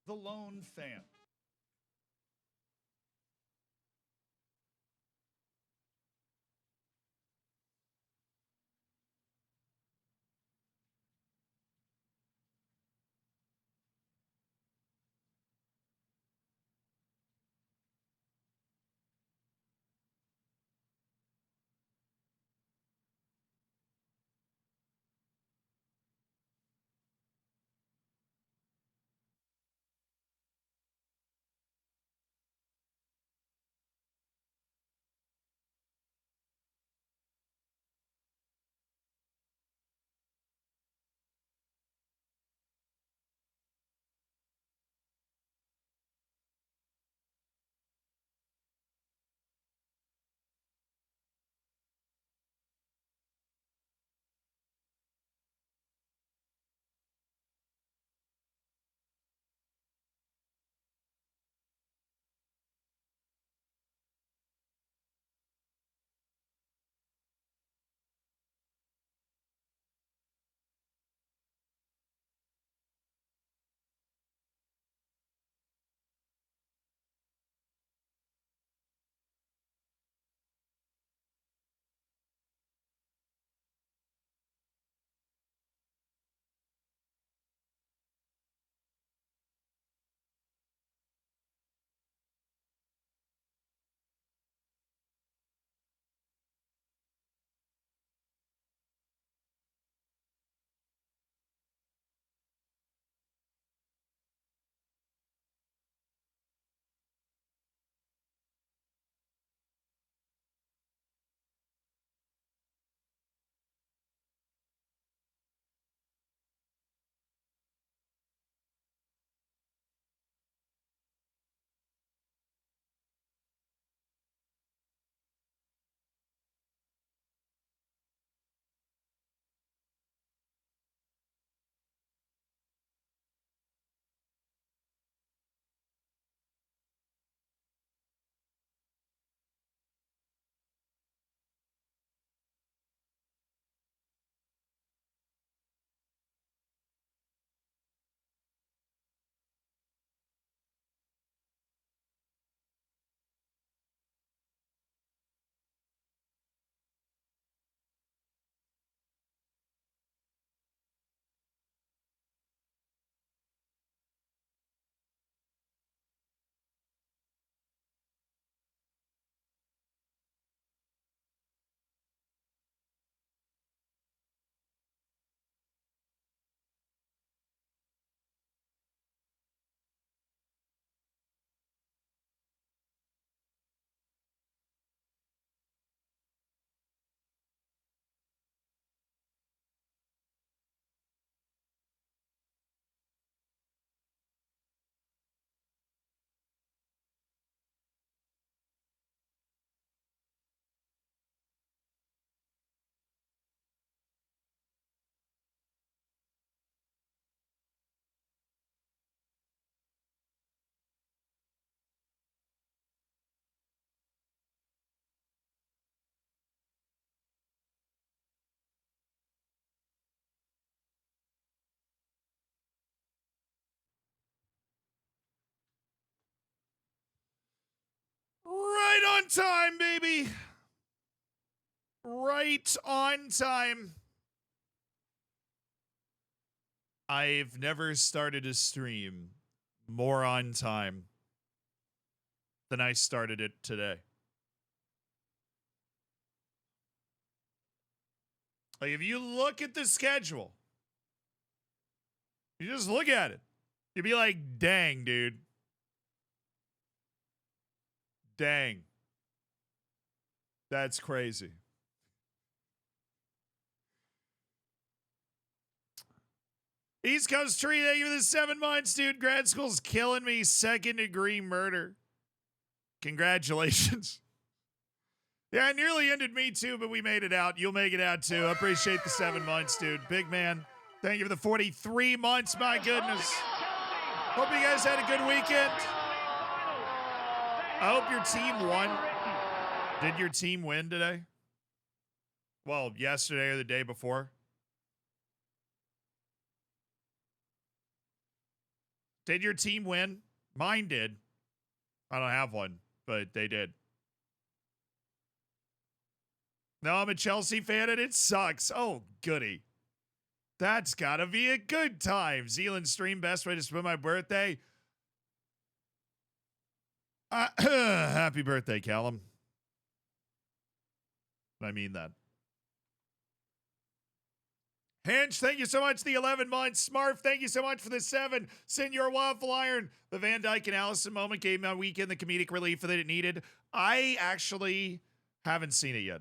the lone fan. Right on time, baby. Right on time. I've never started a stream more on time than I started it today. Like, if you look at the schedule, you just look at it, you'd be like, dang, dude. Dang. That's crazy. East Coast Tree, thank you for the 7 months, dude. Grad school's killing me. 2nd-degree murder. Congratulations. Yeah, it nearly ended me too, but we made it out. You'll make it out too. I appreciate the 7 months, dude. Big man. Thank you for the 43 months. My goodness. Hope you guys had a good weekend. I hope your team won. Did your team win today? Well, yesterday or the day before? Did your team win? Mine did. I don't have one, but they did. No, I'm a Chelsea fan and it sucks. Oh, goody. That's gotta be a good time. Zealand stream, best way to spend my birthday. Happy birthday, Callum. I mean that. Hinch, thank you so much for the 11 months. Smarf, thank you so much for the 7. Senor Waffle Iron. The Van Dyke and Allison moment gave my weekend the comedic relief that it needed. I actually haven't seen it yet.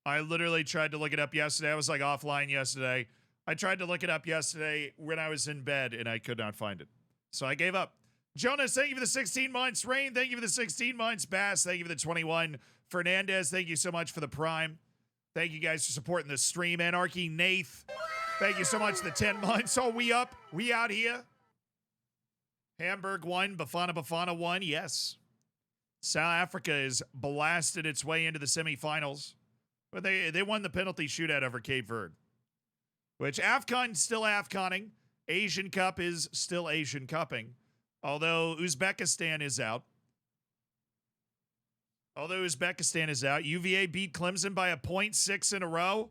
I literally tried to look it up yesterday. I was like offline yesterday. I tried to look it up yesterday when I was in bed and I could not find it. So I gave up. Jonas, thank you for the 16 months. Rain, thank you for the 16 months. Bass, thank you for the 21. Fernandez, thank you so much for the Prime. Thank you guys for supporting the stream. Anarchy, Nath, thank you so much for the 10 months. Oh, we up. We out here. Hamburg 1, Bafana 1. Yes. South Africa is blasted its way into the semifinals. But they won the penalty shootout over Cape Verde. Which AFCON still AFCONing. Asian Cup is still Asian Cupping. Although Uzbekistan is out. UVA beat Clemson by a 0.6 in a row.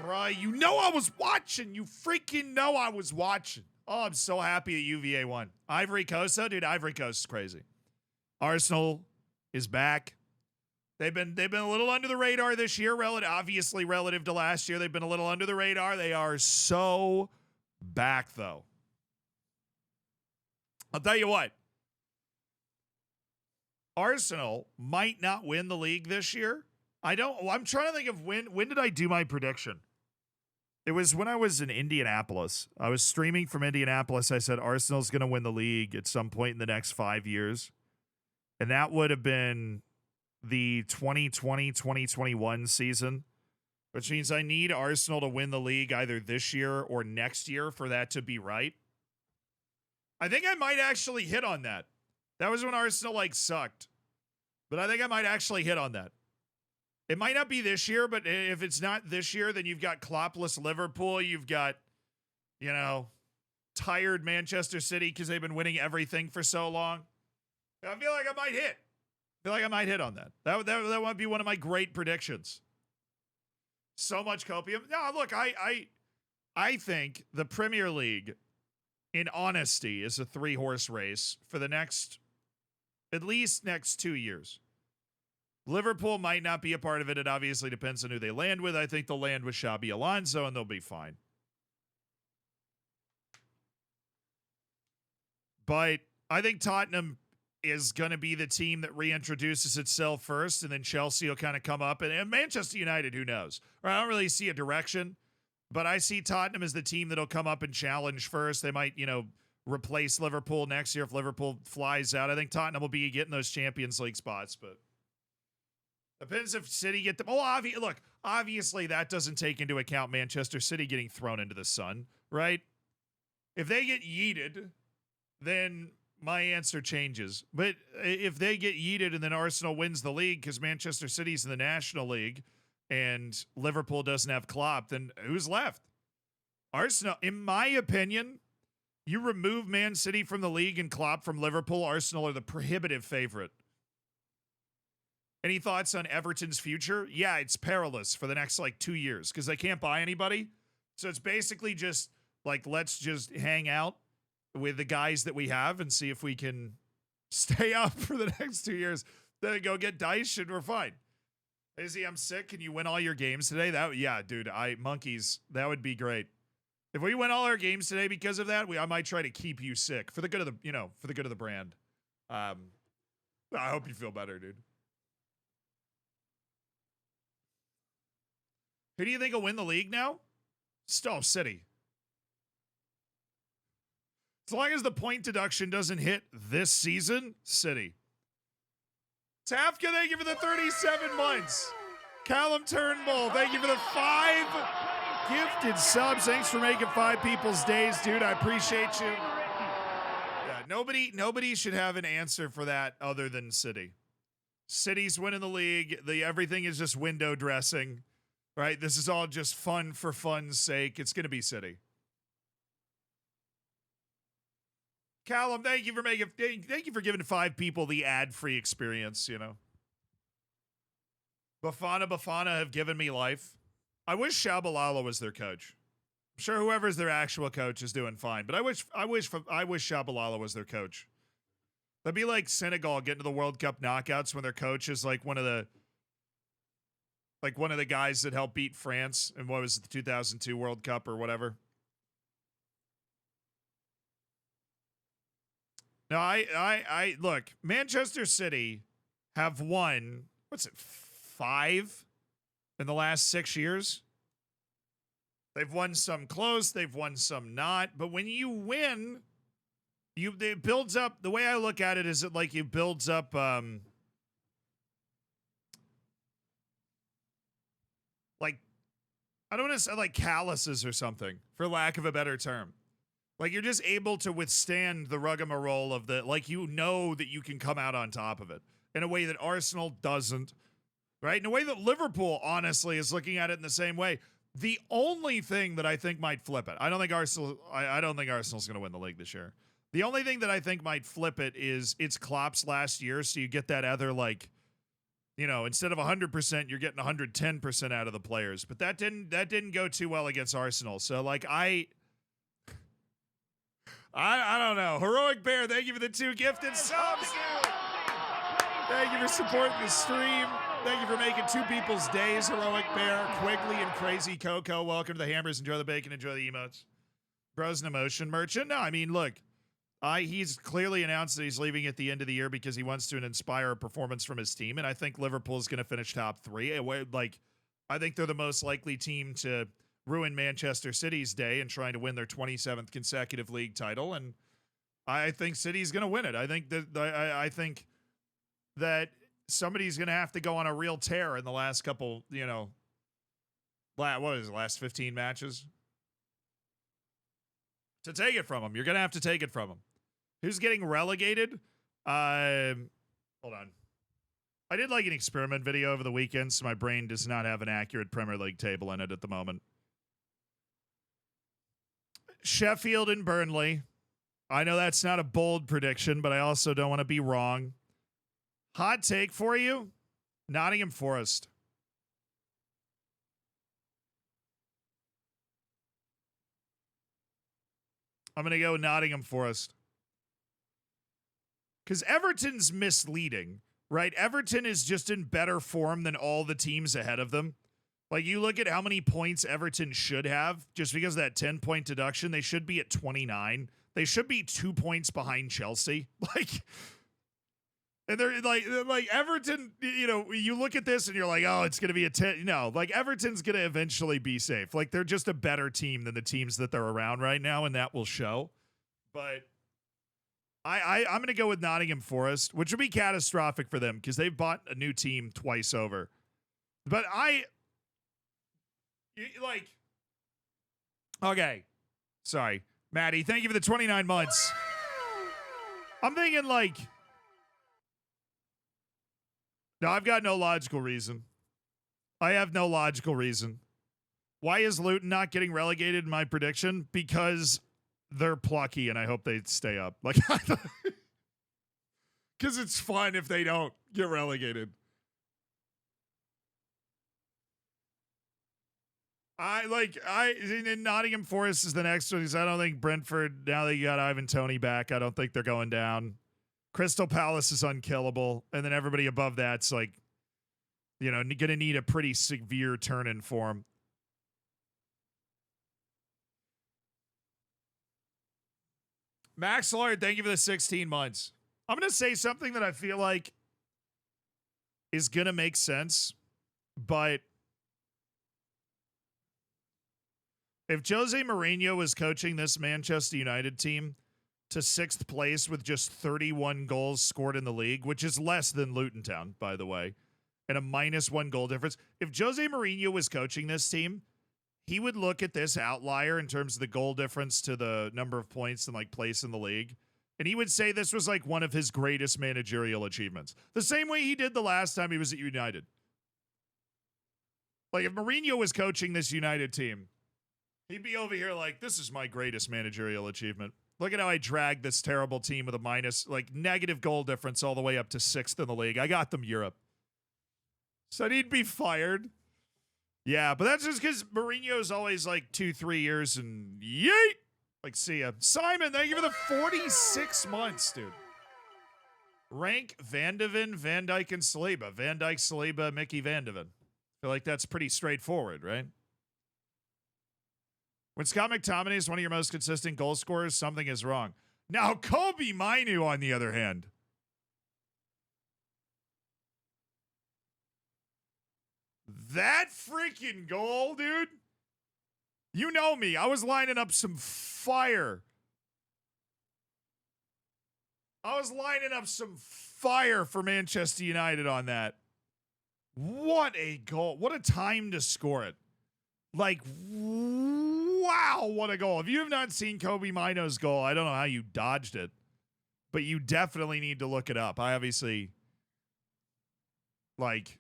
Bruh, you know I was watching. You freaking know I was watching. Oh, I'm so happy that UVA won. Ivory Coast, though, dude, Ivory Coast is crazy. Arsenal is back. They've been a little under the radar this year, obviously relative to last year. They've been a little under the radar. They are so back, though. I'll tell you what. Arsenal might not win the league this year. I'm trying to think of when did I do my prediction? It was when I was in Indianapolis. I was streaming from Indianapolis. I said Arsenal's going to win the league at some point in the next 5 years. And that would have been the 2020-2021 season, which means I need Arsenal to win the league either this year or next year for that to be right. I think I might actually hit on that. That was when Arsenal, sucked. But I think I might actually hit on that. It might not be this year, but if it's not this year, then you've got Kloppless Liverpool. You've got, tired Manchester City because they've been winning everything for so long. I feel like I might hit on that. That might be one of my great predictions. So much copium. No, look, I think the Premier League, in honesty, is a 3-horse race for the at least next 2 years. Liverpool might not be a part of it. It obviously depends on who they land with. I think they'll land with Xabi Alonso, and they'll be fine. But I think Tottenham is going to be the team that reintroduces itself first, and then Chelsea will kind of come up. And Manchester United, who knows? Or I don't really see a direction, but I see Tottenham as the team that'll come up and challenge first. They might, replace Liverpool next year if Liverpool flies out. I think Tottenham will be getting those Champions League spots, but depends if City get them. Oh, look, obviously that doesn't take into account Manchester City getting thrown into the sun, right? If they get yeeted, then my answer changes. But if they get yeeted and then Arsenal wins the league because Manchester City's in the National League and Liverpool doesn't have Klopp, then who's left? Arsenal, in my opinion, you remove Man City from the league and Klopp from Liverpool, Arsenal are the prohibitive favorite. Any thoughts on Everton's future? Yeah, it's perilous for the next 2 years because they can't buy anybody. So it's basically just let's just hang out with the guys that we have and see if we can stay up for the next 2 years. Then go get Dice and we're fine. Izzy, I'm sick. Can you win all your games today? Yeah, dude, monkeys, that would be great. If we win all our games today because of that, I might try to keep you sick for the good of the brand. I hope you feel better, dude. Who do you think will win the league now? Still City. As long as the point deduction doesn't hit this season, City. Tafka, thank you for the 37 months. Callum Turnbull, thank you for the 5 gifted subs. Thanks for making 5 people's days, dude. I appreciate you. Yeah, nobody should have an answer for that other than City. City's winning the league. Everything is just window dressing, right? This is all just fun for fun's sake. It's going to be City. Callum, thank you for giving 5 people the ad-free experience, you know. Bafana have given me life. I wish Shabalala was their coach. I'm sure whoever's their actual coach is doing fine, but I wish Shabalala was their coach. That'd be like Senegal getting to the World Cup knockouts when their coach is like one of the guys that helped beat France in what was it, the 2002 World Cup or whatever. No, I look, Manchester City have won, 5 in the last 6 years? They've won some close, they've won some not, but when you win, it builds up. The way I look at it is it builds up I don't want to say like calluses or something, for lack of a better term. Like you're just able to withstand the rigmarole of that you can come out on top of it in a way that Arsenal doesn't, right? In a way that Liverpool honestly is looking at it in the same way. The only thing that I think might flip it, I don't think Arsenal's going to win the league this year. The only thing that I think might flip it is it's Klopp's last year, so you get that other instead of 100%, you're getting 110% out of the players. But that didn't go too well against Arsenal. So I don't know. Heroic Bear, thank you for the 2 gifted subs. Thank you for supporting the stream. Thank you for making 2 people's days, Heroic Bear, Quigley, and Crazy Coco. Welcome to the Hammers. Enjoy the bacon. Enjoy the emotes. Bros and Emotion Merchant. No, I mean, look, he's clearly announced that he's leaving at the end of the year because he wants to inspire a performance from his team, and I think Liverpool is going to finish top 3. I think they're the most likely team to ruin Manchester City's day and trying to win their 27th consecutive league title, and I think City's going to win it. I think that somebody's going to have to go on a real tear in the last couple, last 15 matches to take it from them. You're going to have to take it from them. Who's getting relegated? Hold on. I did an experiment video over the weekend, so my brain does not have an accurate Premier League table in it at the moment. Sheffield and Burnley. I know that's not a bold prediction, but I also don't want to be wrong. Hot take for you, Nottingham Forest. I'm going to go Nottingham Forest. Because Everton's misleading, right? Everton is just in better form than all the teams ahead of them. You look at how many points Everton should have, just because of that 10-point deduction, they should be at 29. They should be 2 points behind Chelsea. And they're like Everton, you look at this and you're like, oh, it's going to be a 10. No, Everton's going to eventually be safe. They're just a better team than the teams that they're around right now, and that will show. But I'm going to go with Nottingham Forest, which would be catastrophic for them because they've bought a new team twice over. But okay. Sorry. Maddie, thank you for the 29 months. I'm thinking no, I've got no logical reason. I have no logical reason. Why is Luton not getting relegated in my prediction? Because they're plucky and I hope they stay up. Because it's fun if they don't get relegated. Nottingham Forest is the next one because I don't think Brentford, now that you got Ivan Toney back, I don't think they're going down. Crystal Palace is unkillable. And then everybody above that's going to need a pretty severe turn in form. Max Lord, thank you for the 16 months. I'm going to say something that I feel like is going to make sense, but if Jose Mourinho was coaching this Manchester United team to 6th place with just 31 goals scored in the league, which is less than Luton Town, by the way, and a -1 goal difference. If Jose Mourinho was coaching this team, he would look at this outlier in terms of the goal difference to the number of points and place in the league, and he would say this was one of his greatest managerial achievements. The same way he did the last time he was at United. If Mourinho was coaching this United team, he'd be over here this is my greatest managerial achievement. Look at how I dragged this terrible team with a minus, like, negative goal difference all the way up to 6th in the league. I got them Europe. So he'd be fired. Yeah, but that's just because Mourinho's always like 2-3 years and yeet. Like, see ya. Simon, thank you for the 46 months, dude. Rank Van de Ven, Van Dijk, and Saliba. Van Dijk, Saliba, Mickey Van de Ven. I feel like that's pretty straightforward, right? When Scott McTominay is one of your most consistent goal scorers, something is wrong. Now, Kobe Mainu, on the other hand. That freaking goal, dude. You know me. I was lining up some fire. I was lining up some fire for Manchester United on that. What a goal. What a time to score it. Like, wow, what a goal. If you have not seen Kobe Maino's goal, I don't know how you dodged it, but you definitely need to look it up. I obviously, like,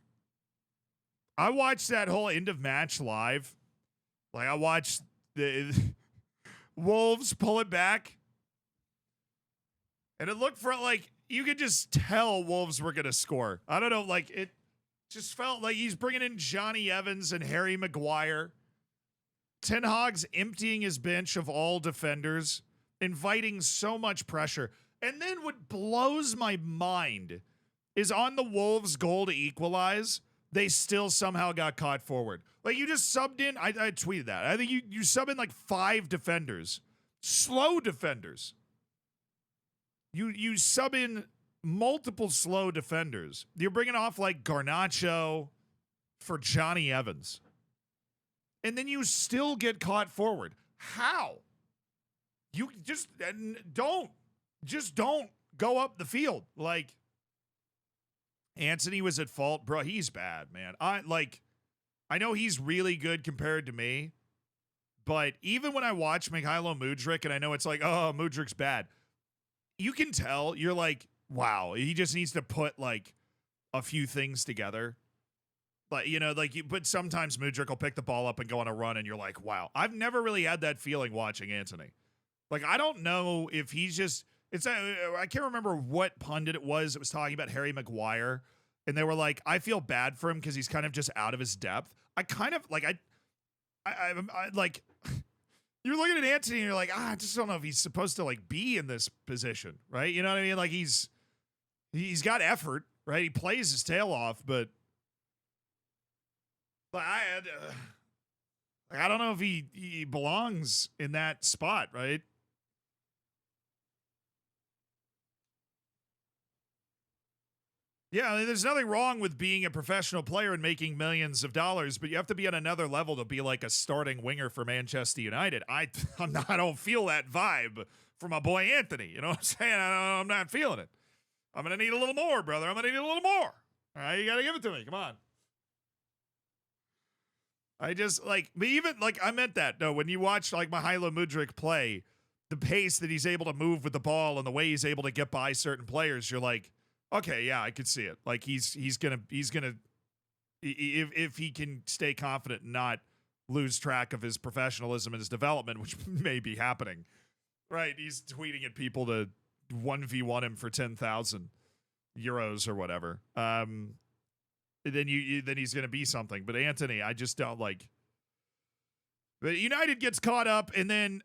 I watched that whole end of match live. Like, I watched the Wolves pull it back. And it looked for, like, you could just tell Wolves were going to score. I don't know, like, it just felt like he's bringing in Johnny Evans and Harry Maguire. Ten Hag's emptying his bench of all defenders, inviting so much pressure. And then what blows my mind is on the Wolves' goal to equalize, they still somehow got caught forward. Like, you just subbed in, I tweeted that. I think you sub in like 5 defenders. Slow defenders. You sub in multiple slow defenders. You're bringing off like Garnacho for Johnny Evans. And then you still get caught forward. How? You just don't go up the field. Like, Anthony was at fault. Bro, he's bad, man. I know he's really good compared to me, but even when I watch Mikhailo Mudryk and I know it's like, oh, Mudryk's bad, you can tell, you're like, wow, he just needs to put like a few things together. But, you know, like, but sometimes Mudryk will pick the ball up and go on a run and you're like, wow. I've never really had that feeling watching Anthony. Like, I don't know if he's just, I can't remember what pundit it was that was talking about Harry Maguire. And they were like, I feel bad for him because he's kind of just out of his depth. I kind of, like, I like, you're looking at Anthony and you're like, I just don't know if he's supposed to, like, be in this position, right? You know what I mean? Like, he's got effort, right? He plays his tail off, but I don't know if he belongs in that spot, right? Yeah, I mean, there's nothing wrong with being a professional player and making millions of dollars, but you have to be on another level to be like a starting winger for Manchester United. I don't feel that vibe from my boy Anthony. You know what I'm saying? I'm not feeling it. I'm going to need a little more, brother. I'm going to need a little more. All right, you got to give it to me. Come on. I just, like, but even, like, I meant that. No, when you watch, like, Mikhailo Mudryk play, the pace that he's able to move with the ball and the way he's able to get by certain players, you're like, okay, yeah, I could see it. Like, he's gonna if he can stay confident and not lose track of his professionalism and his development, which may be happening, right? He's tweeting at people to 1v1 him for 10,000 euros or whatever. Then he's gonna be something. But Anthony, I just don't like. But United gets caught up, and then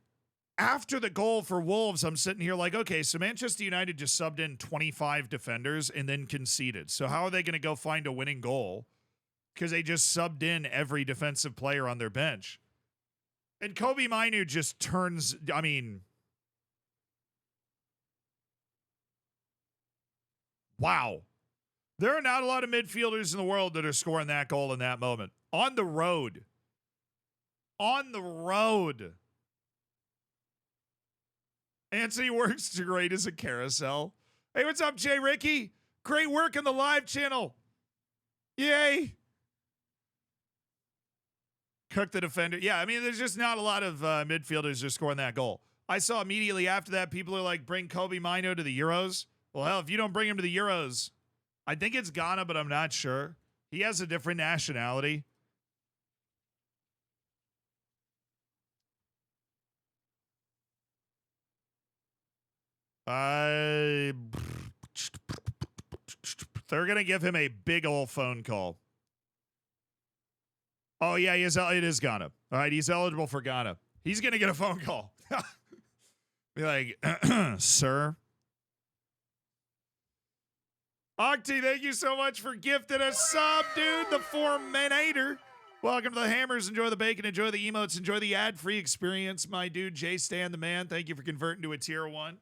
after the goal for Wolves, I'm sitting here like, okay, so Manchester United just subbed in 25 defenders and then conceded. So how are they going to go find a winning goal? Because they just subbed in every defensive player on their bench. And Kobe Mainu just turns, I mean, wow. There are not a lot of midfielders in the world that are scoring that goal in that moment. On the road. On the road. Anthony works great as a carousel. Hey, what's up, JRicky? Great work on the live channel. Yay. Cook the defender. Yeah, I mean, there's just not a lot of midfielders just scoring that goal. I saw immediately after that, people are like, bring Kobe Mainu to the Euros. Well, hell, if you don't bring him to the Euros, I think it's Ghana, but I'm not sure. He has a different nationality. They're going to give him a big old phone call. Oh, yeah, it is Ghana. All right, he's eligible for Ghana. He's going to get a phone call. Be like, sir. Octi, thank you so much for gifting a sub, dude. The Forminator. Welcome to the Hammers. Enjoy the bacon. Enjoy the emotes. Enjoy the ad-free experience, my dude. Jay Stan, the man. Thank you for converting to a tier 1.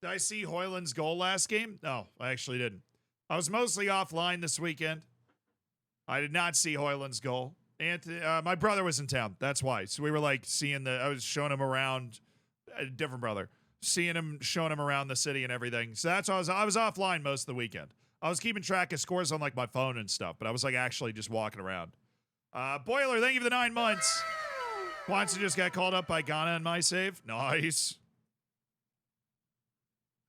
Did I see Hoyland's goal last game? No, I actually didn't. I was mostly offline this weekend. I did not see Hoyland's goal. Anthony, my brother was in town. That's why. So we were like seeing I was showing him around, a different brother, showing him around the city and everything. So that's why I was offline most of the weekend. I was keeping track of scores on like my phone and stuff, but I was like actually just walking around. Boiler, thank you for the 9 months. Watson just got called up by Ghana in my save. Nice.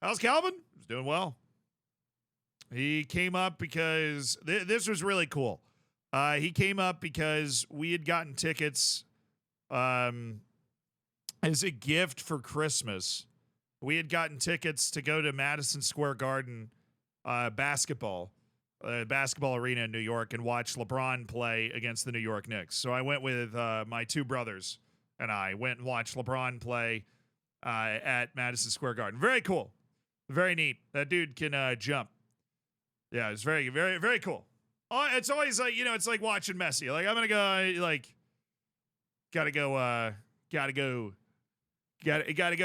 How's Calvin? He's doing well. He came up because this was really cool. He came up because we had gotten tickets as a gift for Christmas. We had gotten tickets to go to Madison Square Garden basketball arena in New York and watch LeBron play against the New York Knicks. So I went with my 2 brothers, and I went and watched LeBron play at Madison Square Garden. Very cool. Very neat. That dude can jump. Yeah, it's very, very, very cool. It's always like, it's like watching Messi. Like, I'm going to go, like, gotta go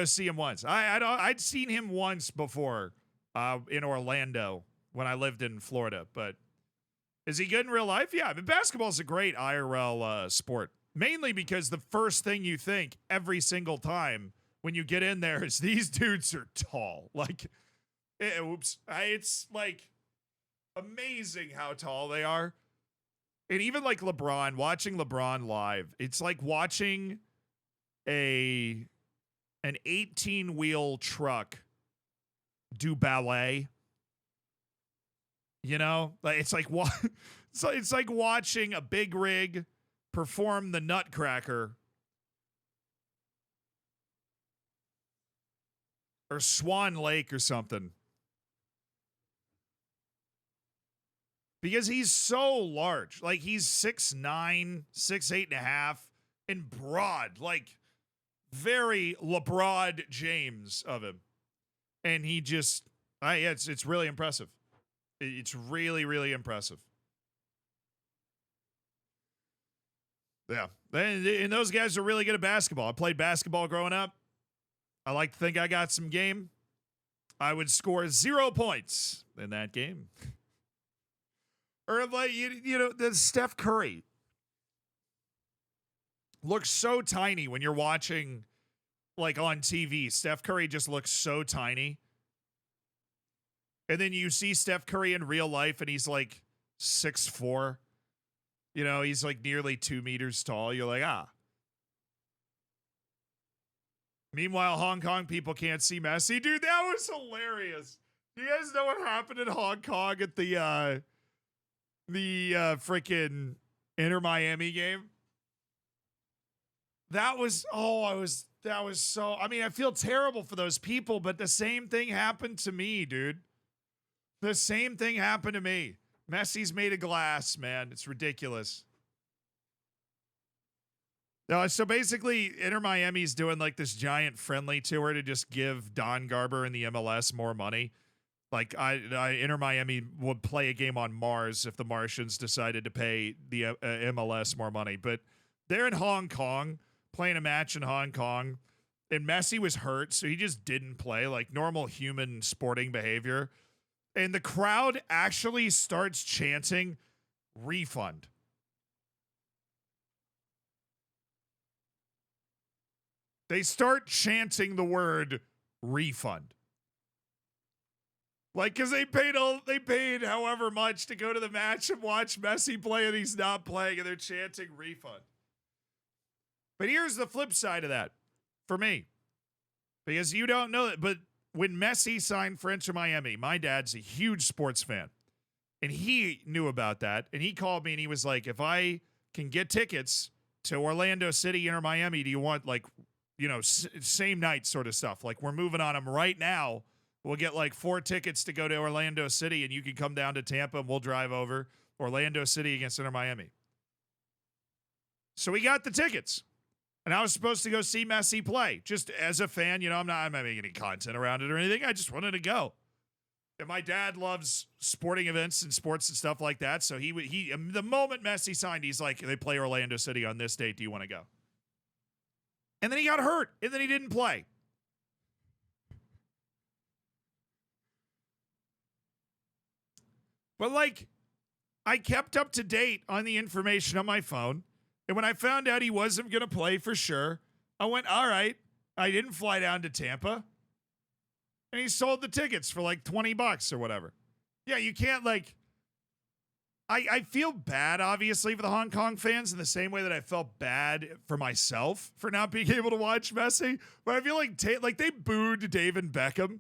see him once. I'd seen him once before in Orlando when I lived in Florida, but is he good in real life? Yeah, I mean, basketball is a great IRL sport, mainly because the first thing you think every single time when you get in there is these dudes are tall. Like, it's like amazing how tall they are. And even like LeBron, watching LeBron live, it's like watching an 18-wheel truck do ballet. You know, like it's like it's like watching a big rig perform the Nutcracker or Swan Lake or something. Because he's so large. Like, he's 6'9", 6'8.5", and broad. Like, very LeBron James of him. And he just, it's really impressive. It's really, really impressive. Yeah. And those guys are really good at basketball. I played basketball growing up. I like to think I got some game. I would score 0 points in that game. Or like, the Steph Curry looks so tiny when you're watching, like, on TV. Steph Curry just looks so tiny. And then you see Steph Curry in real life, and he's like 6'4". He's like nearly 2 meters tall. You're like, ah. Meanwhile, Hong Kong people can't see Messi. Dude, that was hilarious. Do you guys know what happened in Hong Kong at the freaking Inter Miami game? That was so, I mean, I feel terrible for those people, but the same thing happened to me, dude. The same thing happened to me. Messi's made of glass, man. It's ridiculous. No, so basically, Inter Miami's doing like this giant friendly tour to just give Don Garber and the MLS more money. Like, Inter Miami would play a game on Mars if the Martians decided to pay the MLS more money. But they're in Hong Kong, playing a match in Hong Kong, and Messi was hurt, so he just didn't play, like normal human sporting behavior. And the crowd actually starts chanting, refund. They start chanting the word refund. Like, because they paid however much to go to the match and watch Messi play, and he's not playing, and they're chanting refund. But here's the flip side of that for me. Because you don't know it, but when Messi signed for Inter Miami, my dad's a huge sports fan. And he knew about that. And he called me and he was like, if I can get tickets to Orlando City, Inter Miami, do you want, like, same night sort of stuff? Like, we're moving on them right now. We'll get like 4 tickets to go to Orlando City, and you can come down to Tampa, and we'll drive over. Orlando City against Inter Miami. So we got the tickets. And I was supposed to go see Messi play. Just as a fan, I'm not making any content around it or anything. I just wanted to go. And my dad loves sporting events and sports and stuff like that. So he the moment Messi signed, he's like, they play Orlando City on this date. Do you want to go? And then he got hurt, and then he didn't play. But like, I kept up to date on the information on my phone. And when I found out he wasn't going to play for sure, I went, all right. I didn't fly down to Tampa. And he sold the tickets for like $20 or whatever. Yeah, you can't like... I feel bad, obviously, for the Hong Kong fans in the same way that I felt bad for myself for not being able to watch Messi. But I feel like they booed David Beckham.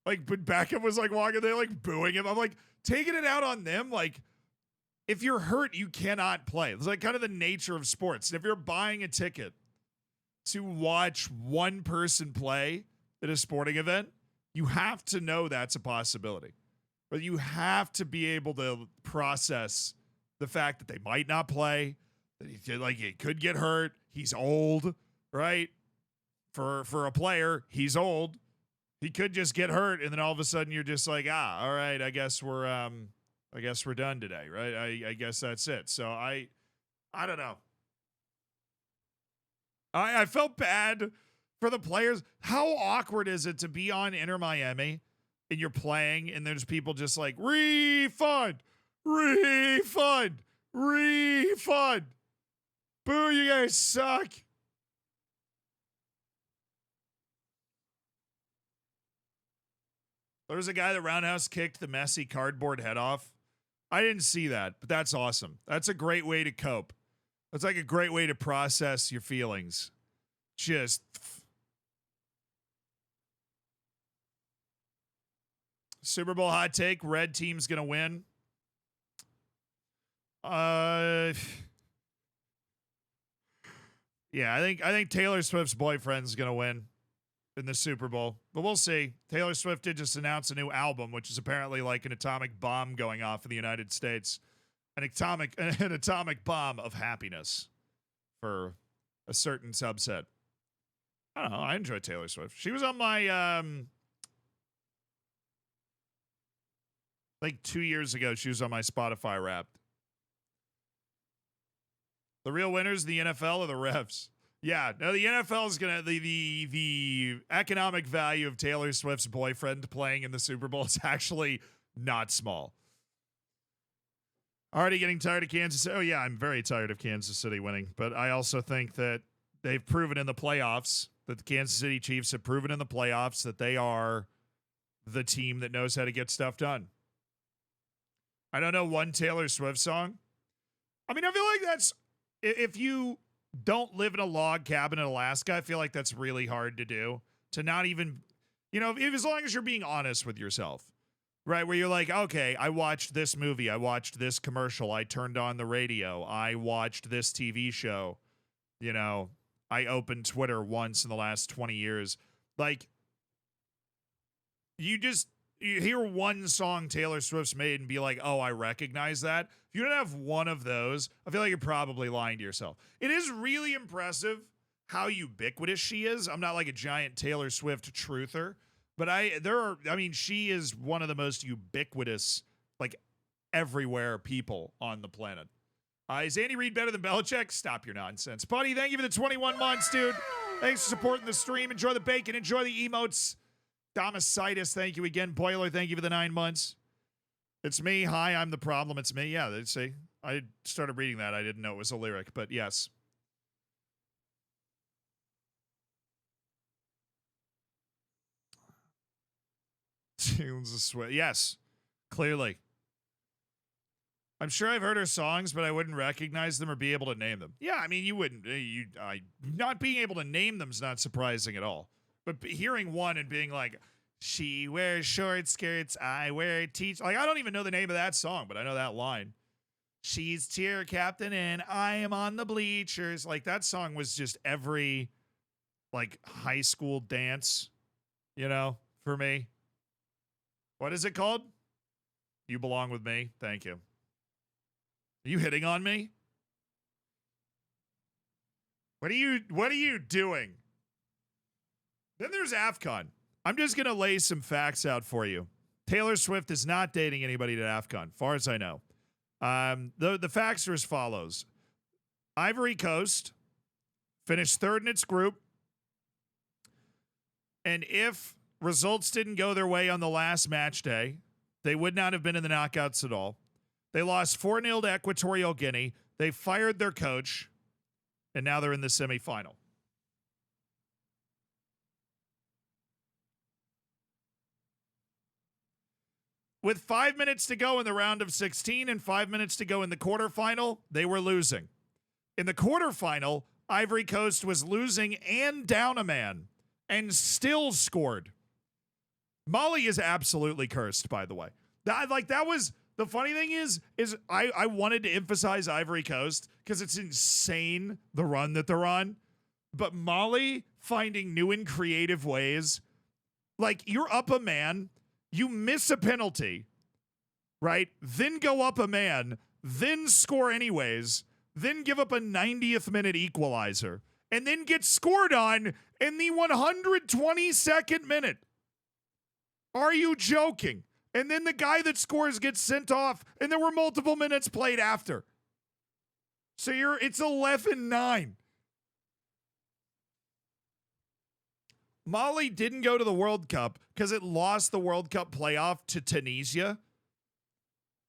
Like, but Beckham was like walking there, like booing him. I'm like, taking it out on them. Like, if you're hurt, you cannot play. It's like kind of the nature of sports. And if you're buying a ticket to watch one person play at a sporting event, you have to know that's a possibility. But you have to be able to process the fact that they might not play, that he could get hurt. He's old, right? For a player, he's old. He could just get hurt, and then all of a sudden you're just like, all right, I guess we're done today, right? I guess that's it. So I don't know. I felt bad for the players. How awkward is it to be on Inter Miami and you're playing and there's people just like, refund. Boo, you guys suck. There was a guy that roundhouse kicked the Messi cardboard head off. I didn't see that, but that's awesome. That's a great way to cope. That's like a great way to process your feelings. Just Super Bowl hot take, red team's going to win. Yeah, I think Taylor Swift's boyfriend's going to win in the Super Bowl, but we'll see. Taylor Swift did just announce a new album, which is apparently like an atomic bomb going off in the United States. An atomic bomb of happiness for a certain subset. I don't know. I enjoy Taylor Swift. She was on my, like 2 years ago, she was on my Spotify Wrapped. The real winners, the NFL or the refs? Yeah, no, the NFL is gonna the economic value of Taylor Swift's boyfriend playing in the Super Bowl is actually not small. Already getting tired of Kansas City. Oh yeah, I'm very tired of Kansas City winning, but I also think that they've proven in the playoffs that the Kansas City Chiefs have proven in the playoffs that they are the team that knows how to get stuff done. I don't know one Taylor Swift song. I mean, I feel like that's if you don't live in a log cabin in Alaska, I feel like that's really hard to do. To not even, if as long as you're being honest with yourself, right? Where you're like, okay, I watched this movie, I watched this commercial, I turned on the radio, I watched this TV show, I opened Twitter once in the last 20 years. Like, you hear one song Taylor Swift's made and be like, oh, I recognize that. If you don't have one of those, I feel like you're probably lying to yourself. It is really impressive how ubiquitous she is. I'm not like a giant Taylor Swift truther, but she is one of the most ubiquitous, like everywhere people on the planet. Is Andy Reid better than Belichick? Stop your nonsense. Buddy, thank you for the 21 months, dude. Thanks for supporting the stream. Enjoy the bacon. Enjoy the emotes. Domicitis, thank you again. Boiler, thank you for the 9 months. It's me. Hi, I'm the problem. It's me. Yeah, they say. I started reading that. I didn't know it was a lyric, but yes. Yes, clearly. I'm sure I've heard her songs, but I wouldn't recognize them or be able to name them. Yeah, I mean, you wouldn't. Not being able to name them is not surprising at all. But hearing one and being like, she wears short skirts, I wear teach. Like, I don't even know the name of that song, but I know that line. She's cheer captain and I am on the bleachers. Like, that song was just every, like, high school dance, for me. What is it called? You belong with me. Thank you. Are you hitting on me? What are you doing? Then there's AFCON. I'm just going to lay some facts out for you. Taylor Swift is not dating anybody at AFCON, far as I know. The facts are as follows. Ivory Coast finished third in its group. And if results didn't go their way on the last match day, they would not have been in the knockouts at all. They lost 4-0 to Equatorial Guinea. They fired their coach, and now they're in the semifinal. With 5 minutes to go in the round of 16 and 5 minutes to go in the quarterfinal, they were losing. In the quarterfinal, Ivory Coast was losing and down a man and still scored. Mali is absolutely cursed, by the way. That was the funny thing is I wanted to emphasize Ivory Coast because it's insane the run that they're on. But Mali finding new and creative ways, like you're up a man, you miss a penalty, right? Then go up a man, then score anyways, then give up a 90th minute equalizer, and then get scored on in the 122nd minute. Are you joking? And then the guy that scores gets sent off, and there were multiple minutes played after. So it's 11-9. Mali didn't go to the World Cup because it lost the World Cup playoff to Tunisia.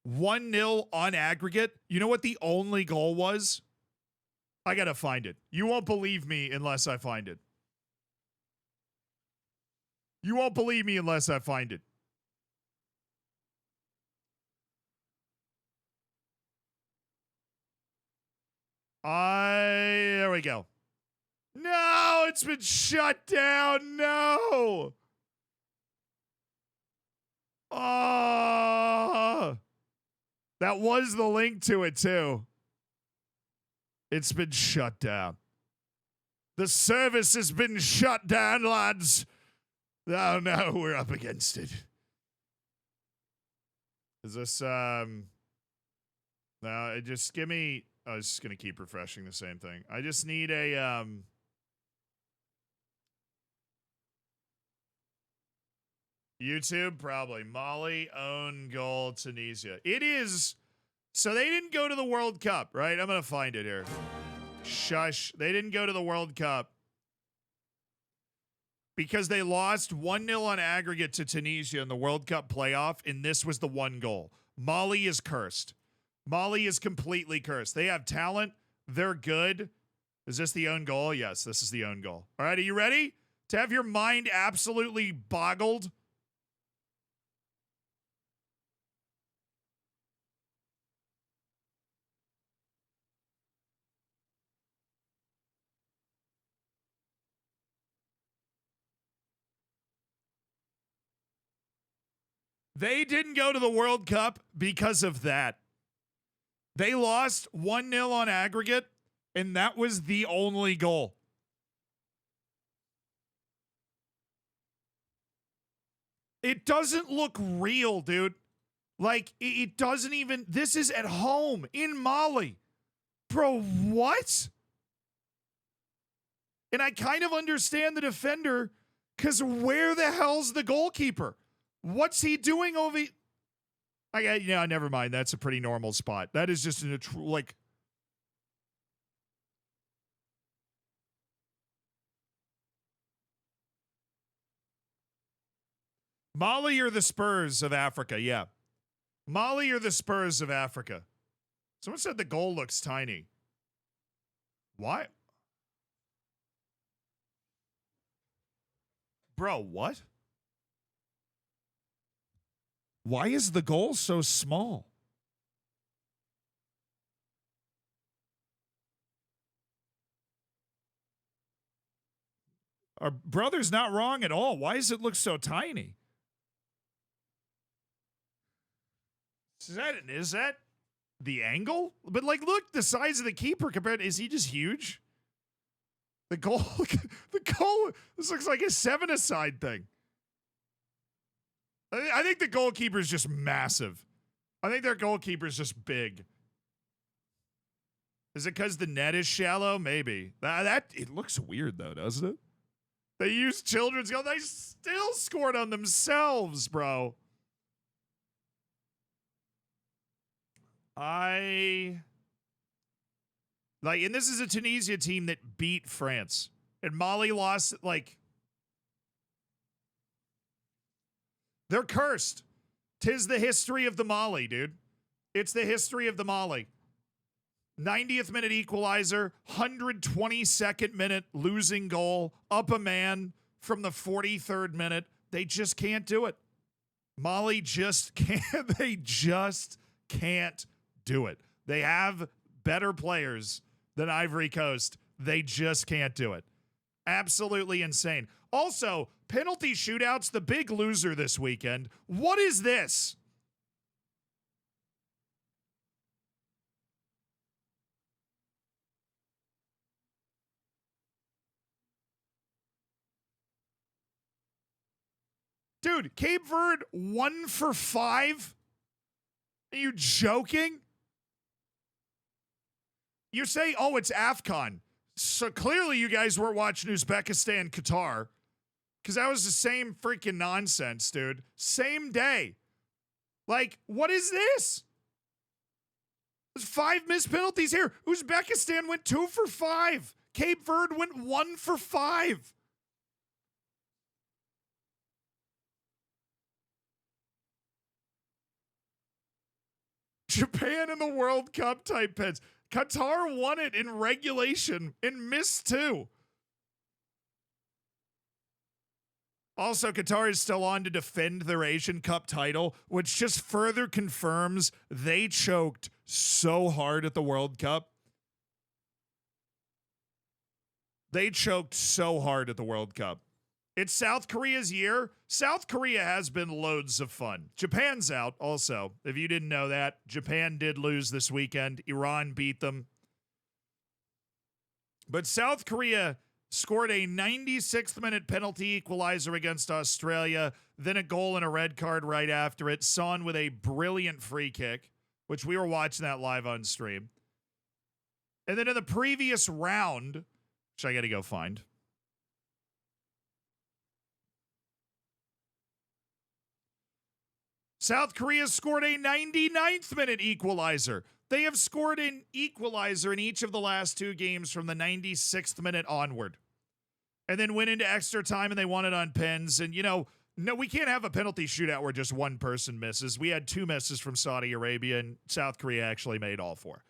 1-0 on aggregate. You know what the only goal was? I got to find it. You won't believe me unless I find it. You won't believe me unless I find it. There we go. No, it's been shut down. No. Oh, that was the link to it too. It's been shut down. The service has been shut down, lads. Oh no, we're up against it. Is this no, just give me. I was just gonna keep refreshing the same thing. I just need a YouTube, probably. Mali own goal, Tunisia. It is. So they didn't go to the World Cup, right? I'm going to find it here. Shush. They didn't go to the World Cup because they lost 1-0 on aggregate to Tunisia in the World Cup playoff, and this was the one goal. Mali is cursed. Mali is completely cursed. They have talent. They're good. Is this the own goal? Yes, this is the own goal. All right, are you ready to have your mind absolutely boggled? They didn't go to the World Cup because of that. They lost 1-0 on aggregate, and that was the only goal. It doesn't look real, dude. Like, it doesn't even... This is at home in Mali. Bro, what? And I kind of understand the defender, because where the hell's the goalkeeper? What's he doing over... never mind. That's a pretty normal spot. That is just like... Mali are the Spurs of Africa, yeah. Mali are the Spurs of Africa. Someone said the goal looks tiny. Why? Bro, what? Why is the goal so small? Our brother's not wrong at all. Why does it look so tiny? Is that the angle? But like, look, the size of the keeper compared. Is he just huge? The goal. This looks like a 7-a-side thing. I think the goalkeeper is just massive. I think their goalkeeper is just big. Is it because the net is shallow? Maybe. That it looks weird though, doesn't it? They used children's goal. They still scored on themselves, bro. And this is a Tunisia team that beat France. And Mali lost, they're cursed. 'Tis the history of the Mali, dude. It's the history of the Mali. 90th minute equalizer, 122nd minute losing goal, up a man from the 43rd minute. They just can't do it. Mali just can't. They just can't do it. They have better players than Ivory Coast. They just can't do it. Absolutely insane. Also, penalty shootouts, the big loser this weekend. What is this? Dude, Cape Verde 1 for 5? Are you joking? You say, oh, it's AFCON. So clearly you guys weren't watching Uzbekistan, Qatar. Because that was the same freaking nonsense, dude. Same day. What is this? There's 5 missed penalties here. Uzbekistan went 2 for 5. Cape Verde went 1 for 5. Japan in the World Cup type pens. Qatar won it in regulation and missed 2. Also, Qatar is still on to defend their Asian Cup title, which just further confirms they choked so hard at the World Cup. They choked so hard at the World Cup. It's South Korea's year. South Korea has been loads of fun. Japan's out also. If you didn't know that, Japan did lose this weekend. Iran beat them. But South Korea scored a 96th minute penalty equalizer against Australia, then a goal and a red card right after it. Son with a brilliant free kick, which we were watching that live on stream. And then in the previous round, which I got to go find, South Korea scored a 99th minute equalizer. They have scored an equalizer in each of the last 2 games from the 96th minute onward. And then went into extra time and they won it on pens. And, no, we can't have a penalty shootout where just one person misses. We had 2 misses from Saudi Arabia, and South Korea actually made all 4.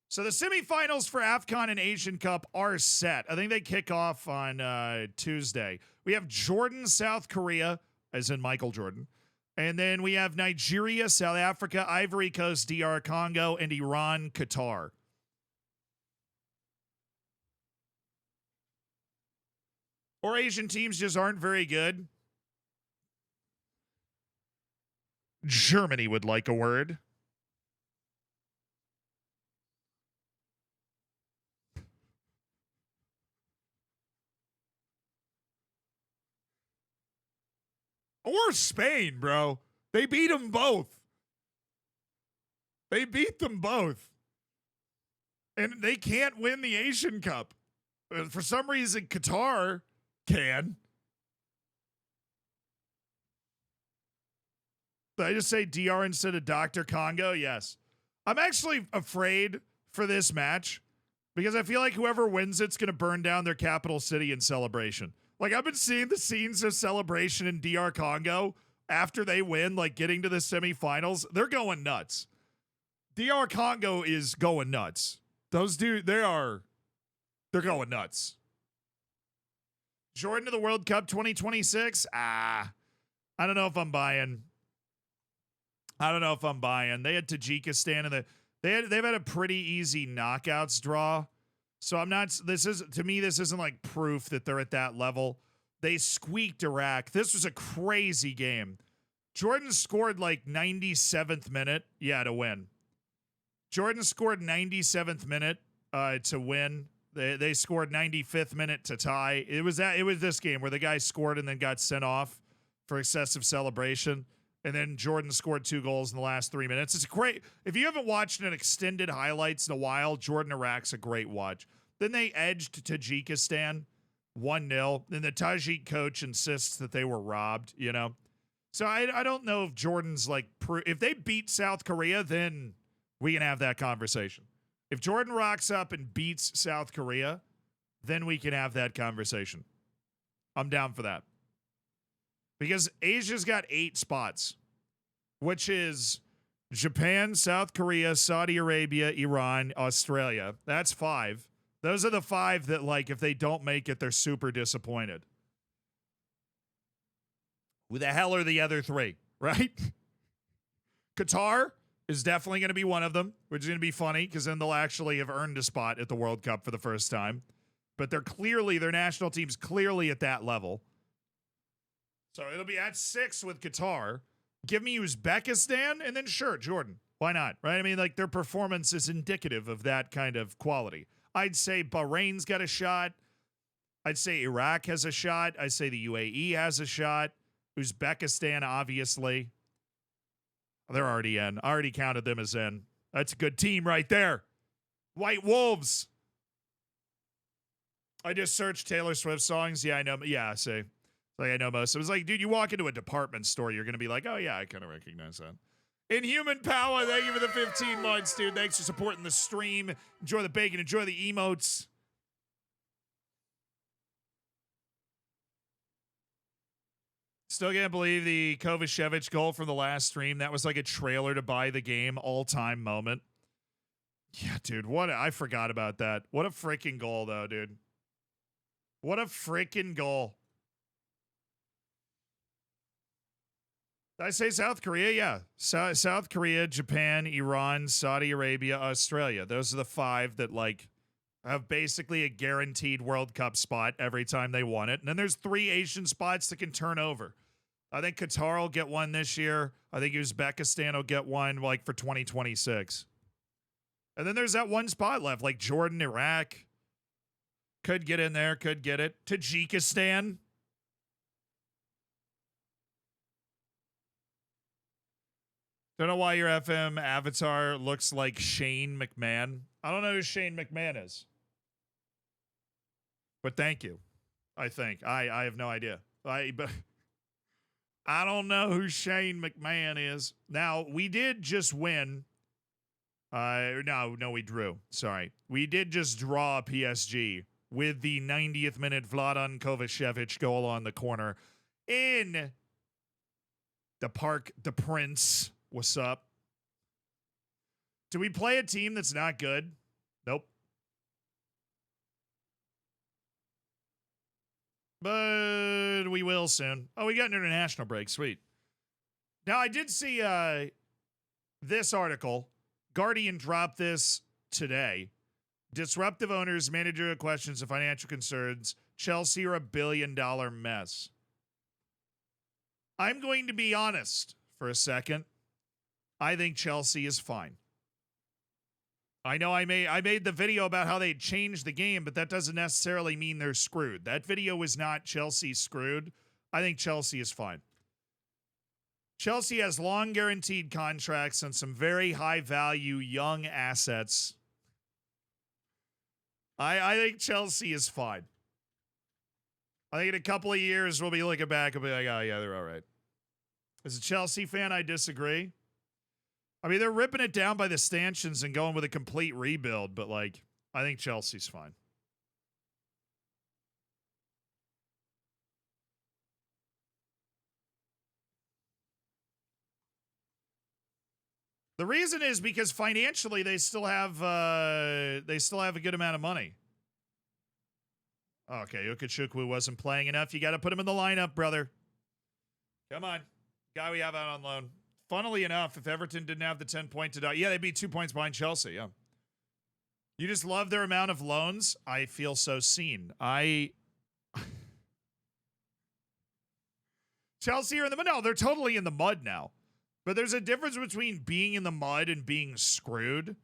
So the semifinals for AFCON and Asian Cup are set. I think they kick off on Tuesday. We have Jordan, South Korea, as in Michael Jordan. And then we have Nigeria, South Africa, Ivory Coast, DR Congo, and Iran, Qatar. Or Asian teams just aren't very good. Germany would like a word. Or Spain, bro. They beat them both. They beat them both. And they can't win the Asian Cup. For some reason, Qatar can. Did I just say DR instead of Dr. Congo? Yes. I'm actually afraid for this match because I feel like whoever wins it's going to burn down their capital city in celebration. I've been seeing the scenes of celebration in DR Congo after they win, getting to the semifinals. They're going nuts. DR Congo is going nuts. Those dudes, they're going nuts. Jordan to the World Cup 2026? I don't know if I'm buying. They had Tajikistan and they've had a pretty easy knockouts draw. So this isn't proof that they're at that level. They squeaked Iraq. This was a crazy game. Jordan scored 97th minute. Yeah, to win. Jordan scored 97th minute to win. They scored 95th minute to tie. It was this game where the guy scored and then got sent off for excessive celebration. And then Jordan scored 2 goals in the last 3 minutes. It's great. If you haven't watched an extended highlights in a while, Jordan Iraq's a great watch. Then they edged Tajikistan 1-0. Then the Tajik coach insists that they were robbed, you know? So I don't know if Jordan's like, if they beat South Korea, then we can have that conversation. If Jordan rocks up and beats South Korea, then we can have that conversation. I'm down for that. Because Asia's got 8 spots, which is Japan, South Korea, Saudi Arabia, Iran, Australia. That's 5. Those are the 5 that, like, if they don't make it, they're super disappointed. Who the hell are the other 3, right? Qatar is definitely going to be one of them, which is going to be funny because then they'll actually have earned a spot at the World Cup for the first time. But they're clearly, their national team's clearly at that level. So it'll be at 6 with Qatar. Give me Uzbekistan, and then sure, Jordan. Why not, right? I mean, like, their performance is indicative of that kind of quality. I'd say Bahrain's got a shot. I'd say Iraq has a shot. I'd say the UAE has a shot. Uzbekistan, obviously. They're already in. I already counted them as in. That's a good team right there. White Wolves. I just searched Taylor Swift songs. Yeah, I know. Yeah, see. Like, I know most. It was like, dude, you walk into a department store, you're going to be like, oh, yeah, I kind of recognize that. Inhuman Power, thank you for the 15 months, dude. Thanks for supporting the stream. Enjoy the bacon. Enjoy the emotes. Still can't believe the Kovacevic goal from the last stream. That was like a trailer to buy the game all-time moment. Yeah, dude, I forgot about that. What a freaking goal, though, dude. What a freaking goal. Did I say South Korea? Yeah. South Korea, Japan, Iran, Saudi Arabia, Australia. Those are the 5 that, like, have basically a guaranteed World Cup spot every time they want it. And then there's 3 Asian spots that can turn over. I think Qatar will get one this year. I think Uzbekistan will get one, like, for 2026. And then there's that one spot left, like Jordan, Iraq. Could get in there, could get it. Tajikistan. Don't know why your FM avatar looks like Shane McMahon. I don't know who Shane McMahon is. But thank you. I think. I have no idea. But I don't know who Shane McMahon is. Now, we did just win. No, we drew. Sorry. We did just draw PSG with the 90th minute Vladan Kovacevic goal on the corner in the Parc des Princes. What's up? Do we play a team that's not good? Nope. But we will soon. Oh, we got an international break. Sweet. Now, I did see this article. Guardian dropped this today. Disruptive owners, managerial questions, and financial concerns. Chelsea are a billion-dollar mess. I'm going to be honest for a second. I think Chelsea is fine. I know I made the video about how they changed the game, but that doesn't necessarily mean they're screwed. That video was not Chelsea screwed. I think Chelsea is fine. Chelsea has long guaranteed contracts and some very high value young assets. I think Chelsea is fine. I think in a couple of years we'll be looking back and be like, oh yeah, they're all right. As a Chelsea fan, I disagree. I mean, they're ripping it down by the stanchions and going with a complete rebuild, but, like, I think Chelsea's fine. The reason is because financially they still have a good amount of money. Okay, Ukachukwu wasn't playing enough. You got to put him in the lineup, brother. Come on. Guy we have out on loan. Funnily enough, if Everton didn't have the 10-point to yeah, they'd be 2 points behind Chelsea, yeah. You just love their amount of loans. I feel so seen. Chelsea are in the mud. No, they're totally in the mud now. But there's a difference between being in the mud and being screwed.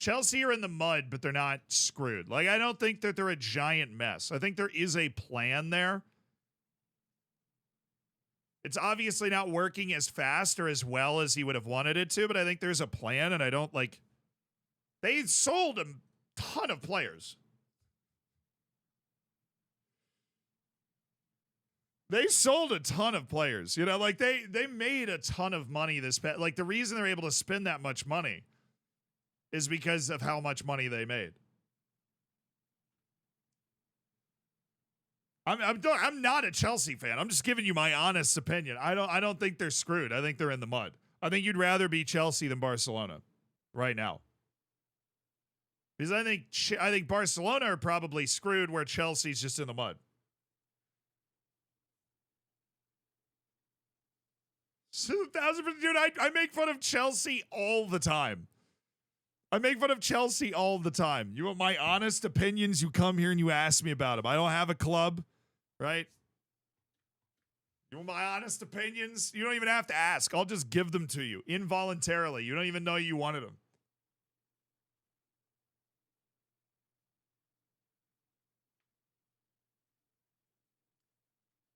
Chelsea are in the mud, but they're not screwed. Like, I don't think that they're a giant mess. I think there is a plan there. It's obviously not working as fast or as well as he would have wanted it to, but I think there's a plan, and I don't like. They sold a ton of players. They sold a ton of players. You know, like they made a ton of money this past. Like the reason they're able to spend that much money is because of how much money they made. I'm not a Chelsea fan. I'm just giving you my honest opinion. I don't think they're screwed. I think they're in the mud. I think you'd rather be Chelsea than Barcelona right now. Because I think Barcelona are probably screwed where Chelsea's just in the mud. So 1,000%, dude, I make fun of Chelsea all the time. I make fun of Chelsea all the time. You want my honest opinions, you come here and you ask me about them. I don't have a club, right? You want my honest opinions? You don't even have to ask. I'll just give them to you involuntarily. You don't even know you wanted them.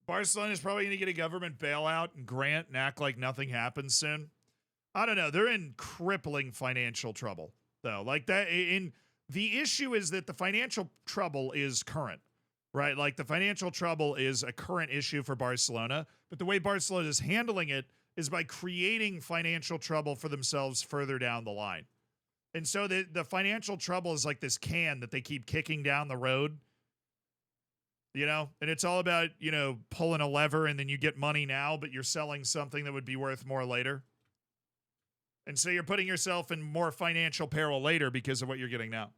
Barcelona is probably going to get a government bailout and grant and act like nothing happens soon. I don't know. They're in crippling financial trouble, though. Like that. The issue is that the financial trouble is current, right? Like the financial trouble is a current issue for Barcelona, but the way Barcelona is handling it is by creating financial trouble for themselves further down the line. And so the financial trouble is like this can that they keep kicking down the road. You know, and it's all about, you know, pulling a lever and then you get money now, but you're selling something that would be worth more later. And so you're putting yourself in more financial peril later because of what you're getting now.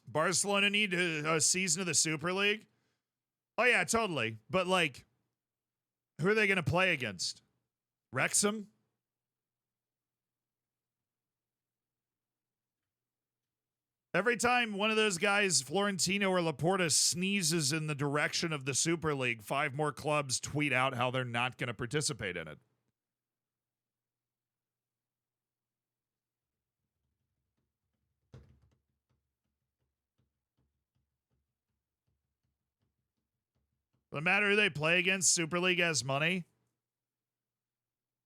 Barcelona need a season of the Super League? Oh, yeah, totally. But, like, who are they going to play against? Wrexham? Every time one of those guys, Florentino or Laporta, sneezes in the direction of the Super League, 5 more clubs tweet out how they're not going to participate in it. No matter who they play against, Super League has money.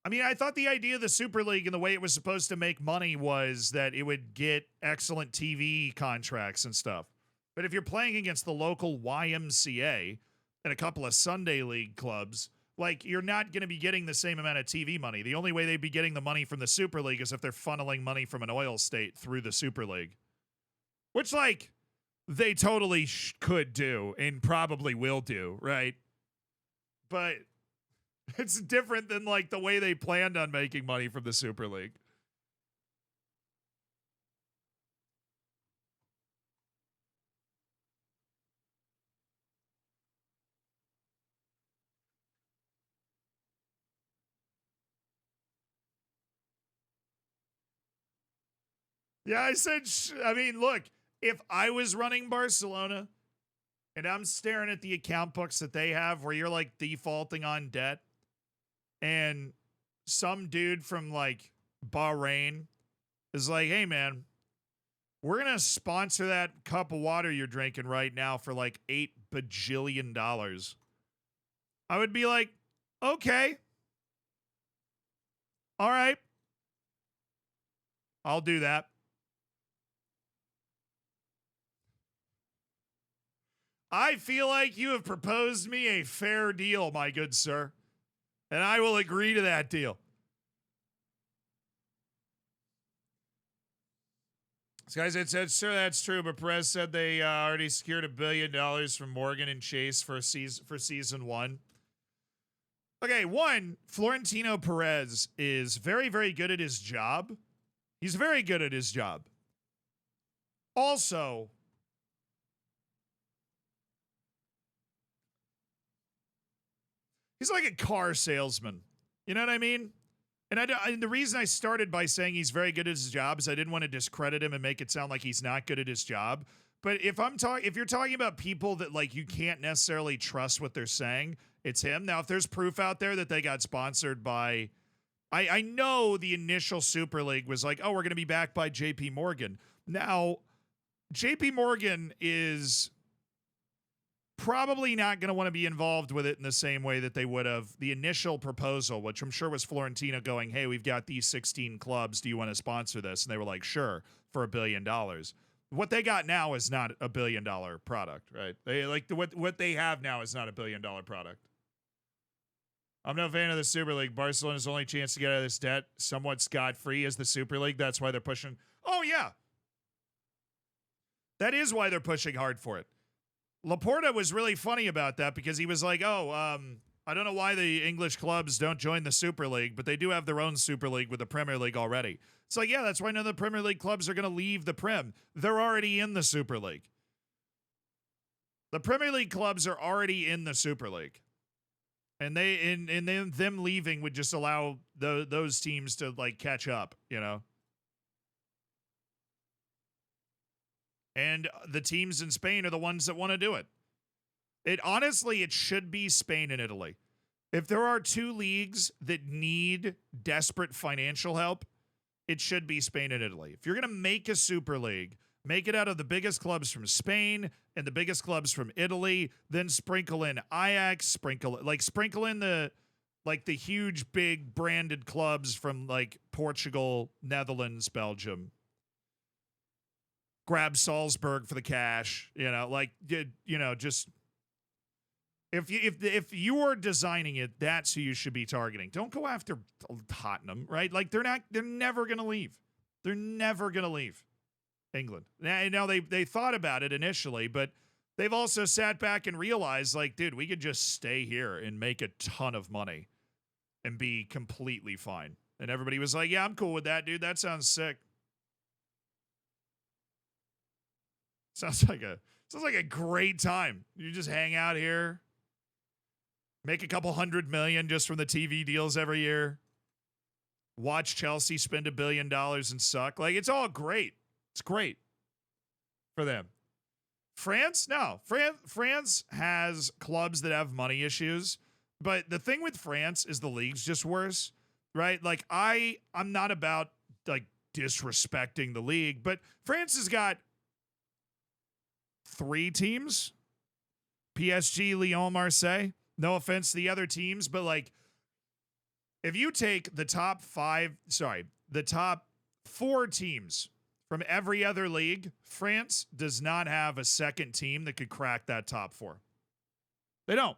I mean, I thought the idea of the Super League and the way it was supposed to make money was that it would get excellent TV contracts and stuff. But if you're playing against the local YMCA and a couple of Sunday League clubs, like, you're not going to be getting the same amount of TV money. The only way they'd be getting the money from the Super League is if they're funneling money from an oil state through the Super League. Which, like, they totally could do and probably will do, right? But it's different than, like, the way they planned on making money from the Super League. Yeah, I said, I mean, look, if I was running Barcelona and I'm staring at the account books that they have where you're, like, defaulting on debt, and some dude from, like, Bahrain is like, hey, man, we're going to sponsor that cup of water you're drinking right now for, like, $8 bajillion. I would be like, okay. All right. I'll do that. I feel like you have proposed me a fair deal, my good sir, and I will agree to that deal. This guy said, sir, that's true, but Perez said they already secured $1 billion from Morgan and Chase for season 1. Okay, one, Florentino Perez is very, very good at his job. He's very good at his job. Also, he's like a car salesman. You know what I mean? And the reason I started by saying he's very good at his job is I didn't want to discredit him and make it sound like he's not good at his job. But if you're talking about people that, like, you can't necessarily trust what they're saying, it's him. Now, if there's proof out there that they got sponsored by, I know the initial Super League was like, oh, we're going to be backed by JP Morgan. Now, JP Morgan is probably not going to want to be involved with it in the same way that they would have the initial proposal, which I'm sure was Florentino going, hey, we've got these 16 clubs. Do you want to sponsor this? And they were like, sure, for $1 billion. What they got now is not a $1 billion product, right? They like what they have now is not a $1 billion product. I'm no fan of the Super League. Barcelona's only chance to get out of this debt somewhat scot-free is the Super League. That's why they're pushing. Oh, yeah. That is why they're pushing hard for it. Laporta was really funny about that because he was like, I don't know why the English clubs don't join the Super League, but they do have their own Super League with the Premier League already. It's like, yeah, that's why none of the Premier League clubs are going to leave the Prem. They're already in the Super League. The Premier League clubs are already in the Super League. And them leaving would just allow those teams to like catch up, you know. And the teams in Spain are the ones that want to do it. It should be Spain and Italy. If there are two leagues that need desperate financial help, it should be Spain and Italy. If you're going to make a Super League, make it out of the biggest clubs from Spain and the biggest clubs from Italy, then sprinkle in Ajax, sprinkle in the huge big branded clubs from like Portugal, Netherlands, Belgium. Grab Salzburg for the cash, just if you are designing it, that's who you should be targeting. Don't go after Tottenham, right? Like they're never going to leave. They're never going to leave England. Now they thought about it initially, but they've also sat back and realized like, dude, we could just stay here and make a ton of money and be completely fine. And everybody was like, yeah, I'm cool with that, dude. That sounds sick. Sounds like a great time. You just hang out here, make a couple $100 million just from the TV deals every year. Watch Chelsea spend $1 billion and suck. Like it's all great. It's great for them. France, no. France has clubs that have money issues, but the thing with France is the league's just worse, right? Like I'm not about like disrespecting the league, but France has got 3 teams, PSG, Lyon, Marseille. No offense to the other teams, but like if you take the top 4 teams from every other league, France does not have a second team that could crack that top 4. They don't.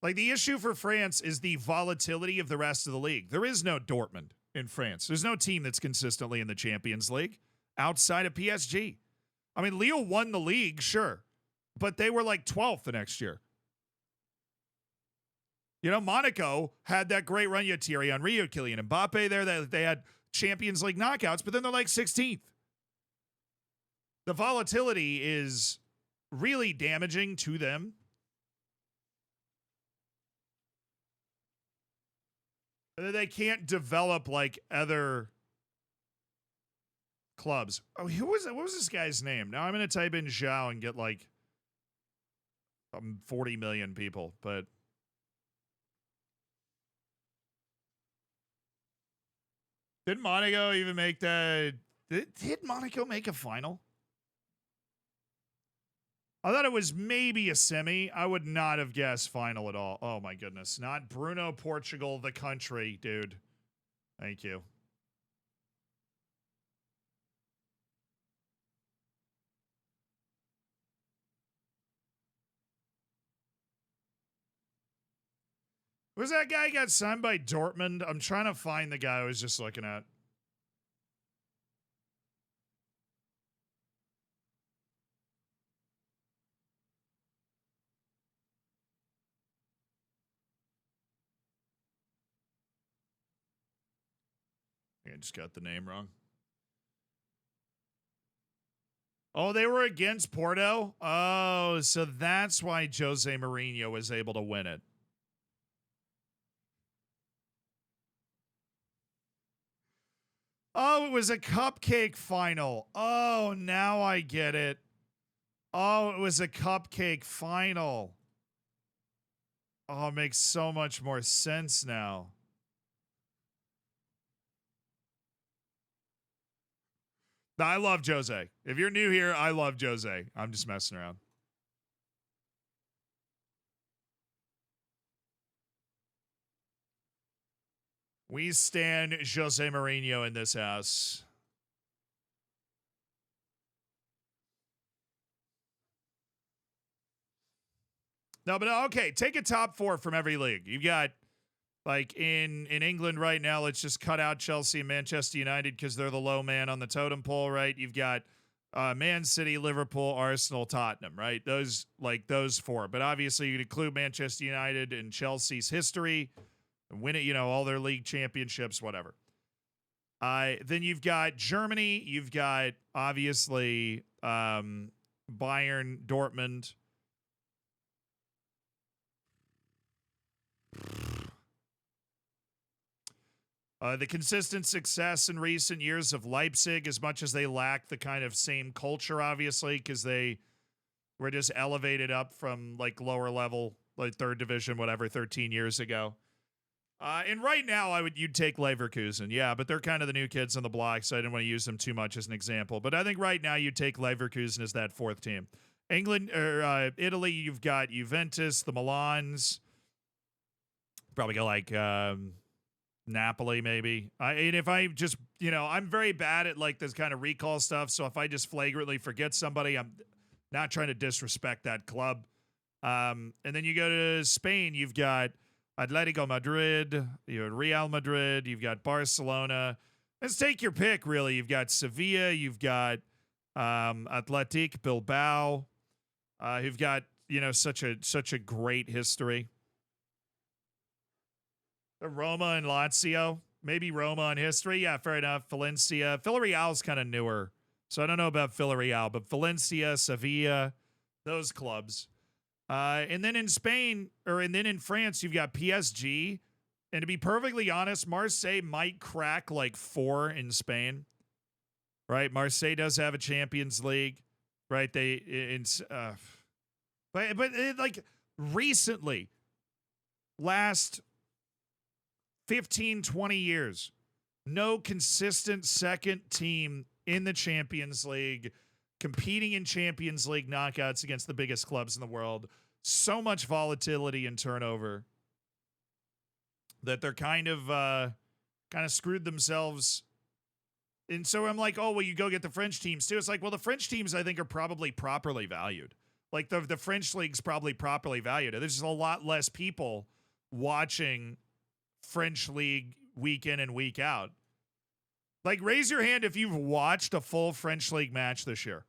Like the issue for France is the volatility of the rest of the league. There is no Dortmund in France. There's no team that's consistently in the Champions League outside of PSG. I mean, Lille won the league, sure, but they were like 12th the next year. You know, Monaco had that great run. You had Thierry Henry, Kylian Mbappe there. They had Champions League knockouts, but then they're like 16th. The volatility is really damaging to them. They can't develop like other clubs. Oh, who was it? What was this guy's name? Now I'm going to type in Zhao and get like 40 million people, but did Monaco even make that? Did Monaco make a final? I thought it was maybe a semi. I would not have guessed final at all. Oh my goodness. Not Bruno, Portugal, the country, dude. Thank you. Was that guy got signed by Dortmund? I'm trying to find the guy I was just looking at. I just got the name wrong. Oh, they were against Porto? Oh, so that's why Jose Mourinho was able to win it. Oh, it was a cupcake final. Oh, now I get it. Oh, it was a cupcake final. Oh, it makes so much more sense now. I love Jose. If you're new here, I love Jose. I'm just messing around. We stand Jose Mourinho in this house. No, but okay, take a top 4 from every league. You've got, like, in England right now, let's just cut out Chelsea and Manchester United because they're the low man on the totem pole, right? You've got Man City, Liverpool, Arsenal, Tottenham, right? Those 4. But obviously, you'd include Manchester United and Chelsea's history, win it, all their league championships, whatever. Then you've got Germany. You've got, obviously, Bayern, Dortmund. The consistent success in recent years of Leipzig, as much as they lack the kind of same culture, obviously, because they were just elevated up from like lower level, like 3rd division, whatever, 13 years ago. And right now, you'd take Leverkusen, yeah, but they're kind of the new kids on the block, so I didn't want to use them too much as an example. But I think right now you'd take Leverkusen as that 4th team. England or Italy, you've got Juventus, the Milans. Probably go like Napoli, maybe. And if I just, I'm very bad at like this kind of recall stuff. So if I just flagrantly forget somebody, I'm not trying to disrespect that club. And then you go to Spain, you've got Atletico Madrid, you have Real Madrid, you've got Barcelona. Let's take your pick, really. You've got Sevilla, you've got Athletic Bilbao, who've got, such a great history. Roma and Lazio. Maybe Roma on history. Yeah, fair enough. Valencia. Villarreal's kind of newer. So I don't know about Villarreal, but Valencia, Sevilla, those clubs. And then in Spain, and then in France, you've got PSG. And to be perfectly honest, Marseille might crack like 4 in Spain. Right? Marseille does have a Champions League. Right? But like recently, last 15, 20 years, no consistent second team in the Champions League, competing in Champions League knockouts against the biggest clubs in the world. So much volatility and turnover that they're kind of screwed themselves. And so I'm like, oh, well, you go get the French teams too. It's like, well, the French teams I think are probably properly valued. Like the French league's probably properly valued. There's just a lot less people watching French league week in and week out. Like, raise your hand if you've watched a full French league match this year.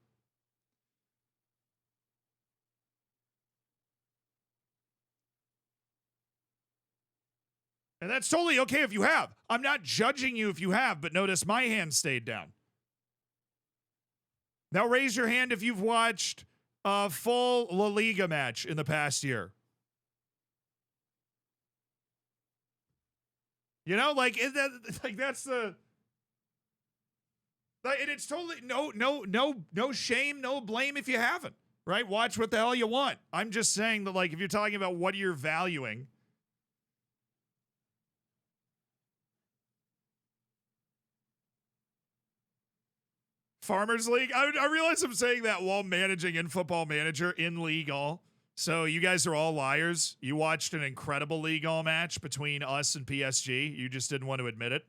And that's totally okay if you have. I'm not judging you if you have, but notice my hand stayed down. Now raise your hand if you've watched a full La Liga match in the past year. That's the. And it's totally no shame, no blame if you haven't. Right? Watch what the hell you want. I'm just saying that, like, if you're talking about what you're valuing. Farmers League. I realize I'm saying that while managing in Football Manager in League All. So you guys are all liars. You watched an incredible League All match between us and PSG. You just didn't want to admit it.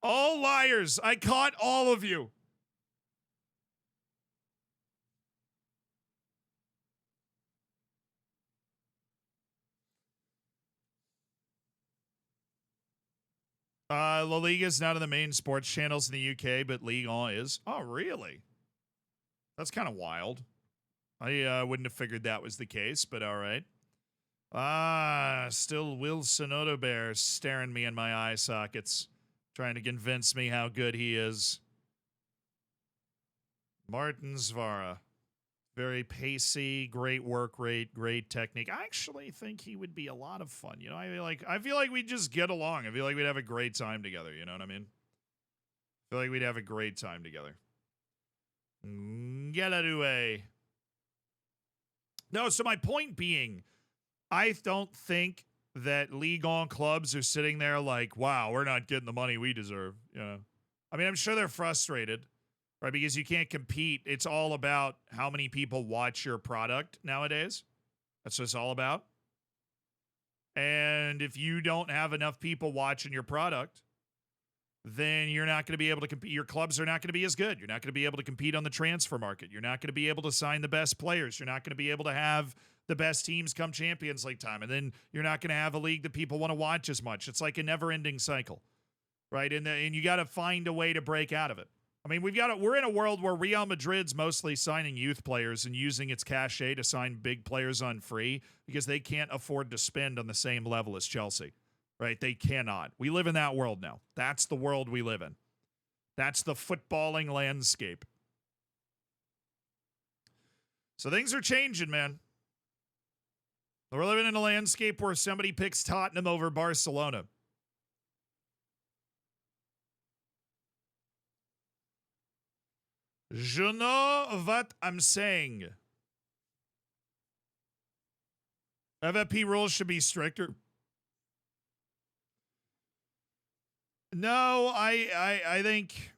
All liars. I caught all of you. La Liga is not on the main sports channels in the UK, but League On is. Oh, really? That's kind of wild. I wouldn't have figured that was the case, but all right. Still Wilson Odobear staring me in my eye sockets, trying to convince me how good he is. Martin Zvara. Very pacey, great work rate, great technique. I actually think he would be a lot of fun. I feel like we'd just get along. I feel like we'd have a great time together. You know what I mean? I feel like we'd have a great time together. Get out of the way. No, so my point being, I don't think that league on clubs are sitting there like, wow, we're not getting the money we deserve. You know, I mean, I'm sure they're frustrated, right? Because you can't compete. It's all about how many people watch your product nowadays. That's what it's all about. And if you don't have enough people watching your product, then you're not going to be able to compete. Your clubs are not going to be as good. You're not going to be able to compete on the transfer market. You're not going to be able to sign the best players. You're not going to be able to have the best teams come Champions League time. And then you're not going to have a league that people want to watch as much. It's like a never-ending cycle, right? And you got to find a way to break out of it. I mean, we're in a world where Real Madrid's mostly signing youth players and using its cachet to sign big players on free because they can't afford to spend on the same level as Chelsea, right? They cannot. We live in that world now. That's the world we live in. That's the footballing landscape. So things are changing, man. We're living in a landscape where somebody picks Tottenham over Barcelona. Je know what I'm saying. FFP rules should be stricter. No, I think,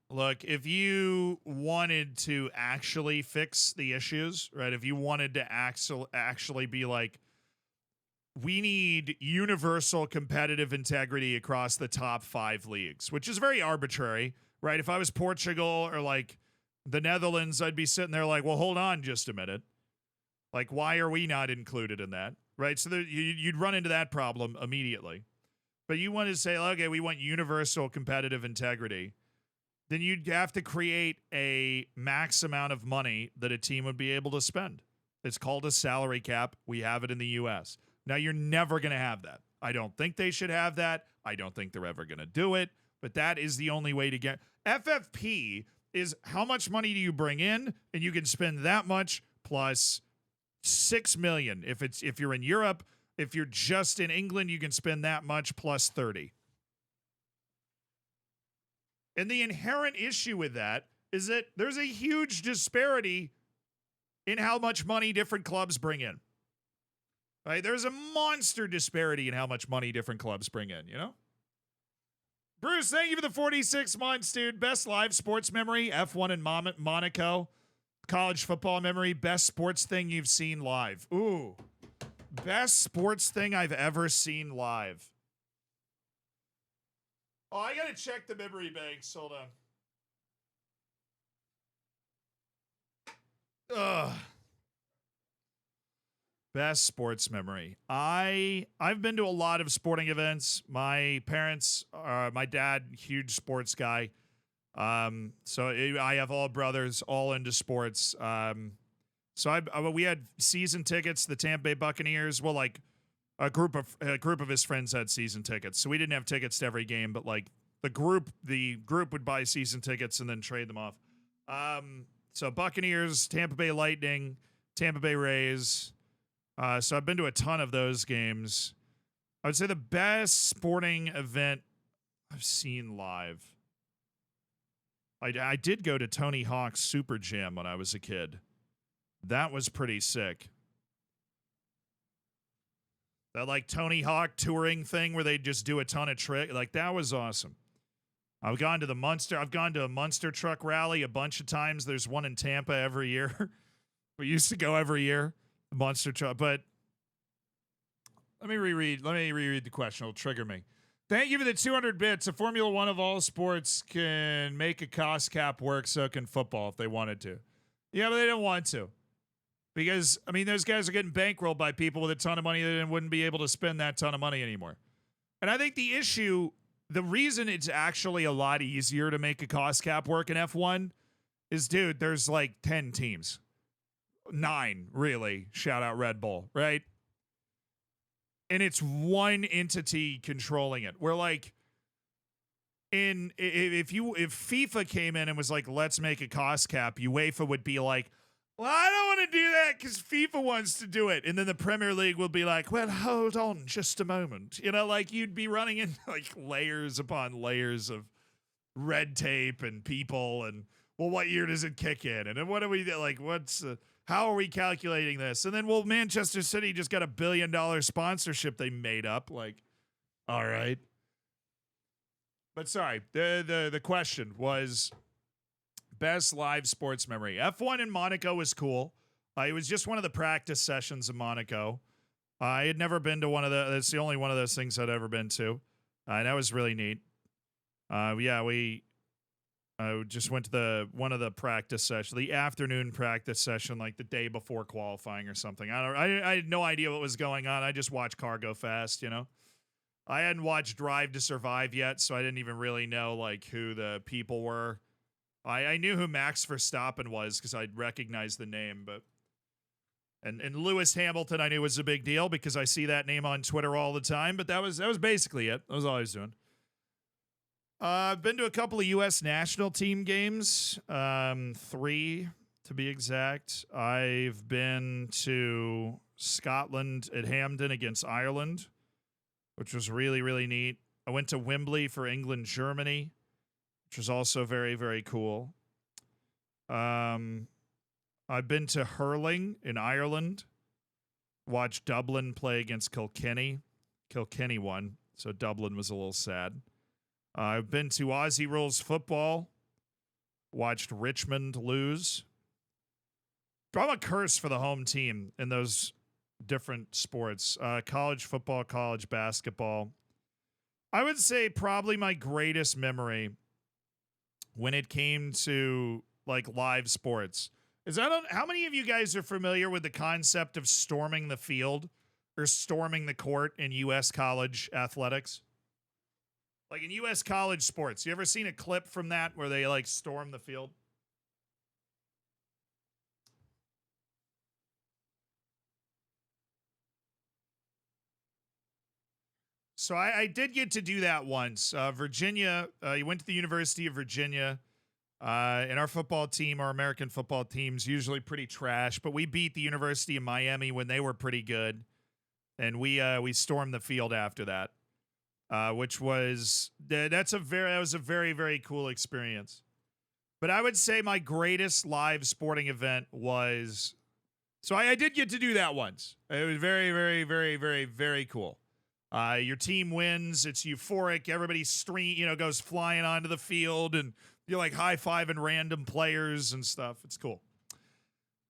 look, if you wanted to actually fix the issues, right? If you wanted to actually be like, we need universal competitive integrity across the top 5 leagues, which is very arbitrary, right? If I was Portugal or like the Netherlands, I'd be sitting there like, well, hold on just a minute. Like, why are we not included in that, right? So you'd run into that problem immediately. But you want to say, okay, we want universal competitive integrity. Then you'd have to create a max amount of money that a team would be able to spend. It's called a salary cap. We have it in the U.S. Now, you're never going to have that. I don't think they should have that. I don't think they're ever going to do it. But that is the only way to get. FFP is how much money do you bring in, and you can spend that much plus $6 million. If you're in Europe, if you're just in England, you can spend that much plus 30. And the inherent issue with that is that there's a huge disparity in how much money different clubs bring in. Right? There's a monster disparity in how much money different clubs bring in, you know? Bruce, thank you for the 46 months, dude. Best live sports memory, F1 in Monaco. College football memory, best sports thing you've seen live. Ooh. Best sports thing I've ever seen live. Oh, I gotta check the memory banks. Hold on. Ugh. Best sports memory. I've been to a lot of sporting events. My parents, my dad, huge sports guy. So I have all brothers, all into sports. So we had season tickets. The Tampa Bay Buccaneers. Well, like a group of his friends had season tickets. So we didn't have tickets to every game, but like the group would buy season tickets and then trade them off. So Buccaneers, Tampa Bay Lightning, Tampa Bay Rays. So I've been to a ton of those games. I would say the best sporting event I've seen live. I did go to Tony Hawk's Super Jam when I was a kid. That was pretty sick. That like Tony Hawk touring thing where they just do a ton of tricks. Like that was awesome. I've gone to a Monster truck rally a bunch of times. There's one in Tampa every year. We used to go every year. The Monster truck. But let me reread the question. It'll trigger me. Thank you for the 200 bits. A Formula One of all sports can make a cost cap work, so can football if they wanted to. Yeah, but they don't want to. Because, I mean, those guys are getting bankrolled by people with a ton of money that wouldn't be able to spend that ton of money anymore. And I think the reason it's actually a lot easier to make a cost cap work in F1 is, dude, there's like 10 teams. 9, really. Shout out Red Bull, right? And it's one entity controlling it. We're like, if FIFA came in and was like, let's make a cost cap, UEFA would be like, well, I don't want to do that because FIFA wants to do it. And then the Premier League will be like, well, hold on just a moment. You know, like you'd be running into like layers upon layers of red tape and people. And, well, what year does it kick in? And then what do we do? Like, How are we calculating this? And then, well, Manchester City just got $1 billion sponsorship they made up. Like, all right. But sorry, the question was best live sports memory. F1 in Monaco was cool. It was just one of the practice sessions in Monaco. I had never been to one of that's the only one of those things I'd ever been to. And that was really neat. We just went to one of the practice sessions, the afternoon practice session, like the day before qualifying or something. I had no idea what was going on. I just watched car go fast, you know. I hadn't watched Drive to Survive yet, so I didn't even really know like who the people were. I knew who Max Verstappen was because I'd recognized the name, but and Lewis Hamilton I knew was a big deal because I see that name on Twitter all the time. But that was basically it. That was all I was doing. I've been to a couple of U.S. national team games, 3 to be exact. I've been to Scotland at Hampden against Ireland, which was really, really neat. I went to Wembley for England, Germany, which was also very, very cool. I've been to hurling in Ireland, watched Dublin play against Kilkenny. Kilkenny won, so Dublin was a little sad. I've been to Aussie Rules football, watched Richmond lose. I'm a curse for the home team in those different sports. College football, college basketball. I would say probably my greatest memory when it came to like live sports is how many of you guys are familiar with the concept of storming the field or storming the court in U.S. college athletics? Like in U.S. college sports, you ever seen a clip from that where they like storm the field? So I did get to do that once. Virginia, you went to the University of Virginia, and our football team, our American football team's usually pretty trash, but we beat the University of Miami when they were pretty good, and we stormed the field after that, which was that was a very, very cool experience. But I would say my greatest live sporting event was, so I did get to do that once. It was very, very, very, very, very cool. Your team wins. It's euphoric. Everybody goes flying onto the field, and you're like high-fiving random players and stuff. It's cool.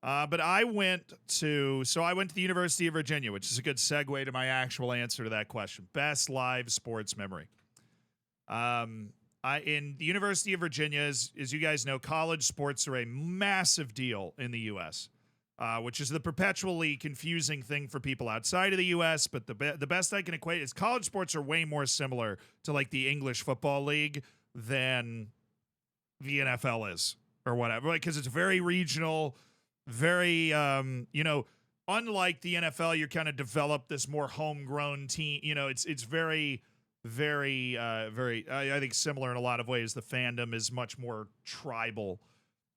But I went to the University of Virginia, which is a good segue to my actual answer to that question. Best live sports memory. In the University of Virginia, as you guys know, college sports are a massive deal in the U.S., which is the perpetually confusing thing for people outside of the U.S., but the best I can equate is college sports are way more similar to like the English Football League than the NFL is or whatever, because it's very regional, very, unlike the NFL, you're kind of develop this more homegrown team. It's very, very, very, I think similar in a lot of ways. The fandom is much more tribal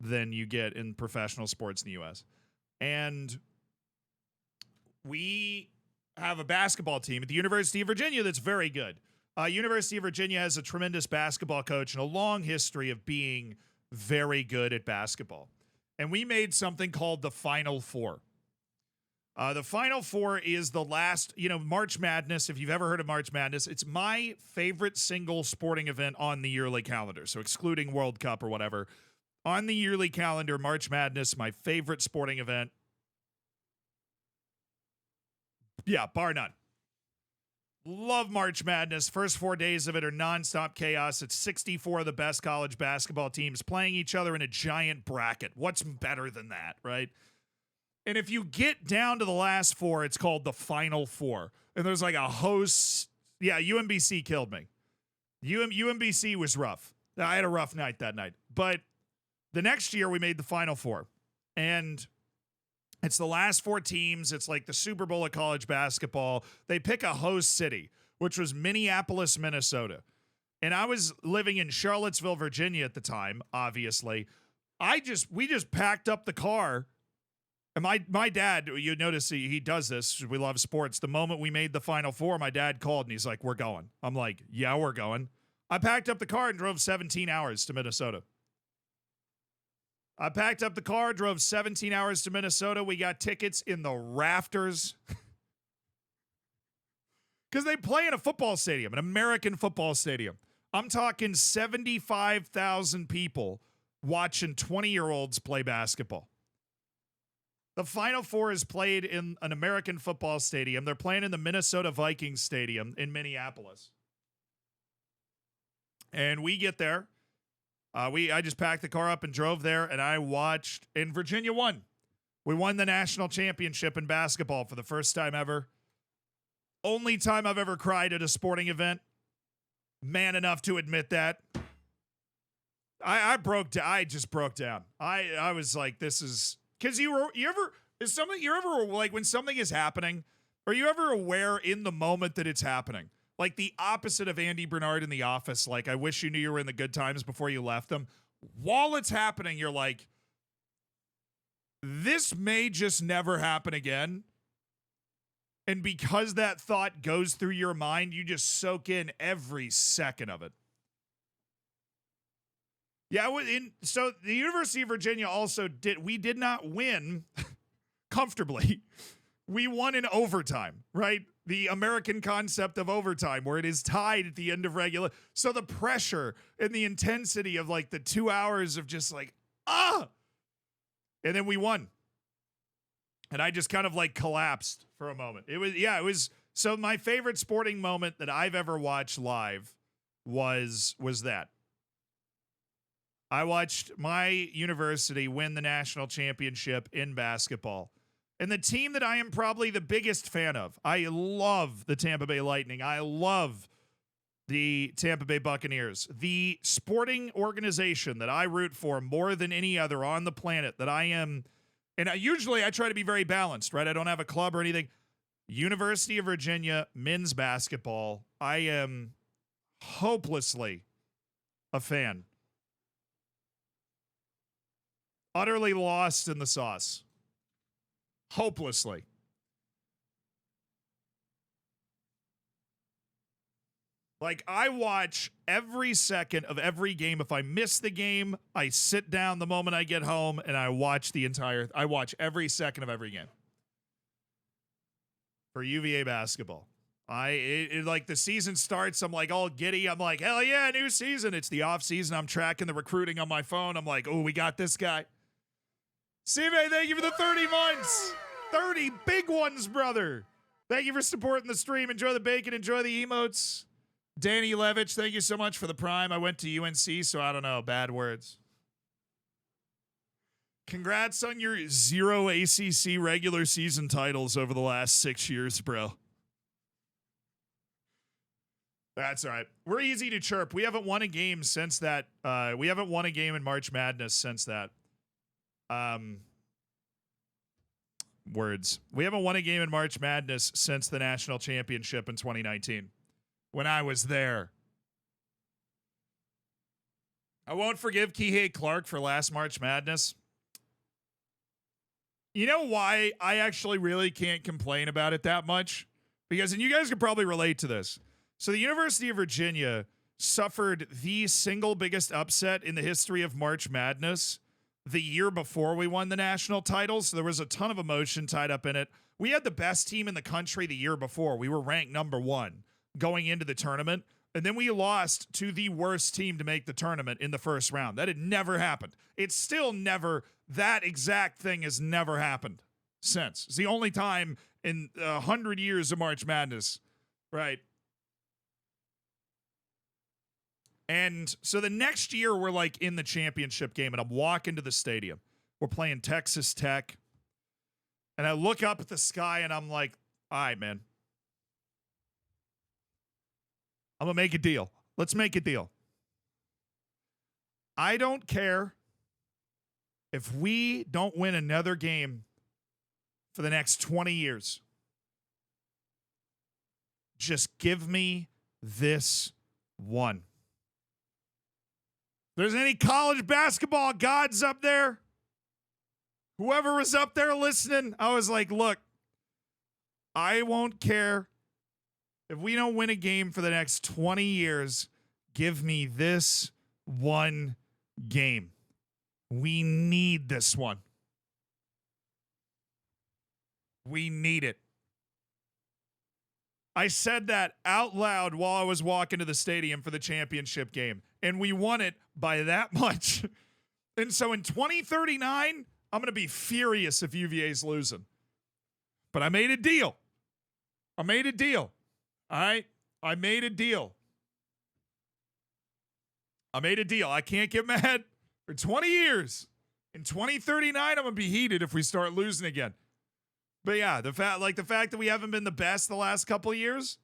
than you get in professional sports in the U.S. And we have a basketball team at the University of Virginia that's very good. University of Virginia has a tremendous basketball coach and a long history of being very good at basketball. And we made something called the Final Four. The Final Four is the last, March Madness. If you've ever heard of March Madness, it's my favorite single sporting event on the yearly calendar. So excluding World Cup or whatever. On the yearly calendar, March Madness, my favorite sporting event. Yeah, bar none. Love March Madness. First 4 days of it are nonstop chaos. It's 64 of the best college basketball teams playing each other in a giant bracket. What's better than that, right? And if you get down to the last 4, it's called the Final Four. And there's like a host. Yeah, UMBC killed me. UMBC was rough. I had a rough night that night. But the next year, we made the Final Four. And it's the last 4 teams. It's like the Super Bowl of college basketball. They pick a host city, which was Minneapolis, Minnesota. And I was living in Charlottesville, Virginia at the time, obviously. We just packed up the car. And my dad, you notice he does this. We love sports. The moment we made the Final Four, my dad called and he's like, "We're going." I'm like, "Yeah, we're going." I packed up the car and drove 17 hours to Minnesota. I packed up the car, drove 17 hours to Minnesota. We got tickets in the rafters. Because they play in a football stadium, an American football stadium. I'm talking 75,000 people watching 20-year-olds play basketball. The Final Four is played in an American football stadium. They're playing in the Minnesota Vikings Stadium in Minneapolis. And we get there. I just packed the car up and drove there, and I watched, and Virginia won. We won the national championship in basketball for the first time ever. Only time I've ever cried at a sporting event. Man enough to admit that. I just broke down. I was like, this is, because you ever like when something is happening, are you ever aware in the moment that it's happening? Like the opposite of Andy Bernard in The Office. Like, I wish you knew you were in the good times before you left them. While it's happening, you're like, this may just never happen again. And because that thought goes through your mind, you just soak in every second of it. Yeah, so the University of Virginia also did not win comfortably. We won in overtime, right? The American concept of overtime, where it is tied at the end of regular. So the pressure and the intensity of like the 2 hours of just like, and then we won. And I just kind of like collapsed for a moment. It was, so my favorite sporting moment that I've ever watched live was that. I watched my university win the national championship in basketball. And the team that I am probably the biggest fan of, I love the Tampa Bay Lightning. I love the Tampa Bay Buccaneers. The sporting organization that I root for more than any other on the planet that I am, and usually I try to be very balanced, right? I don't have a club or anything. University of Virginia men's basketball, I am hopelessly a fan. Utterly lost in the sauce. Hopelessly. Like, I watch every second of every game. If I miss the game, I sit down the moment I get home and I watch every second of every game. For UVA basketball. Like the season starts, I'm like all giddy. I'm like, hell yeah, new season. It's the off season. I'm tracking the recruiting on my phone. I'm like, oh, we got this guy. CJ, thank you for the 30 months. 30 big ones, brother. Thank you for supporting the stream. Enjoy the bacon. Enjoy the emotes. Danny Levitch, thank you so much for the prime. I went to UNC, so I don't know. Bad words. Congrats on your 0 ACC regular season titles over the last 6 years, bro. That's all right. We're easy to chirp. We haven't won a game since that. We haven't won a game in March Madness since that. Words. We haven't won a game in March Madness since the national championship in 2019 when I was there. I won't forgive Kihei Clark for last March Madness. You know why I actually really can't complain about it that much? Because, and you guys could probably relate to this. So the University of Virginia suffered the single biggest upset in the history of March Madness the year before we won the national title. So there was a ton of emotion tied up in it. We had the best team in the country the year before. We were ranked number 1 going into the tournament. And then we lost to the worst team to make the tournament in the first round. That had never happened. It's still never, that exact thing has never happened since. It's the only time in 100 years of March Madness, right? And so the next year we're like in the championship game and I'm walking to the stadium. We're playing Texas Tech. And I look up at the sky and I'm like, all right, man. I'm going to make a deal. Let's make a deal. I don't care if we don't win another game for the next 20 years. Just give me this one. There's any college basketball gods up there? Whoever was up there listening, I was like, look, I won't care if we don't win a game for the next 20 years. Give me this one game. We need this one. We need it. I said that out loud while I was walking to the stadium for the championship game, and we won it by that much. And so in 2039, I'm going to be furious if UVA's losing. But I made a deal. All right? I made a deal. I can't get mad for 20 years. In 2039, I'm going to be heated if we start losing again. But yeah, the fact that we haven't been the best the last couple of years,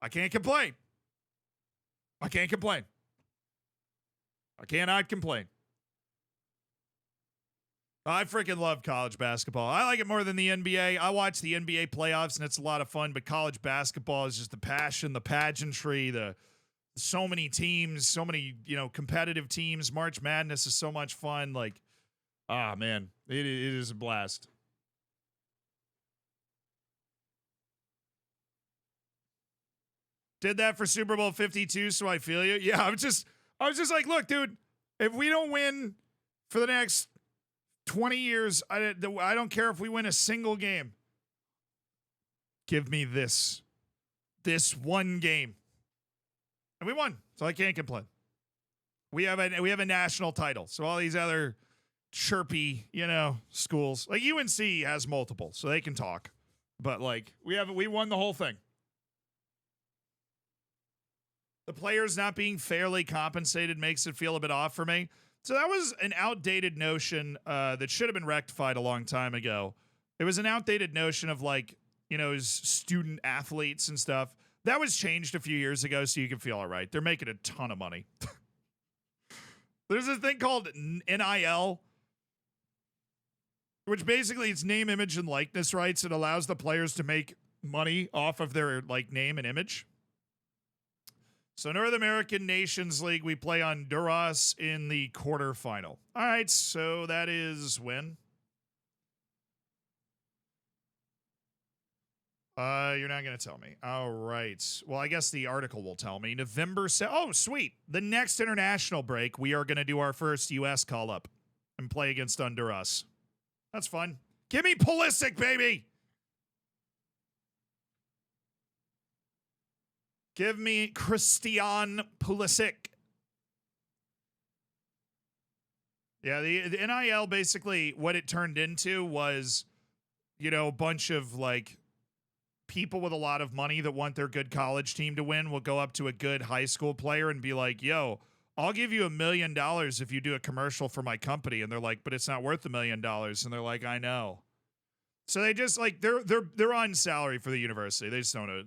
I can't complain. I cannot complain. I freaking love college basketball. I like it more than the NBA. I watch the NBA playoffs and it's a lot of fun, but college basketball is just the passion, the pageantry, so many teams, so many, competitive teams. March Madness is so much fun. Like, man, it is a blast. Did that for Super Bowl 52, so I feel you. Yeah, I was just like, look, dude, if we don't win for the next 20 years, I don't care if we win a single game. Give me this one game. And we won, so I can't complain. We have a national title. So all these other chirpy, schools, like UNC has multiple, so they can talk. But like we won the whole thing. The players not being fairly compensated makes it feel a bit off for me. So that was an outdated notion that should have been rectified a long time ago. It was an outdated notion of student athletes and stuff. That was changed a few years ago, so you can feel all right. They're making a ton of money. There's this thing called NIL, which basically it's name, image, and likeness rights. It allows the players to make money off of their name and image. So North American Nations League, we play Honduras in the quarterfinal. All right, so that is when? You're not going to tell me. All right. Well, I guess the article will tell me. November 7th. Oh, sweet. The next international break, we are going to do our first U.S. call-up and play against Honduras. That's fun. Give me Pulisic, baby! Give me Christian Pulisic. Yeah, the NIL basically what it turned into was, a bunch of people with a lot of money that want their good college team to win will go up to a good high school player and be like, yo, I'll give you $1 million if you do a commercial for my company. And they're like, but it's not worth $1 million. And they're like, I know. So they just they're on salary for the university. They just don't know.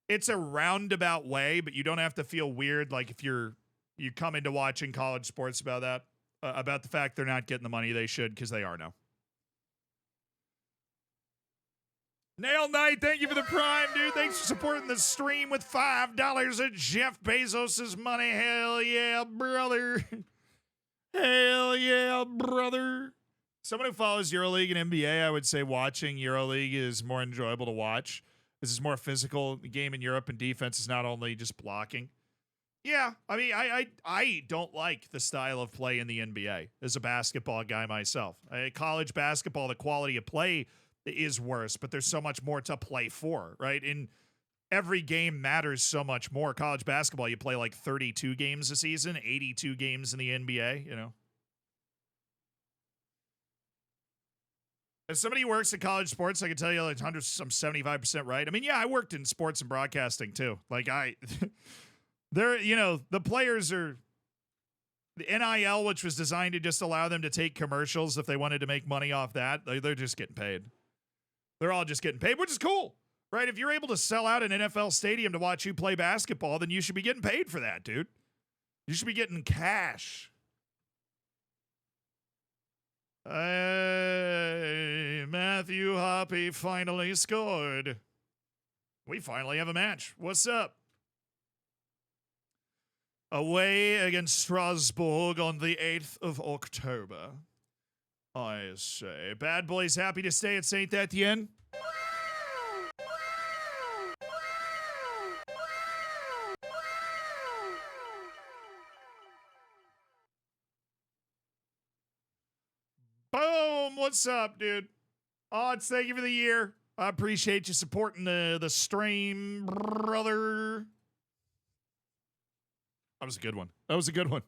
It's a roundabout way, but you don't have to feel weird if you come into watching college sports about that, about the fact they're not getting the money they should, because they are now. Nail Knight, thank you for the prime, dude. Thanks for supporting the stream with $5 of Jeff Bezos' money. Hell yeah, brother. Hell yeah, brother. Someone who follows EuroLeague and NBA, I would say watching EuroLeague is more enjoyable to watch. This is more physical game in Europe, and defense is not only just blocking. Yeah, I mean, I don't like the style of play in the NBA as a basketball guy myself. College basketball, the quality of play is worse, but there's so much more to play for, right? And every game matters so much more. College basketball, you play 32 games a season, 82 games in the NBA, As somebody who works in college sports, I can tell you I'm 75% right. I mean, yeah, I worked in sports and broadcasting too. The players are the NIL, which was designed to just allow them to take commercials if they wanted to make money off that. They're just getting paid. They're all just getting paid, which is cool, right? If you're able to sell out an NFL stadium to watch you play basketball, then you should be getting paid for that, dude. You should be getting cash. Matthew Hoppe finally scored. We finally have a match. What's up? Away against Strasbourg on the 8th of October. I say. Bad Boys happy to stay at Saint Etienne? what's up, dude? Odds, thank you for the year. I appreciate you supporting the stream, brother. That was a good one. That was a good one.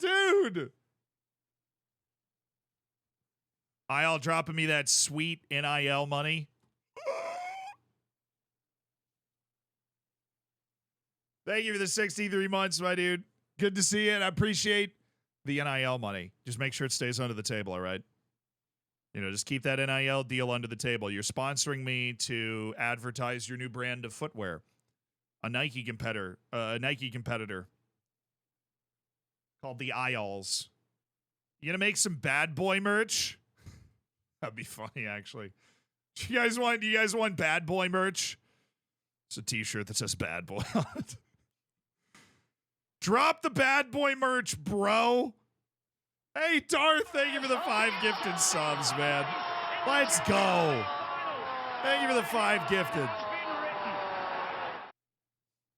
Dude. IL dropping me that sweet NIL money. Thank you for the 63 months, my dude. Good to see you, and I appreciate the NIL money. Just make sure it stays under the table, all right? You know, just keep that NIL deal under the table. You're sponsoring me to advertise your new brand of footwear. A Nike competitor called the ILs. You gonna make some bad boy merch? That'd be funny, actually. Do you guys want bad boy merch? It's a t-shirt that says bad boy on it. Drop the bad boy merch, bro. Hey, Darth, thank you for the 5 gifted subs, man. Let's go. Thank you for the 5 gifted.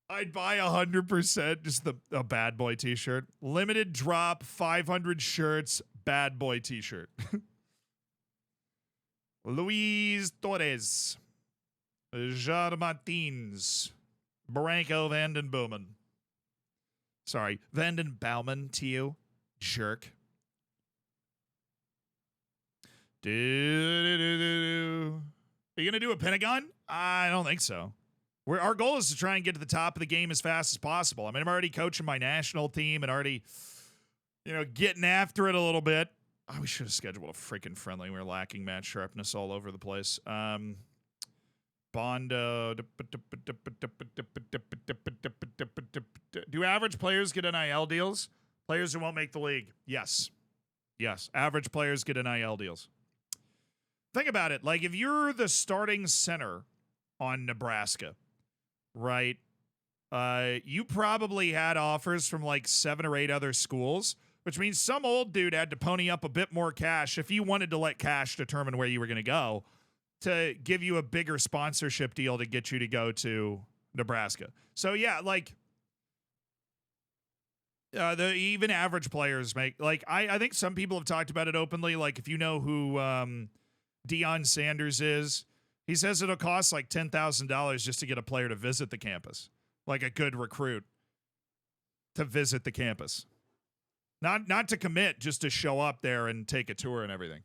I'd buy 100% just a bad boy t-shirt. Limited drop, 500 shirts, bad boy t-shirt. Luis Torres. Jar Martins. Branko Vandenboomen. Sorry, Vandenbouwman to you, jerk. Are you gonna do a Pentagon? I don't think so. Our goal is to try and get to the top of the game as fast as possible. I mean, I'm already coaching my national team and already, getting after it a little bit. Oh, we should have scheduled a freaking friendly. We're lacking match sharpness all over the place. Bondo. Do average players get NIL deals? Players who won't make the league? Yes. Yes. Average players get NIL deals. Think about it. Like, if you're the starting center on Nebraska, right? You probably had offers from like 7 or 8 other schools, which means some old dude had to pony up a bit more cash if you wanted to let cash determine where you were going to go, to give you a bigger sponsorship deal to get you to go to Nebraska. So yeah, like the even average players make, like, I think some people have talked about it openly. Like, if you know who Deion Sanders is, he says it'll cost like $10,000 just to get a player to visit the campus, like a good recruit to visit the campus. Not to commit, just to show up there and take a tour and everything.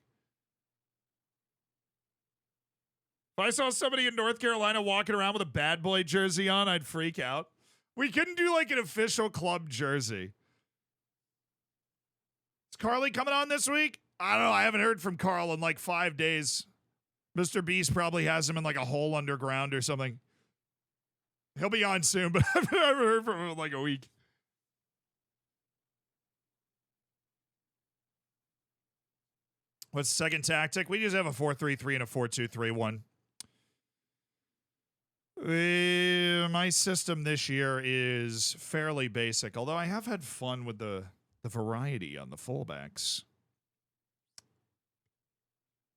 If I saw somebody in North Carolina walking around with a bad boy jersey on, I'd freak out. We couldn't do like an official club jersey. Is Carly coming on this week? I don't know. I haven't heard from Carl in like 5 days. Mr. Beast probably has him in like a hole underground or something. He'll be on soon, but I haven't heard from him in like a week. What's the second tactic? We just have a 4-3-3 and a 4-2-3-1. My system this year is fairly basic, although I have had fun with the variety on the fullbacks.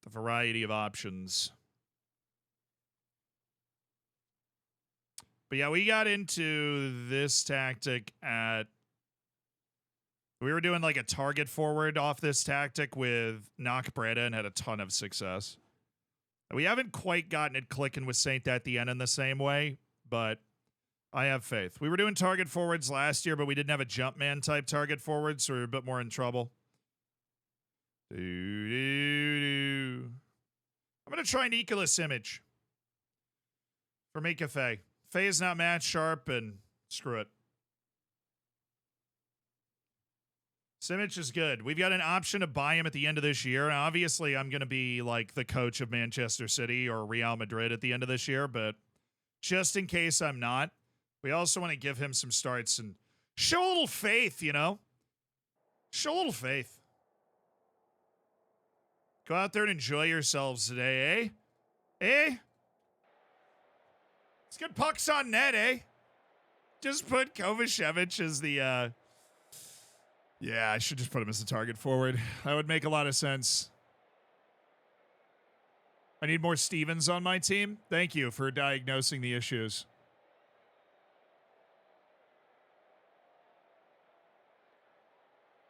The variety of options. But yeah, we got into this tactic we were doing like a target forward off this tactic with Knock Breda and had a ton of success. We haven't quite gotten it clicking with Saint Etienne in the same way, but I have faith. We were doing target forwards last year, but we didn't have a jump man type target forward, so we were a bit more in trouble. I'm going to try Nicholas Image for Mika Faye. Faye is not match sharp, and screw it. Simic is good. We've got an option to buy him at the end of this year. And obviously, I'm going to be like the coach of Manchester City or Real Madrid at the end of this year. But just in case I'm not, we also want to give him some starts and show a little faith, Show a little faith. Go out there and enjoy yourselves today, eh? Let's get pucks on net, eh? Just put Kovacevic as the... Yeah, I should just put him as the target forward. That would make a lot of sense. I need more Stevens on my team. Thank you for diagnosing the issues.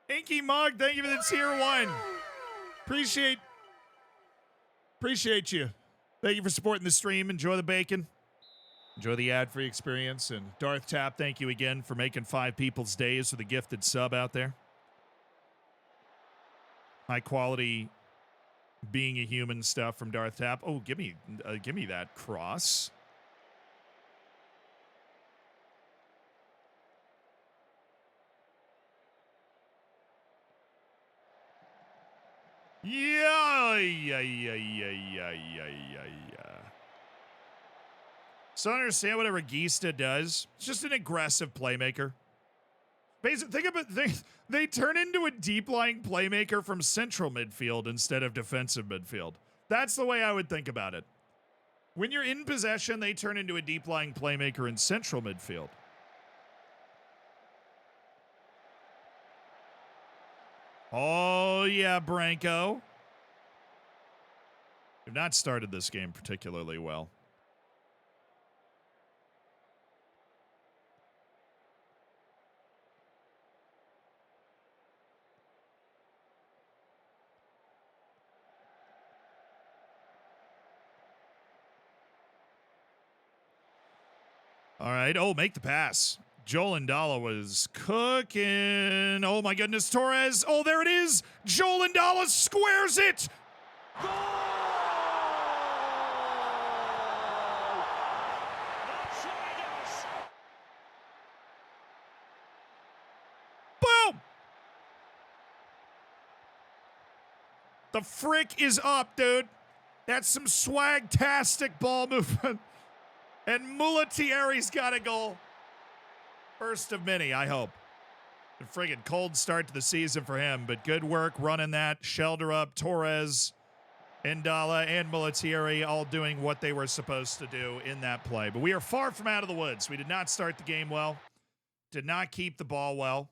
Inky Mug, thank you for the tier 1. Appreciate you. Thank you for supporting the stream. Enjoy the bacon. Enjoy the ad-free experience. And Darth Tap, thank you again for making 5 people's days with a gifted sub out there. High quality being a human stuff from Darth Tap. Oh, give me that cross. Yeah. So I don't understand what a regista does. It's just an aggressive playmaker. Basically, think of it. They turn into a deep-lying playmaker from central midfield instead of defensive midfield. That's the way I would think about it. When you're in possession, they turn into a deep-lying playmaker in central midfield. Oh, yeah, Branko. We've not started this game particularly well. All right. Oh, make the pass. Joel Ndala was cooking. Oh, my goodness. Torres. Oh, there it is. Joel Ndala squares it. Goal! Boom. The frick is up, dude. That's some swag-tastic ball movement. And Mulatieri's got a goal. First of many, I hope. A friggin' cold start to the season for him, but good work running that. Shelter up, Torres, Ndala, and Mulatieri all doing what they were supposed to do in that play. But we are far from out of the woods. We did not start the game well. Did not keep the ball well.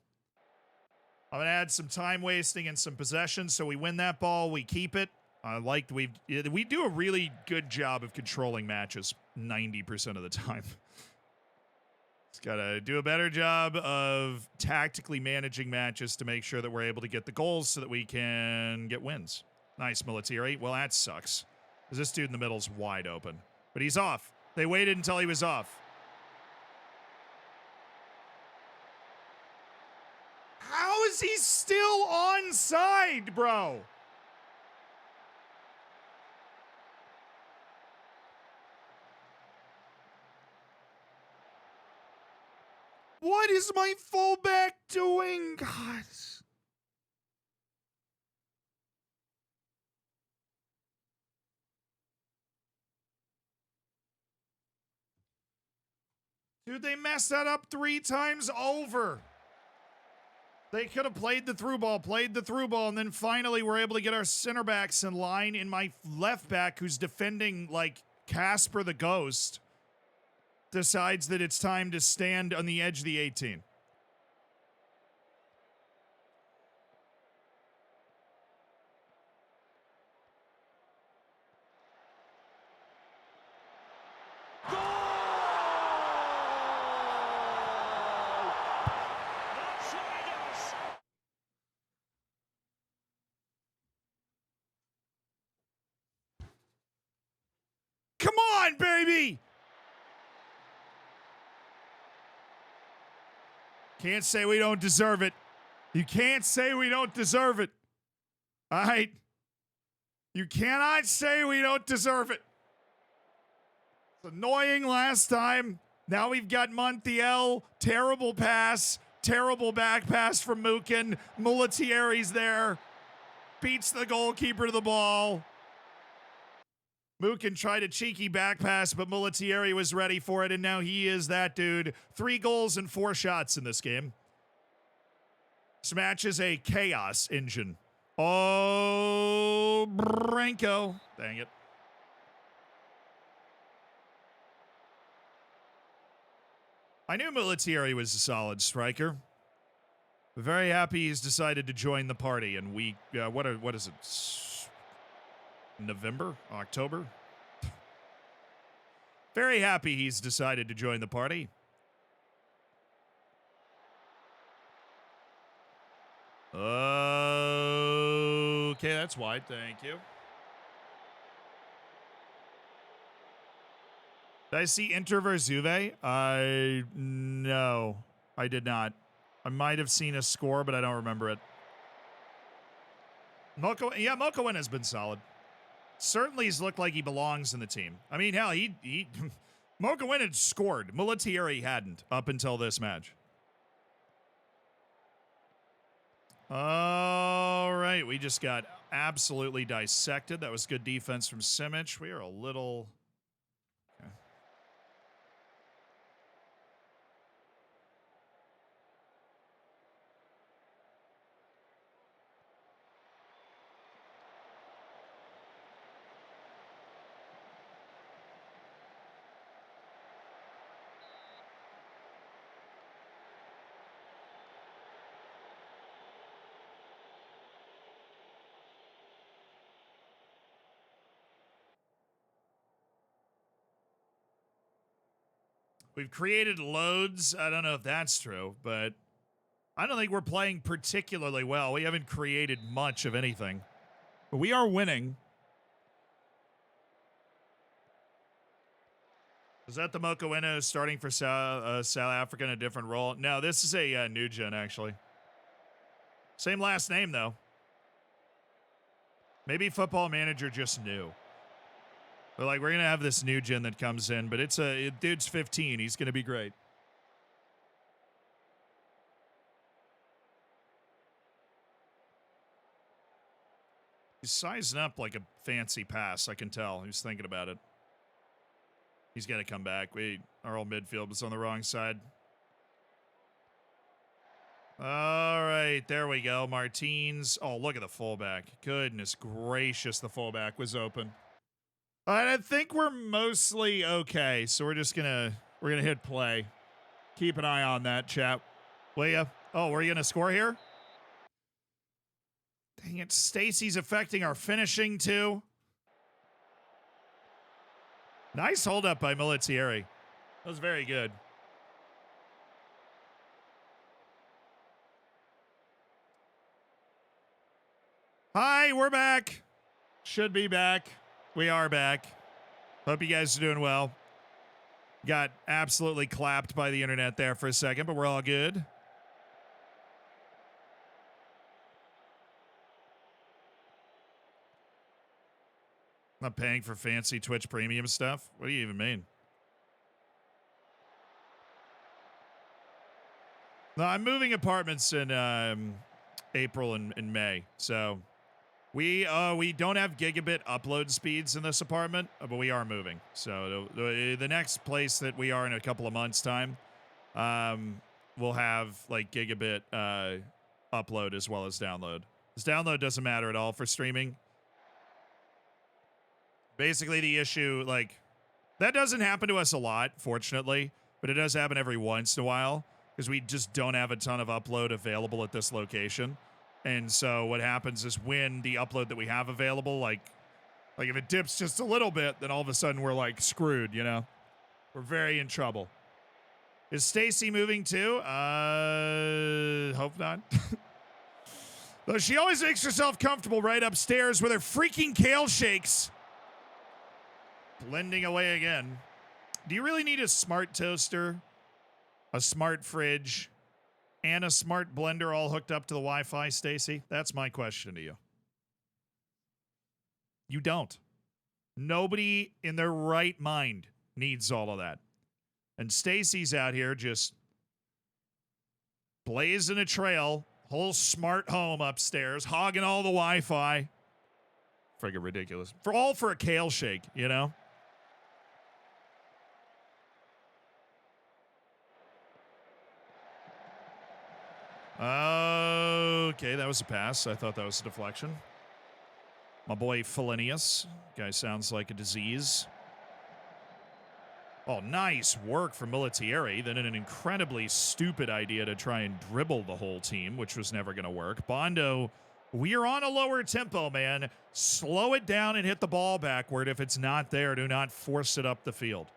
I'm going to add some time wasting and some possession, so we win that ball, we keep it. We do a really good job of controlling matches 90% of the time. It's got to do a better job of tactically managing matches to make sure that we're able to get the goals so that we can get wins. Nice, Mulatieri. Well, that sucks, because this dude in the middle is wide open. But he's off. They waited until he was off. How is he still onside, bro? What is my fullback doing? God. Dude, they messed that up 3 times over. They could have played the through ball, and then finally we're able to get our center backs in line, and my left back, who's defending like Casper the Ghost, decides that it's time to stand on the edge of the 18. Come on, baby! Can't say we don't deserve it. You can't say we don't deserve it. All right? You cannot say we don't deserve it. It's annoying last time. Now we've got Montiel. Terrible pass. Terrible back pass from Mukin. Mulatieri's there. Beats the goalkeeper to the ball. Mukin tried a cheeky back pass, but Mulatieri was ready for it, and now he is that dude. 3 goals and 4 shots in this game. This match is a chaos engine. Oh, Branko. Dang it. I knew Mulatieri was a solid striker. Very happy he's decided to join the party, and what is it? November? October? Very happy he's decided to join the party. Okay. Okay, that's wide. Thank you. Did I see Inter versus Juve? No, I did not. I might have seen a score, but I don't remember it. Moko has been solid. Certainly he's looked like he belongs in the team. I mean, hell, he Moko had scored. Mulattieri hadn't up until this match. All right, we just got absolutely dissected. That was good defense from Simic. We are a little... Okay. We've created loads. I don't know if that's true, but I don't think we're playing particularly well. We haven't created much of anything. But we are winning. Is that the Mokoena starting for South Africa in a different role? No, this is a new gen, actually. Same last name, though. Maybe Football Manager just knew. But like, we're going to have this new gen that comes in, but dude's 15. He's going to be great. He's sizing up like a fancy pass, I can tell. He's thinking about it. He's got to come back. Our old midfield was on the wrong side. All right, there we go. Martins. Oh, look at the fullback. Goodness gracious, the fullback was open. I think we're mostly okay, so we're gonna hit play. Keep an eye on that, chat. Will ya? Oh, we're you gonna score here? Dang it, Stacy's affecting our finishing too. Nice hold up by Mulattieri. That was very good. Hi, we're back. Should be back. We are back. Hope you guys are doing well. Got absolutely clapped by the internet there for a second, but we're all good. Not paying for fancy Twitch premium stuff? What do you even mean? No, I'm moving apartments in April and May, so we don't have gigabit upload speeds in this apartment, but we are moving. So the next place that we are in a couple of months' time, we'll have like gigabit upload as well as download. This download doesn't matter at all for streaming. Basically, the issue, like, that doesn't happen to us a lot, fortunately, but it does happen every once in a while because we just don't have a ton of upload available at this location. And so what happens is when the upload that we have available, like if it dips just a little bit, then all of a sudden we're like screwed, you know? We're very in trouble. Is Stacy moving too? Hope not. Though she always makes herself comfortable right upstairs with her freaking kale shakes. Blending away again. Do you really need a smart toaster, a smart fridge, and a smart blender all hooked up to the Wi-Fi, Stacy? That's my question to you. You don't. Nobody in their right mind needs all of that. And Stacy's out here just blazing a trail, whole smart home upstairs, hogging all the Wi-Fi. Friggin' ridiculous. For a kale shake, you know? Okay, that was a pass. I thought that was a deflection. My boy Felinius. Guy sounds like a disease. Oh, nice work from Mulattieri. Then an incredibly stupid idea to try and dribble the whole team, which was never going to work. Bondo, we are on a lower tempo, man. Slow it down and hit the ball backward. If it's not there, do not force it up the field.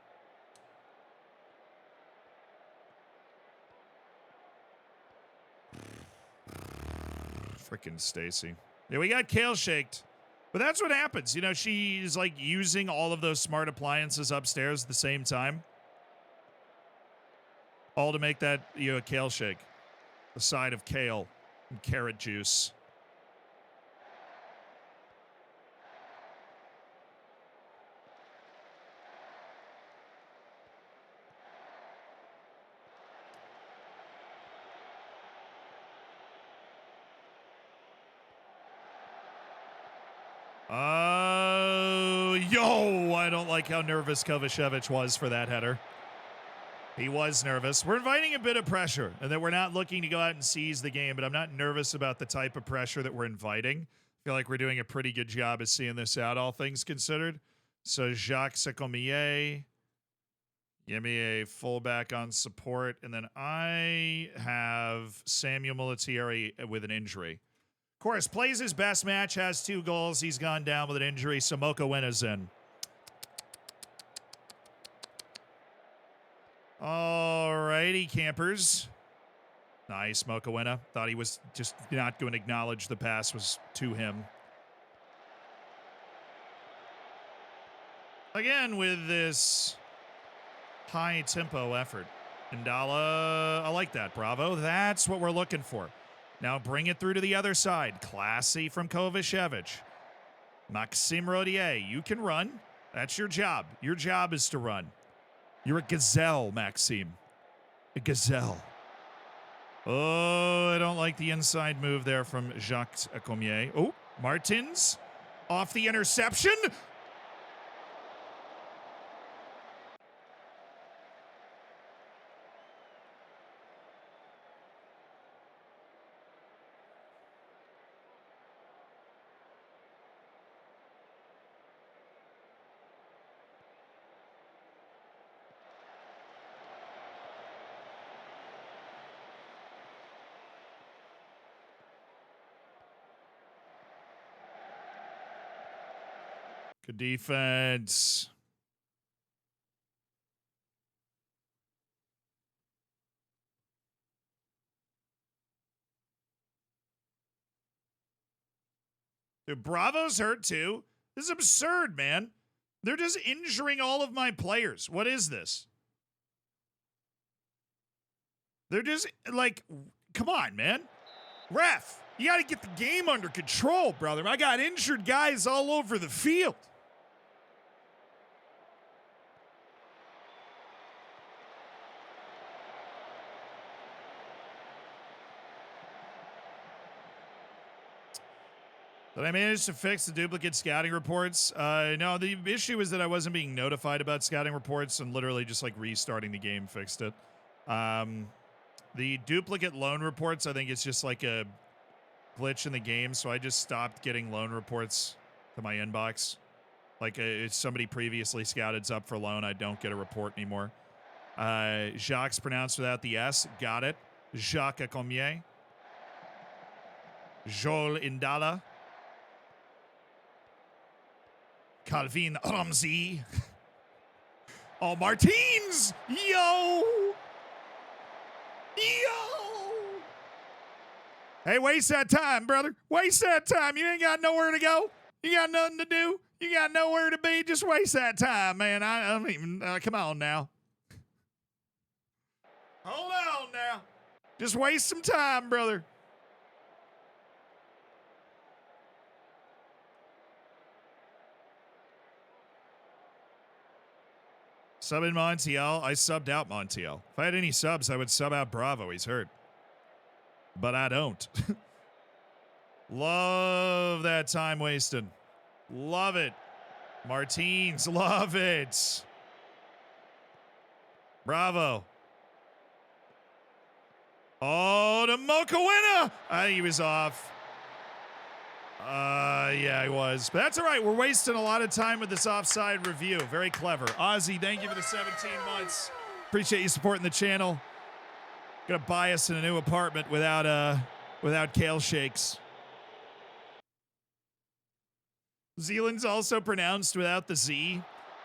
Frickin' Stacy. Yeah, we got Kale shaked. But that's what happens. You know, she's like using all of those smart appliances upstairs at the same time. All to make that, you know, a kale shake. The side of kale and carrot juice. Yo, I don't like how nervous Kovacevic was for that header. He was nervous. We're inviting a bit of pressure, and that we're not looking to go out and seize the game, but I'm not nervous about the type of pressure that we're inviting. I feel like we're doing a pretty good job of seeing this out, all things considered. So Jacques Secomier, give me a fullback on support, and then I have Samuel Militieri with an injury. Of course, plays his best match, has 2 goals. He's gone down with an injury, so Mocha Winna's in. Alrighty, campers. Nice, Mocha Winna. Thought he was just not going to acknowledge the pass was to him. Again, with this high tempo effort. Ndala, I like that. Bravo. That's what we're looking for. Now bring it through to the other side. Classy from Kovacevic. Maxime Rodier, you can run. That's your job. Your job is to run. You're a gazelle, Maxime. A gazelle. Oh, I don't like the inside move there from Jacques Secomier. Oh, Martins off the interception. Good defense. Dude, Bravo's hurt too. This is absurd, man. They're just injuring all of my players. What is this? They're just like, come on, man. Ref, you got to get the game under control, brother. I got injured guys all over the field. Did I manage to fix the duplicate scouting reports? No, the issue is that I wasn't being notified about scouting reports, and literally just like restarting the game fixed it. The duplicate loan reports, I think it's just like a glitch in the game, so I just stopped getting loan reports to my inbox. Like if somebody previously scouted's up for loan, I don't get a report anymore. Jacques pronounced without the S. Got it. Jacques Secomier. Joel Indala. Calvin Ramsey. Oh, Martins! Yo! Hey, waste that time, brother. Waste that time. You ain't got nowhere to go. You got nothing to do. You got nowhere to be. Just waste that time, man. I don't even, come on now. Hold on now. Just waste some time, brother. Sub in Montiel. I subbed out Montiel. If I had any subs, I would sub out Bravo. He's hurt. But I don't. Love that time wasted. Love it. Martins, love it. Bravo. Oh, to Mocha Winna. I think he was off. Yeah, he was. But that's all right. We're wasting a lot of time with this offside review. Very clever. Ozzy, thank you for the 17 months. Appreciate you supporting the channel. Gonna buy us in a new apartment without kale shakes. Zealand's also pronounced without the Z.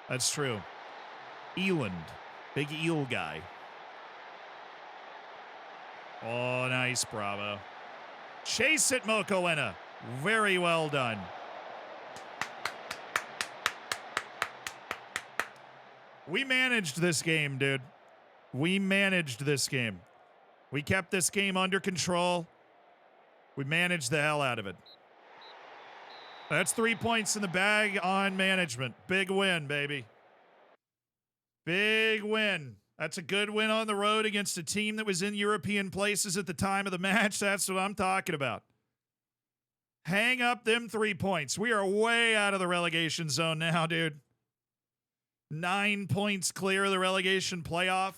That's true. Eland. Big eel guy. Oh, nice, Bravo. Chase it, Mocha Winna. Very well done. We managed this game, dude. We managed this game. We kept this game under control. We managed the hell out of it. That's 3 points in the bag on management. Big win, baby. Big win. That's a good win on the road against a team that was in European places at the time of the match. That's what I'm talking about. Hang up them 3 points. We are way out of the relegation zone now, dude. 9 points clear of the relegation playoff.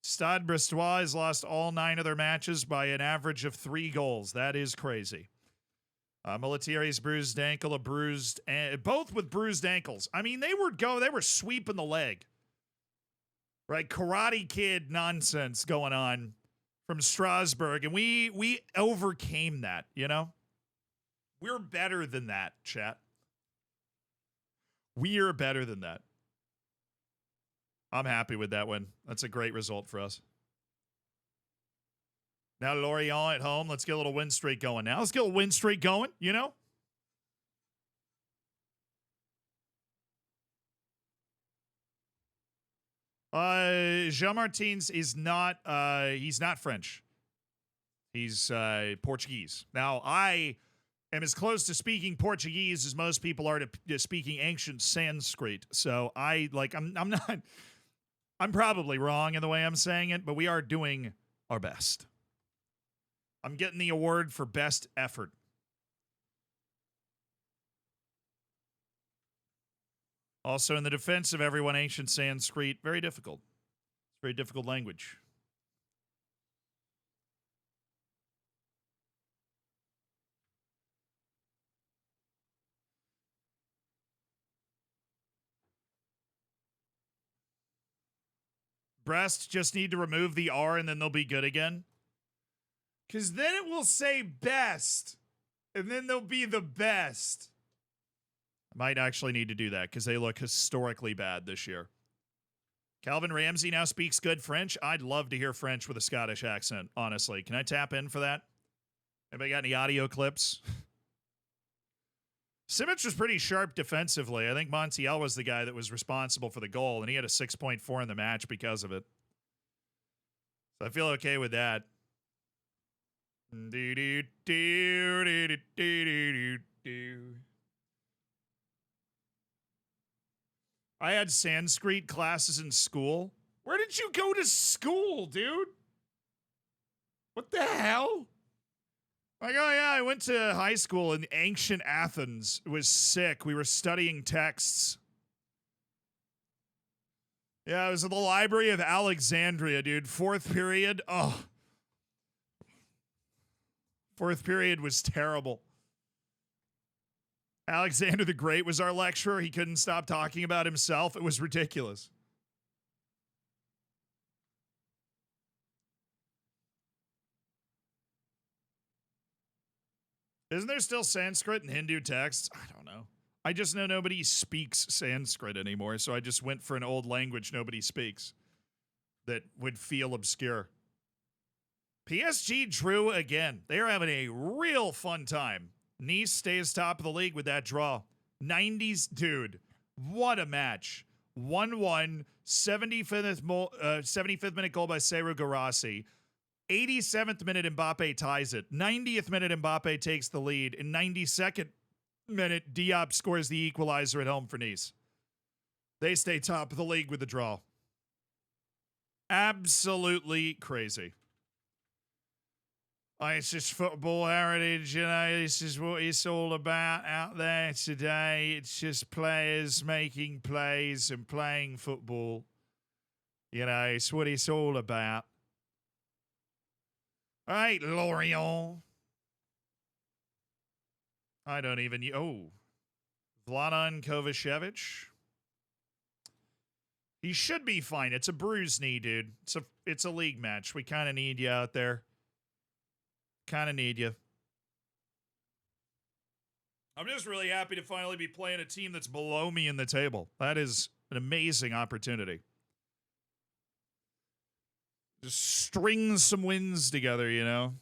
Stade Brestois has lost all 9 of their matches by an average of 3 goals. That is crazy. Militari's bruised ankle, both with bruised ankles. I mean, they were sweeping the leg. Right? Karate Kid nonsense going on from Strasbourg. And we overcame that, you know? We're better than that, chat. We are better than that. I'm happy with that win. That's a great result for us. Now Lorient at home. Let's get a little win streak going now. Let's get a win streak going, you know? Jean Martins is not, he's not French. He's Portuguese. Now, I am as close to speaking Portuguese as most people are to speaking ancient Sanskrit. So I'm not, I'm probably wrong in the way I'm saying it, but we are doing our best. I'm getting the award for best effort. Also, in the defense of everyone, ancient Sanskrit, very difficult. It's a very difficult language. Brest just need to remove the R and then they'll be good again. Because then it will say best. And then they'll be the best. I might actually need to do that because they look historically bad this year. Calvin Ramsey now speaks good French. I'd love to hear French with a Scottish accent, honestly. Can I tap in for that? Anybody got any audio clips? Simic was pretty sharp defensively. I think Montiel was the guy that was responsible for the goal, and he had a 6.4 in the match because of it. So I feel okay with that. I had Sanskrit classes in school. Where did you go to school, dude? What the hell? Like, oh yeah, I went to high school in ancient Athens. It was sick. We were studying texts. Yeah, I was at the Library of Alexandria, dude. 4th period. Oh. 4th period was terrible. Alexander the Great was our lecturer. He couldn't stop talking about himself. It was ridiculous. Isn't there still Sanskrit and Hindu texts? I don't know. I just know nobody speaks Sanskrit anymore, so I just went for an old language nobody speaks that would feel obscure. PSG drew again. They are having a real fun time. Nice stays top of the league with that draw. 90s, dude. What a match. 1-1, 75th minute goal by Serhou Guirassy. 87th minute, Mbappe ties it. 90th minute, Mbappe takes the lead. In 92nd minute, Diop scores the equalizer at home for Nice. They stay top of the league with the draw. Absolutely crazy. It's just football heritage, you know. This is what it's all about out there today. It's just players making plays and playing football. You know, it's what it's all about. All right, Lorient. I don't even... Oh. Vladan Kovacevic. He should be fine. It's a bruised knee, dude. It's a league match. We kind of need you out there. Kind of need you. I'm just really happy to finally be playing a team that's below me in the table. That is an amazing opportunity. Just string some wins together, you know?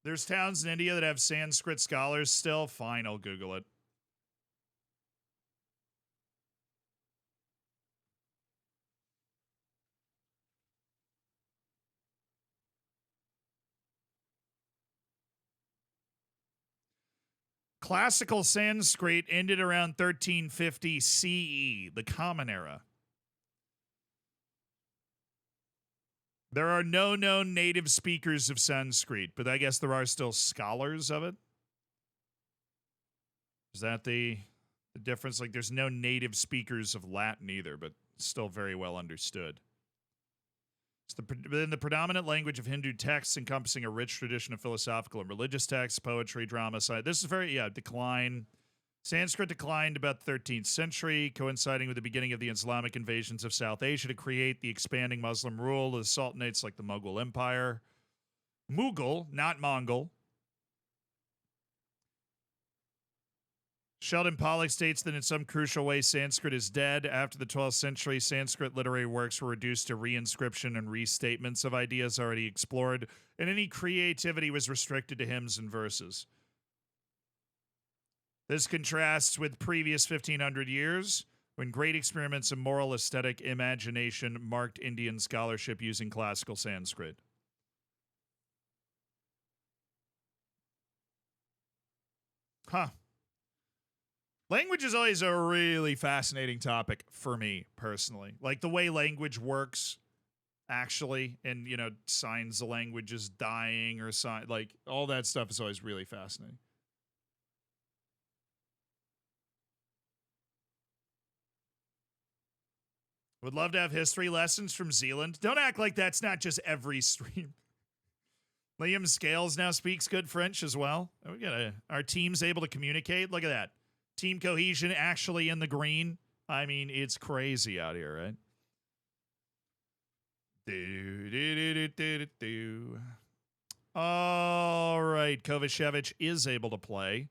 There's towns in India that have Sanskrit scholars still. Fine, I'll Google it. Classical Sanskrit ended around 1350 CE, the Common Era. There are no known native speakers of Sanskrit, but I guess there are still scholars of it. Is that the difference? Like, there's no native speakers of Latin either, but still very well understood. Within the predominant language of Hindu texts, encompassing a rich tradition of philosophical and religious texts, poetry, drama, science. This is very, decline. Sanskrit declined about the 13th century, coinciding with the beginning of the Islamic invasions of South Asia to create the expanding Muslim rule of the sultanates like the Mughal Empire. Mughal, not Mongol. Sheldon Pollock states that in some crucial way, Sanskrit is dead. After the 12th century, Sanskrit literary works were reduced to reinscription and restatements of ideas already explored, and any creativity was restricted to hymns and verses. This contrasts with previous 1500 years, when great experiments in moral aesthetic imagination marked Indian scholarship using classical Sanskrit. Huh. Language is always a really fascinating topic for me, personally. Like, the way language works, actually, and, signs the language is dying or like, all that stuff is always really fascinating. Would love to have history lessons from Zealand. Don't act like that's not just every stream. Liam Scales now speaks good French as well. We got our team's able to communicate. Look at that. Team cohesion actually in the green. I mean, it's crazy out here, right? All right. Kovacevic is able to play.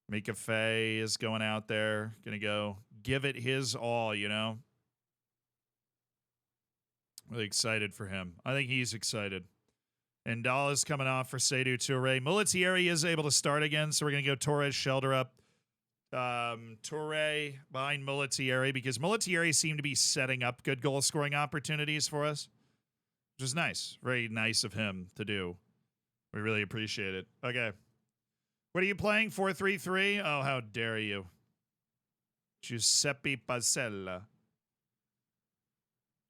Mika Fey is going out there. Going to go give it his all, Really excited for him. I think he's excited. And Dallas coming off for Seydou Touré. Mulletieri is able to start again, so we're going to go Torres, Shelder up. Touré behind Mulletieri, because Mulletieri seemed to be setting up good goal-scoring opportunities for us, which is nice. Very nice of him to do. We really appreciate it. Okay. What are you playing? 4-3-3? Oh, how dare you. Giuseppe Pazzella.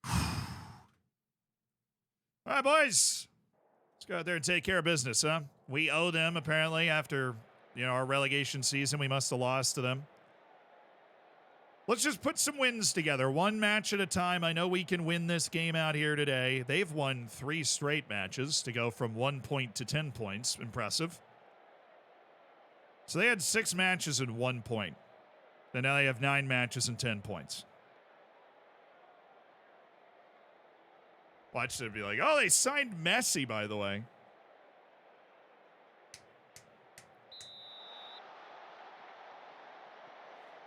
All right, boys. Let's go out there and take care of business, huh? We owe them, apparently, after, our relegation season. We must have lost to them. Let's just put some wins together. One match at a time. I know we can win this game out here today. They've won 3 straight matches to go from 1 point to 10 points. Impressive. So they had 6 matches and 1 point. And now they have 9 matches and 10 points. Watch it be like, oh, they signed Messi, by the way.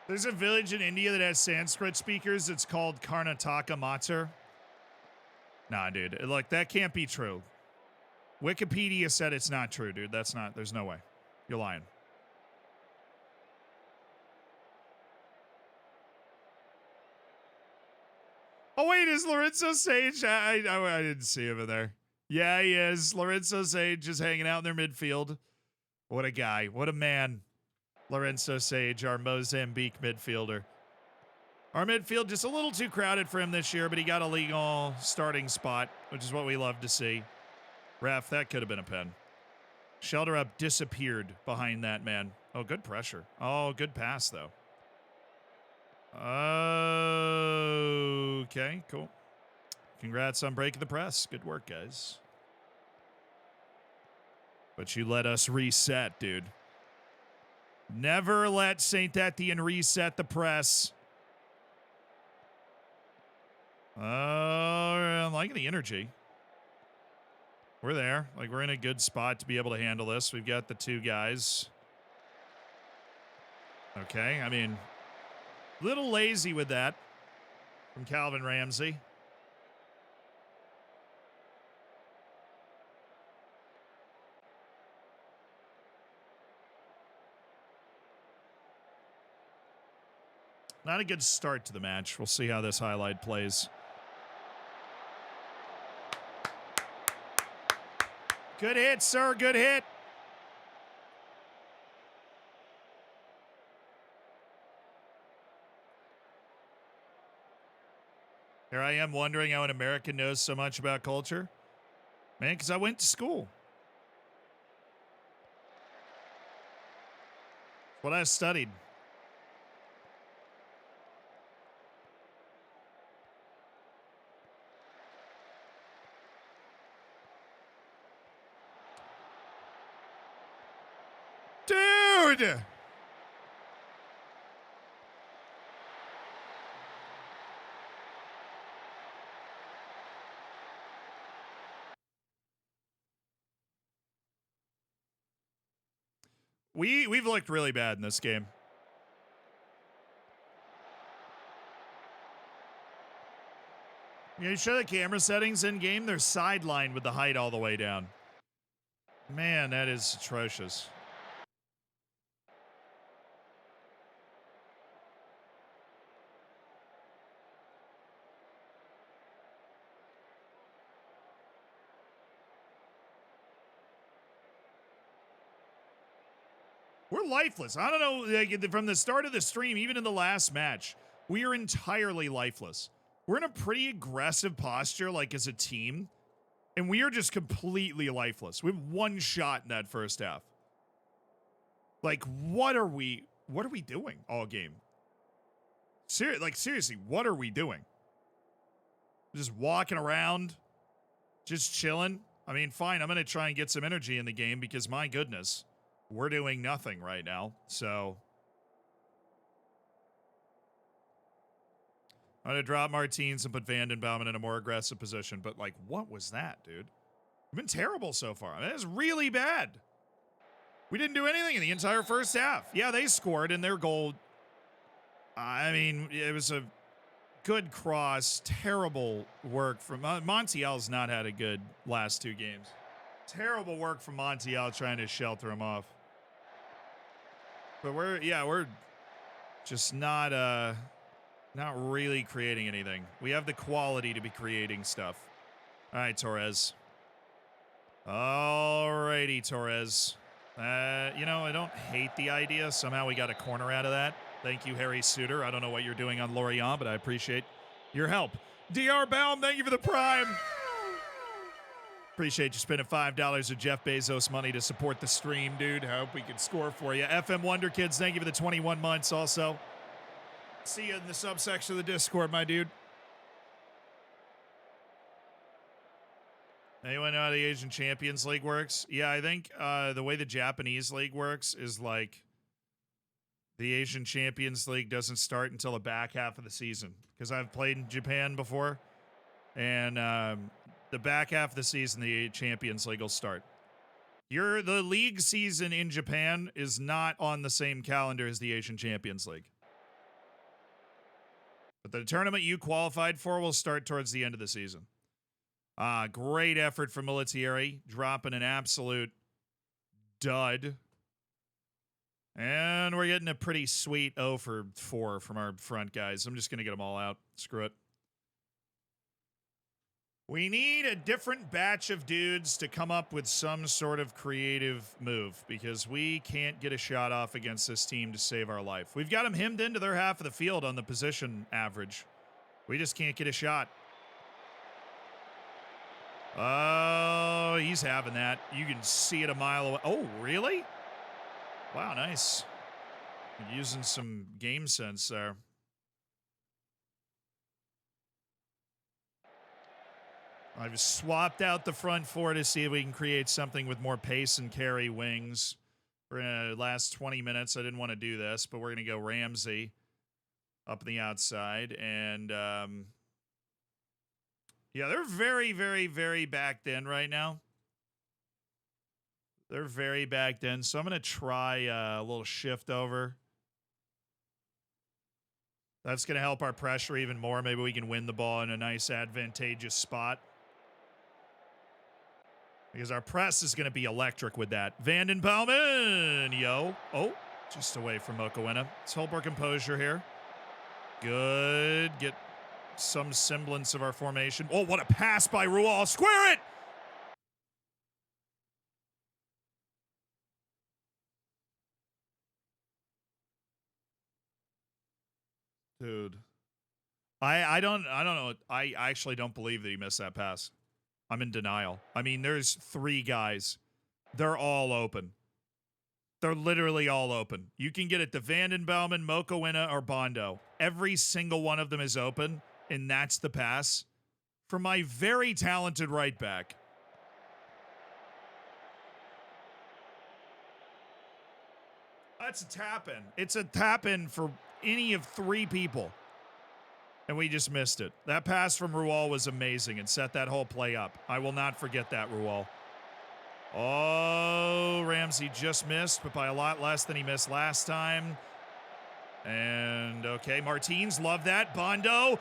There's a village in India that has Sanskrit speakers. It's called Karnataka Matsur. Nah, dude. Look, that can't be true. Wikipedia said it's not true, dude. There's no way. You're lying. Oh, wait, is Lorenzo Sage? I didn't see him in there. Yeah, he is. Lorenzo Sage is hanging out in their midfield. What a guy. What a man. Lorenzo Sage, our Mozambique midfielder. Our midfield just a little too crowded for him this year, but he got a legal starting spot, which is what we love to see. Ref, that could have been a pen. Shelter up disappeared behind that man. Oh, good pressure. Oh, good pass, though. Okay, cool. Congrats on breaking the press. Good work, guys. But you let us reset, dude. Never let St. Etienne reset the press. I'm liking the energy. We're there. Like, we're in a good spot to be able to handle this. We've got the 2 guys. Okay, I mean, a little lazy with that from Calvin Ramsey. Not a good start to the match. We'll see how this highlight plays. Good hit, sir. Good hit. Here I am wondering how an American knows so much about culture. Man, because I went to school. It's what I studied. Dude! We've looked really bad in this game. You show the camera settings in game, they're sidelined with the height all the way down. Man, that is atrocious. We're lifeless. I don't know, like, from the start of the stream, even in the last match, we are entirely lifeless. We're in a pretty aggressive posture, like, as a team, and we are just completely lifeless. We have one shot in that first half. Like, what are we doing all game? Seriously, what are we doing? Just walking around, just chilling? I mean, fine, I'm going to try and get some energy in the game because, my goodness, we're doing nothing right now, so I'm going to drop Martins and put Vandenbouwen in a more aggressive position, but, like, what was that, dude? We've been terrible so far. I mean, it's really bad. We didn't do anything in the entire first half. Yeah, they scored, and their goal, I mean, it was a good cross, terrible work from Montiel's not had a good last two games. Terrible work from Montiel trying to shelter him off. But we're just not really creating anything. We have the quality to be creating stuff. All right, Torres. Alrighty, Torres. You know, I don't hate the idea. Somehow we got a corner out of that. Thank you, Harry Suter. I don't know what you're doing on Lorient, but I appreciate your help. DR Baum, thank you for the prime. Appreciate you spending $5 of Jeff Bezos money to support the stream, dude. I hope we can score for you. FM Wonder Kids, thank you for the 21 months also. See you in the subsection of the Discord, my dude. Anyone know how the Asian Champions League works? Yeah, I think the way the Japanese league works is like the Asian Champions League doesn't start until the back half of the season. Because I've played in Japan before, and the back half of the season, the Champions League will start. The league season in Japan is not on the same calendar as the Asian Champions League. But the tournament you qualified for will start towards the end of the season. Great effort from Militieri, dropping an absolute dud. And we're getting a pretty sweet 0 for 4 from our front guys. I'm just going to get them all out. Screw it. We need a different batch of dudes to come up with some sort of creative move because we can't get a shot off against this team to save our life. We've got them hemmed into their half of the field on the position average. We just can't get a shot. Oh, he's having that. You can see it a mile away. Oh, really? Wow, nice. Using some game sense there. I've swapped out the front four to see if we can create something with more pace and carry wings. For the last 20 minutes, I didn't want to do this, but we're going to go Ramsey up the outside. And, yeah, they're very, very, very backed in right now. They're very backed in, so I'm going to try a little shift over. That's going to help our pressure even more. Maybe we can win the ball in a nice advantageous spot. Because our press is going to be electric with that. Vandenbouwen, yo. Oh, just away from Mokoena. Let's hold our composure here. good. Get some semblance of our formation. Oh, what a pass by Rual. Square it! Dude. I don't know. I actually don't believe that he missed that pass. I'm in denial. I mean, there's 3 guys. They're all open. They're literally all open. You can get it to Vandenbouwen, Mokoena, or Bondo. Every single one of them is open, and that's the pass for my very talented right back. That's a tap-in. It's a tap-in for any of 3 people. And we just missed it. That pass from Rual was amazing and set that whole play up. I will not forget that, Rual. Oh, Ramsey just missed, but by a lot less than he missed last time. And, okay, Martins, love that. Bondo.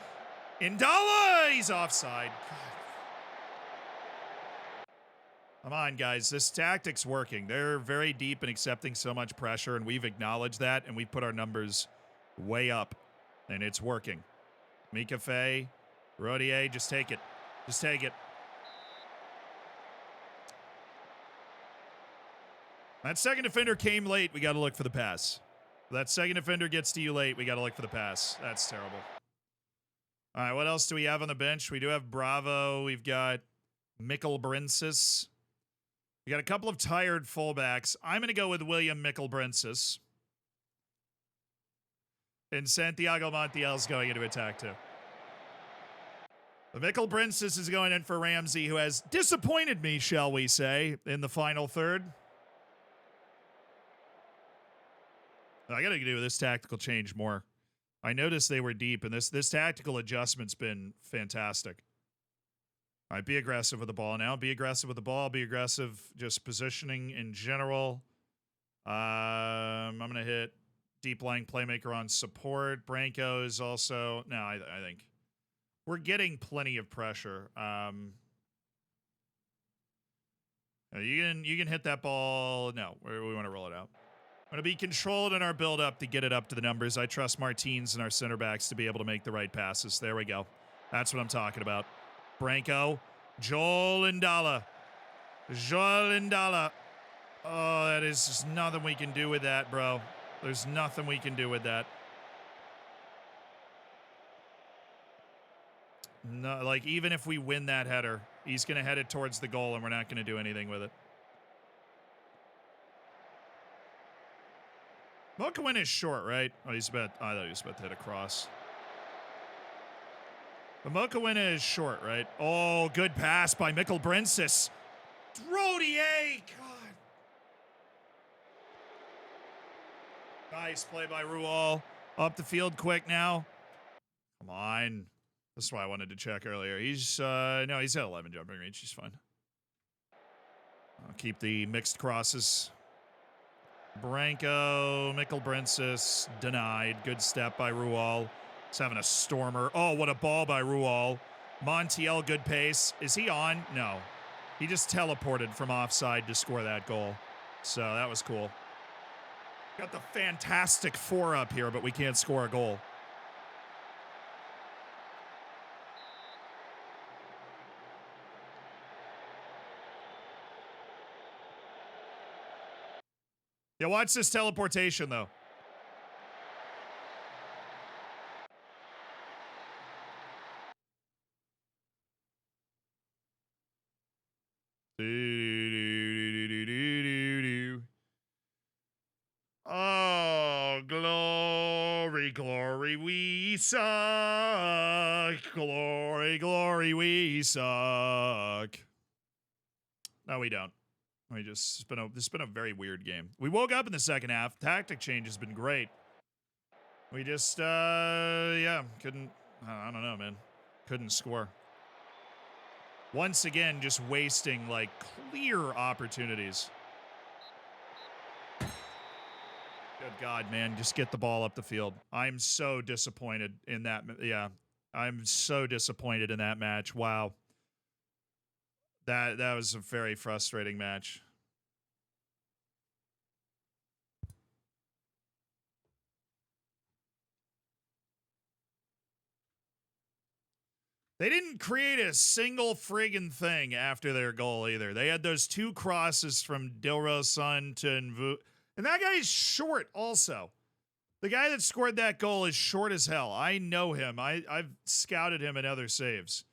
Indala, he's offside. Come on, guys. This tactic's working. They're very deep and accepting so much pressure, and we've acknowledged that, and we've put our numbers way up, and it's working. Mika Fey, Rodier, just take it. Just take it. That second defender came late. We got to look for the pass. If that second defender gets to you late, we got to look for the pass. That's terrible. All right, what else do we have on the bench? We do have Bravo. We've got Mikkelbrensis. We got a couple of tired fullbacks. I'm going to go with William Mikkelbrensis. And Santiago Montiel's going into attack, too. Mikkelbrensis is going in for Ramsey, who has disappointed me, shall we say, in the final third. I got to do this tactical change more. I noticed they were deep, and this tactical adjustment's been fantastic. All right, be aggressive with the ball now. Be aggressive with the ball. Be aggressive just positioning in general. I'm going to hit deep lying playmaker on support. Branco is also... No, I think we're getting plenty of pressure. You can hit that ball. No, we want to roll it out. Going to be controlled in our build-up to get it up to the numbers. I trust Martins and our center backs to be able to make the right passes. There we go. That's what I'm talking about. Branco. Joel Indala. Joel Indala. Oh, that is just nothing we can do with that, bro. There's nothing we can do with that. No, like, even if we win that header, he's going to head it towards the goal, and we're not going to do anything with it. Mokoena is short, right? Oh, I thought he was about to hit a cross. But Mokoena is short, right? Oh, good pass by Mikkelbrensis. Rodier, God. Nice play by Rual. Up the field quick now. Come on. That's why I wanted to check earlier. He's, no, he's at 11 jumping range. He's fine. I'll keep the mixed crosses. Branco, Mikkelbrensis, denied. Good step by Rual. He's having a stormer. Oh, what a ball by Rual. Montiel, good pace. Is he on? No. He just teleported from offside to score that goal. So that was cool. Got the fantastic 4 up here, but we can't score a goal. Yeah, watch this teleportation, though. Oh, glory, glory, we suck. Glory, glory, we suck. No, we don't. This has been a very weird game. We woke up in the second half. Tactic change has been great. We just, yeah, couldn't, I don't know, man. Couldn't score. Once again, just wasting, like, clear opportunities. Good God, man. Just get the ball up the field. I'm so disappointed in that. Yeah, I'm so disappointed in that match. Wow. That was a very frustrating match. They didn't create a single friggin' thing after their goal either. They had those 2 crosses from Dilro's son to Nvu. And that guy is short also. The guy that scored that goal is short as hell. I know him. I've scouted him in other saves.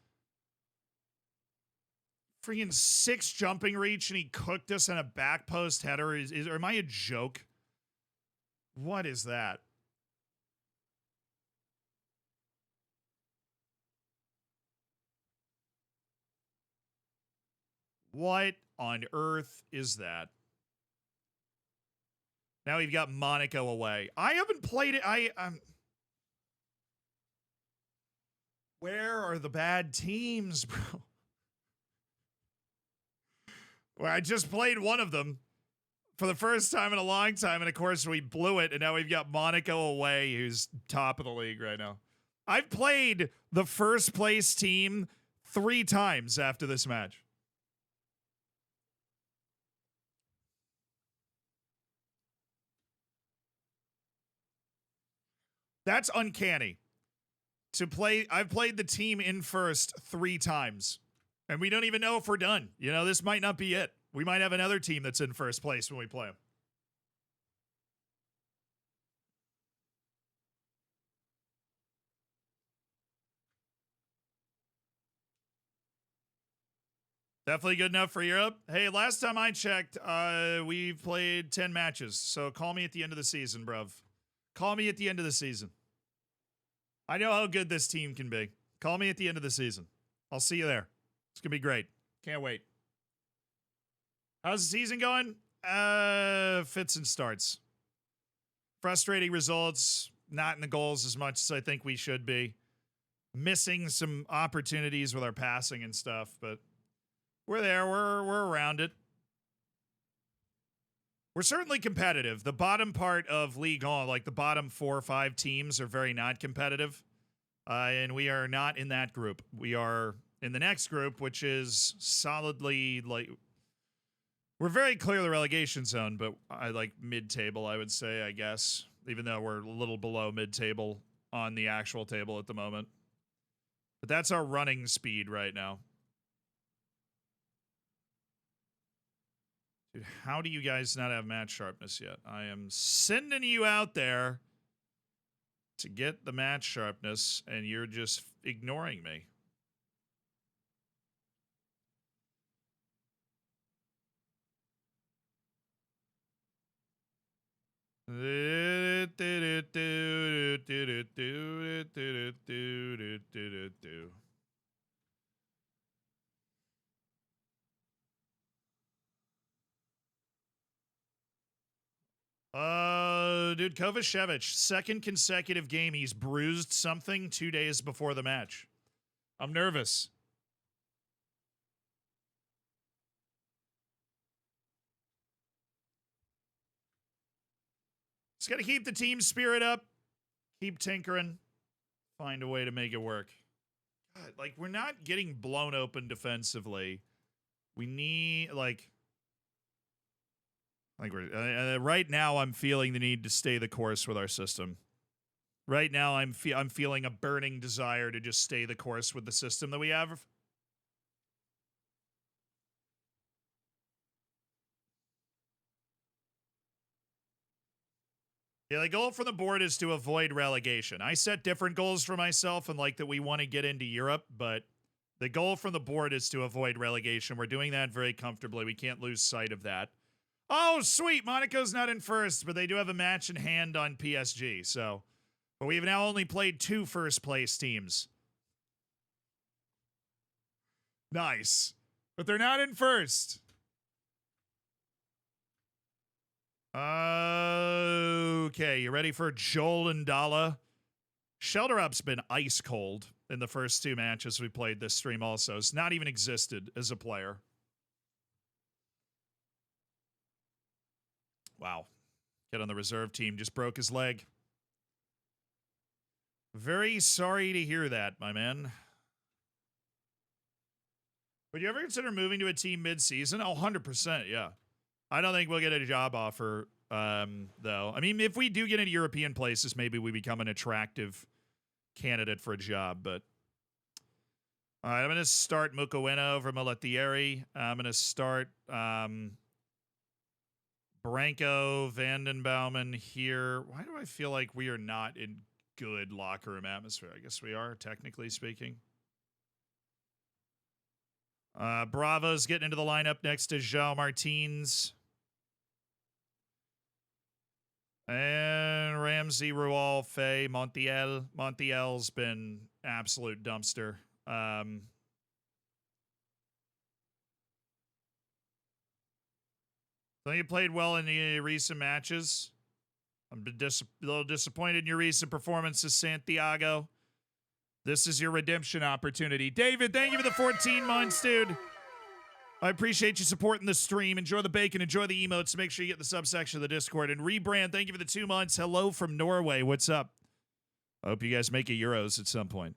Freaking 6 jumping reach, and he cooked us on a back post header. Am I a joke? What is that? What on earth is that? Now we've got Monaco away. I haven't played it. Where are the bad teams, bro? Well, I just played one of them for the first time in a long time, and of course we blew it, and now we've got Monaco away, who's top of the league right now. I've played the first place team 3 times after this match. That's uncanny. I've played the team in first 3 times. And we don't even know if we're done. You know, this might not be it. We might have another team that's in first place when we play them. Definitely good enough for Europe. Hey, last time I checked, we've played 10 matches. So call me at the end of the season, bruv. Call me at the end of the season. I know how good this team can be. Call me at the end of the season. I'll see you there. It's going to be great. Can't wait. How's the season going? Fits and starts. Frustrating results. Not in the goals as much as I think we should be. Missing some opportunities with our passing and stuff, but we're there. We're around it. We're certainly competitive. The bottom part of Ligue 1, like the bottom 4 or 5 teams, are very not competitive. And we are not in that group. We are in the next group, which is solidly, like, we're very clear the relegation zone, but I like mid-table, I would say, I guess, even though we're a little below mid-table on the actual table at the moment. But that's our running speed right now. Dude, how do you guys not have match sharpness yet? I am sending you out there to get the match sharpness, and you're just ignoring me. Dude, Kovacevic, second consecutive game, he's bruised something 2 days before the match. I'm nervous. Just got to keep the team spirit up, keep tinkering, find a way to make it work. God, like, we're not getting blown open defensively. We need, we're right now I'm feeling the need to stay the course with our system. Right now I'm feeling a burning desire to just stay the course with the system that we have. Yeah, the goal for the board is to avoid relegation. I set different goals for myself and like that we want to get into Europe, but the goal from the board is to avoid relegation. We're doing that very comfortably. We can't lose sight of that. Oh, sweet. Monaco's not in first, but they do have a match in hand on PSG. So, but we've now only played 2 first place teams. Nice. But they're not in first. Okay, you ready for Joel and Dalla? Shelterup's been ice cold in the first 2 matches we played this stream also. It's not even existed as a player. Wow. Kid on the reserve team just broke his leg. Very sorry to hear that, my man. Would you ever consider moving to a team mid-season? Oh, 100%, yeah. I don't think we'll get a job offer, though. I mean, if we do get into European places, maybe we become an attractive candidate for a job, but All right, I'm going to start Mukawena over Moletieri. I'm going to start Branko, Vandenbouwen here. Why do I feel like we are not in good locker room atmosphere? I guess we are, technically speaking. Bravo's getting into the lineup next to João Martins. And Ramsey, Rual, Faye, Montiel. Montiel's been absolute dumpster. I think you played well in the recent matches. I'm a little disappointed in your recent performances, Santiago. This is your redemption opportunity. David, thank you for the 14 months, dude. I appreciate you supporting the stream. Enjoy the bacon. Enjoy the emotes. Make sure you get the subsection of the Discord. And Rebrand, thank you for the 2 months. Hello from Norway. What's up? I hope you guys make a Euros at some point.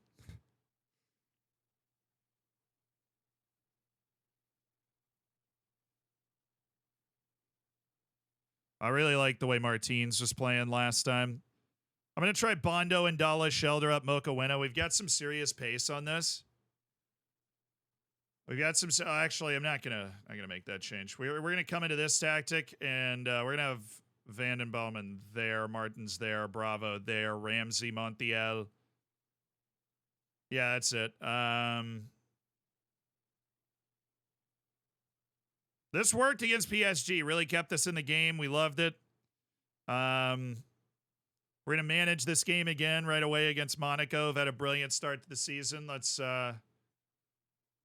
I really like the way Martins was playing last time. I'm going to try Bondo and Dalla, Shelder up Mokawena. We've got some serious pace on this. We've got some. Actually, I'm not gonna make that change. We're gonna come into this tactic, and we're gonna have Vandenbouwen there, Martins there, Bravo there, Ramsey, Montiel. Yeah, that's it. This worked against PSG. Really kept us in the game. We loved it. We're gonna manage this game again right away against Monaco. Have had a brilliant start to the season.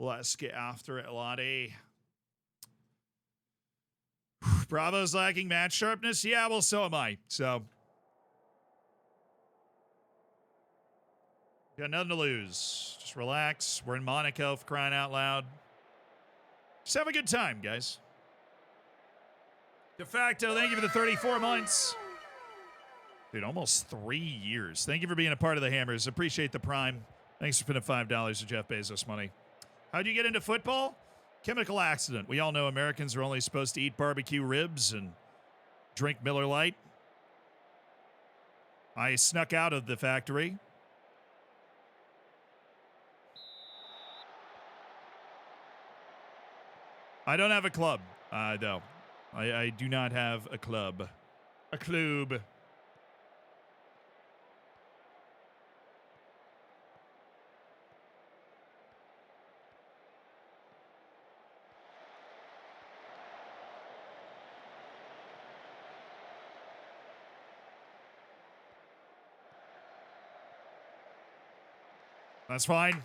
Let's get after it, Lottie. Bravo's lacking match sharpness. Yeah, well, so am I. So, got nothing to lose. Just relax. We're in Monaco, for crying out loud. Just have a good time, guys. De facto, thank you for the 34 months. Dude, almost 3 years. Thank you for being a part of the Hammers. Appreciate the Prime. Thanks for spending $5 to Jeff Bezos money. How'd you get into football? Chemical accident. We all know Americans are only supposed to eat barbecue ribs and drink Miller Lite. I snuck out of the factory. I don't have a club, though. I do not have a club. A club. That's fine.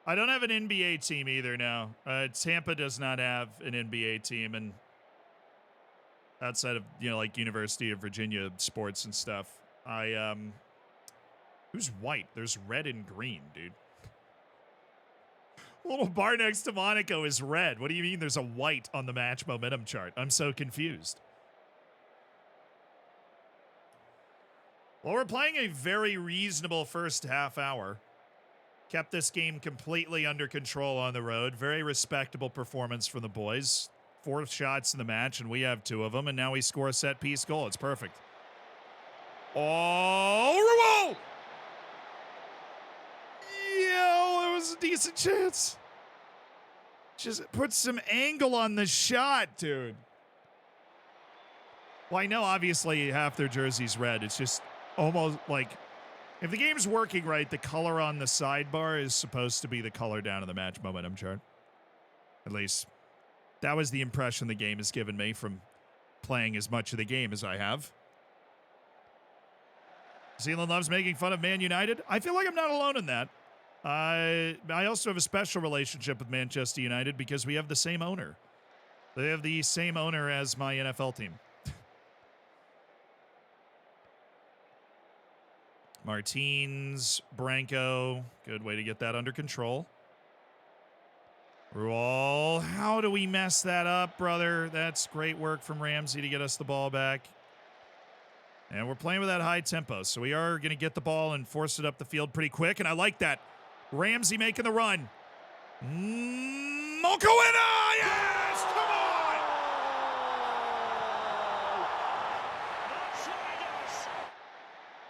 I don't have an NBA team either now. Tampa does not have an NBA team, and outside of, like University of Virginia sports and stuff. Who's white? There's red and green, dude. The little bar next to Monaco is red. What do you mean there's a white on the match momentum chart? I'm so confused. Well, we're playing a very reasonable first half hour. Kept this game completely under control on the road. Very respectable performance from the boys. 4 shots in the match, and we have 2 of them, and now we score a set-piece goal. It's perfect. Oh, Ruel! Yeah, that was a decent chance. Just put some angle on the shot, dude. Well, I know, obviously, half their jersey's red. It's just almost like, if the game's working right, the color on the sidebar is supposed to be the color down in the match momentum chart. At least, that was the impression the game has given me from playing as much of the game as I have. Zealand loves making fun of Man United. I feel like I'm not alone in that. I also have a special relationship with Manchester United because we have the same owner. They have the same owner as my NFL team. Martins, Branko. Good way to get that under control. Rual. How do we mess that up, brother? That's great work from Ramsey to get us the ball back. And we're playing with that high tempo, so we are going to get the ball and force it up the field pretty quick, and I like that. Ramsey making the run. Mokawena! Yes! Come on!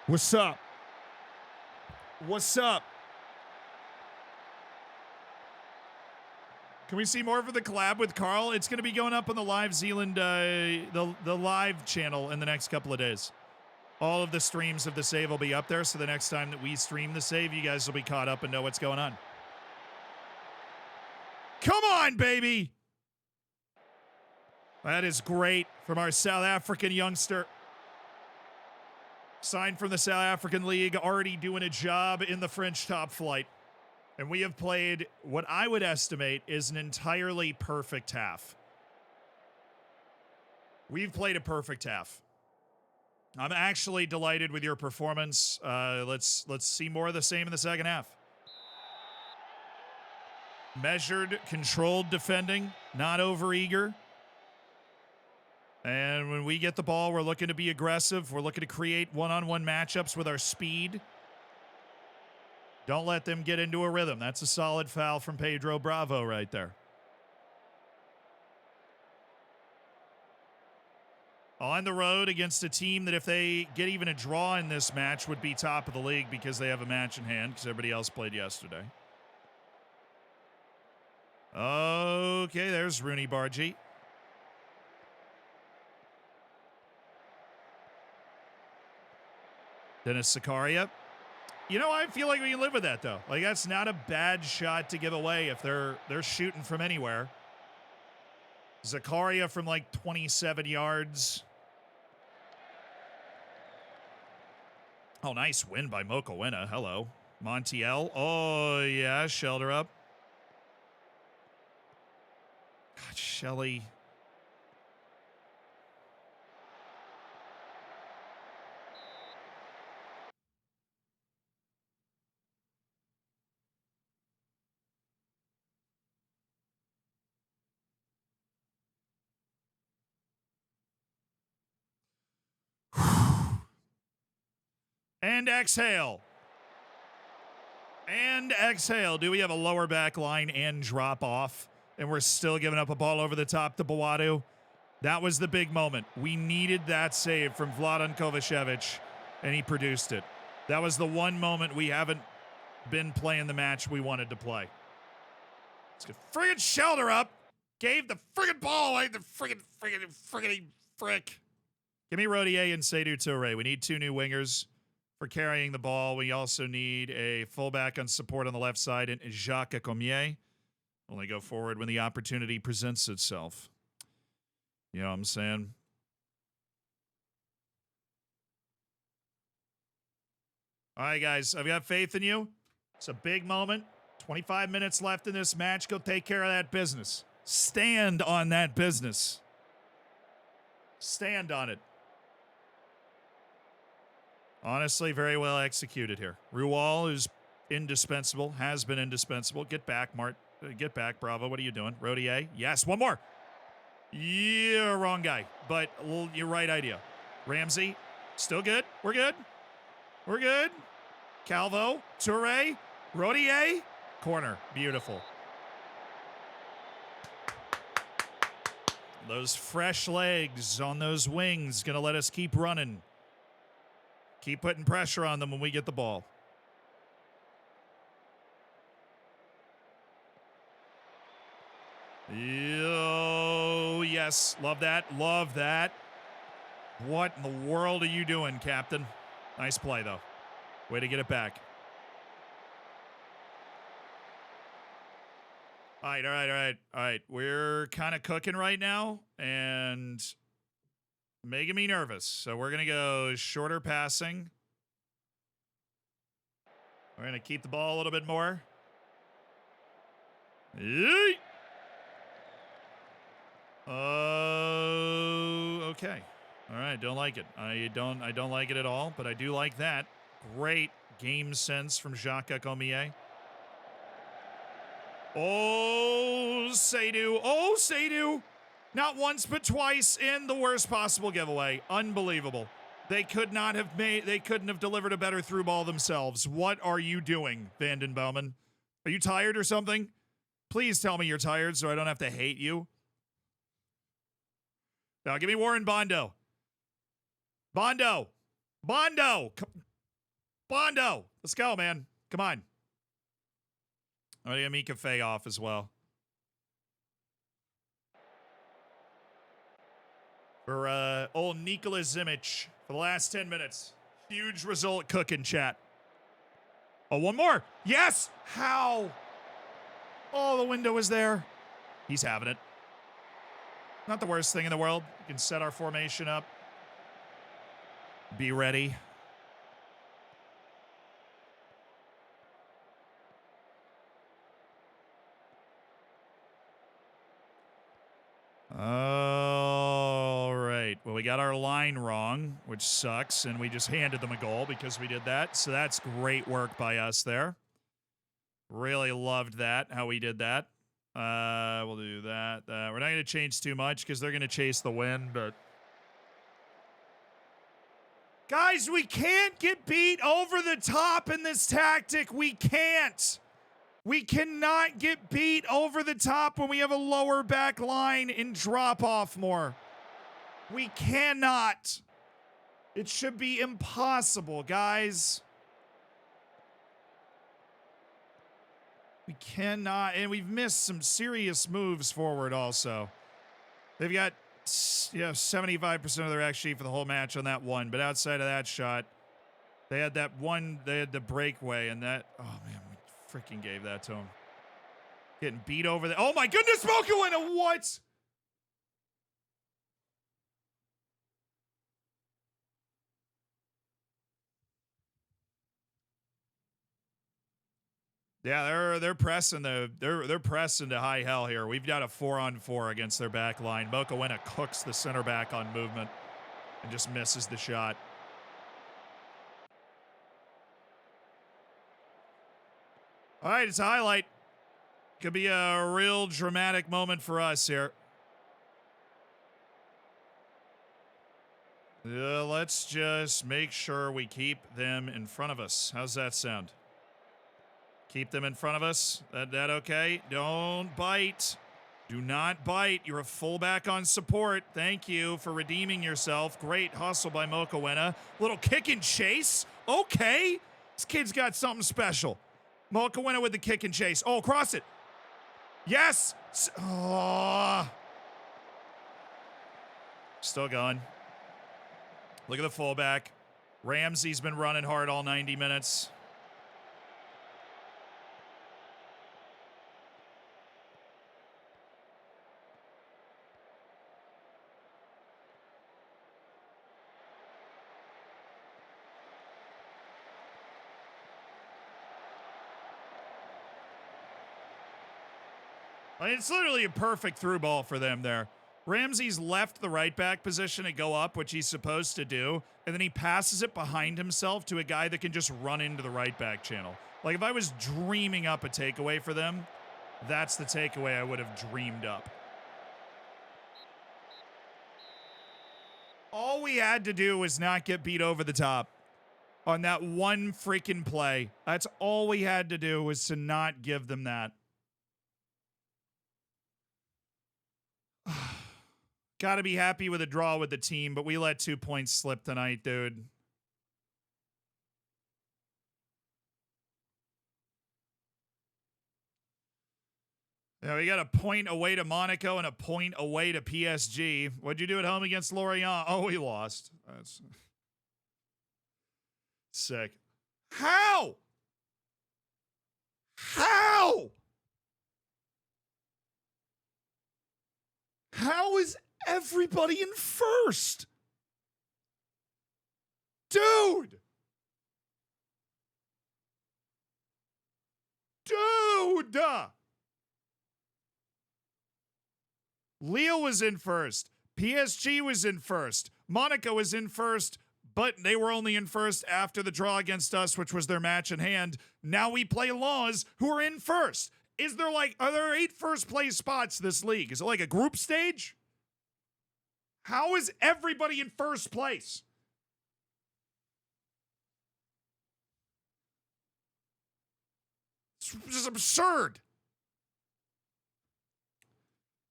What's up? What's up? Can we see more of the collab with Carl? It's going to be going up on the Live Zealand, the live channel in the next couple of days. All of the streams of the save will be up there, so the next time that we stream the save, you guys will be caught up and know what's going on. Come on, baby! That is great from our South African youngster. Signed from the South African League, already doing a job in the French top flight. And we have played what I would estimate is an entirely perfect half. We've played a perfect half. I'm actually delighted with your performance. Let's see more of the same in the second half. Measured, controlled defending, not overeager. And when we get the ball, we're looking to be aggressive. We're looking to create one-on-one matchups with our speed. Don't let them get into a rhythm. That's a solid foul from Pedro Bravo right there. On the road against a team that if they get even a draw in this match would be top of the league because they have a match in hand because everybody else played yesterday. Okay, there's Rooney Bargy. Dennis Zakaria. You know, I feel like we can live with that, though. Like, that's not a bad shot to give away if they're shooting from anywhere. Zakaria from, like, 27 yards. Oh, nice win by Mokoena. Hello. Montiel. Oh, yeah, shoulder up. God, Shelley. And exhale. And exhale. Do we have a lower back line and drop off? And we're still giving up a ball over the top to Boadu. That was the big moment. We needed that save from Vladan Kovacevic, and he produced it. That was the one moment we haven't been playing the match we wanted to play. Let's get friggin' shoulder up. Gave the friggin' ball away. The friggin' frick. Give me Rodier and Seydou Touré. We need two new wingers for carrying the ball. We also need a fullback on support on the left side and Jacques Comier. Only go forward when the opportunity presents itself. You know what I'm saying? All right, guys, I've got faith in you. It's a big moment. 25 minutes left in this match. Go take care of that business. Stand on that business. Stand on it. Honestly, very well executed here. Rual is indispensable, has been indispensable. Get back, Mart. Get back, Bravo. What are you doing? Rodier. Yes, one more. Yeah, wrong guy, but your right idea. Ramsey, still good. We're good. We're good. Calvo, Touré, Rodier, corner. Beautiful. Those fresh legs on those wings going to let us keep running. Keep putting pressure on them when we get the ball. Oh, yes. Love that. Love that. What in the world are you doing, Captain? Nice play, though. Way to get it back. All right, all right, all right. All right, we're kind of cooking right now and making me nervous. So we're going to go shorter passing. We're going to keep the ball a little bit more. Yeet. Okay. All right, don't like it. I don't like it at all, but I do like that. Great game sense from Jacques Comier. Oh, Seydou. Oh, Seydou. Not once, but twice in the worst possible giveaway. Unbelievable. They couldn't have delivered a better through ball themselves. What are you doing, Vanden Bowman? Are you tired or something? Please tell me you're tired so I don't have to hate you. Now, give me Warren Bondo. Bondo. Bondo. Bondo. Let's go, man. Come on. I'm going to get Mika Faye off as well. For old Nikola Zimic for the last 10 minutes. Huge result cooking, chat. Oh, one more. Yes! How? Oh, the window is there. He's having it. Not the worst thing in the world. We can set our formation up. Be ready. All right. Well, we got our line wrong, which sucks, and we just handed them a goal because we did that. So that's great work by us there. Really loved that, how we did that. We'll do that. We're not going to change too much because they're going to chase the win, but... Guys, we can't get beat over the top in this tactic. We can't. We cannot get beat over the top when we have a lower back line and drop off more. We cannot. It should be impossible, guys. We cannot. And we've missed some serious moves forward also. They've got 75% of their XG for the whole match on that one. But outside of that shot, they had that one, they had the breakaway and that, oh man, we freaking gave that to him. Getting beat over there. Oh my goodness, Mokuena, what? Yeah, they're pressing they're pressing to high hell here. We've got a 4-on-4 against their back line. Mokuena cooks the center back on movement and just misses the shot. All right, it's a highlight. Could be a real dramatic moment for us here. Let's just make sure we keep them in front of us. How's that sound? Keep them in front of us. That okay? Don't bite. Do not bite. You're a fullback on support. Thank you for redeeming yourself. Great hustle by Mokuena. Little kick and chase. Okay. This kid's got something special. Mokuena with the kick and chase. Oh, cross it. Yes. Oh. Still going. Look at the fullback. Ramsey's been running hard all 90 minutes. I mean, it's literally a perfect through ball for them there. Ramsey's left the right back position to go up, which he's supposed to do, and then he passes it behind himself to a guy that can just run into the right back channel. Like, if I was dreaming up a takeaway for them, that's the takeaway I would have dreamed up. All we had to do was not get beat over the top on that one freaking play. That's all we had to do, was to not give them that. Got to be happy with a draw with the team, but we let 2 points slip tonight, dude. Yeah, we got a point away to Monaco and a point away to PSG. What'd you do at home against Lorient? Oh, we lost. That's sick. How? How? How is everybody in first? Dude! Dude! Lille was in first. PSG was in first. Monaco was in first, but they were only in first after the draw against us, which was their match in hand. Now we play Lens, who are in first. Is there are there 8 first place spots this league? Is it like a group stage? How is everybody in first place? It's just absurd.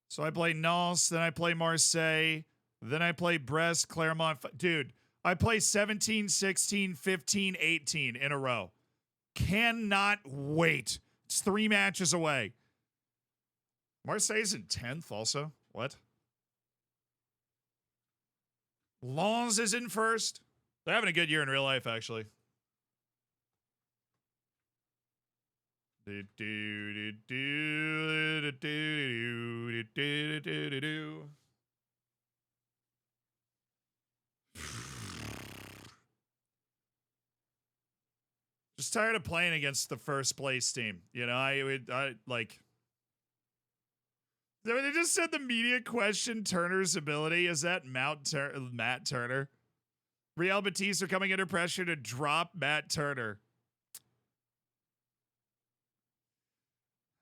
So I play Nantes, then I play Marseille, then I play Brest, Clermont. Dude, I play 17, 16, 15, 18 in a row. Cannot wait. It's 3 matches away. Marseille's in 10th also. What? Lens is in 1st. They're having a good year in real life, actually. Just tired of playing against the first place team. You know, I like. They just said the media question Turner's ability. Is that Matt Turner? Real Betis are coming under pressure to drop Matt Turner.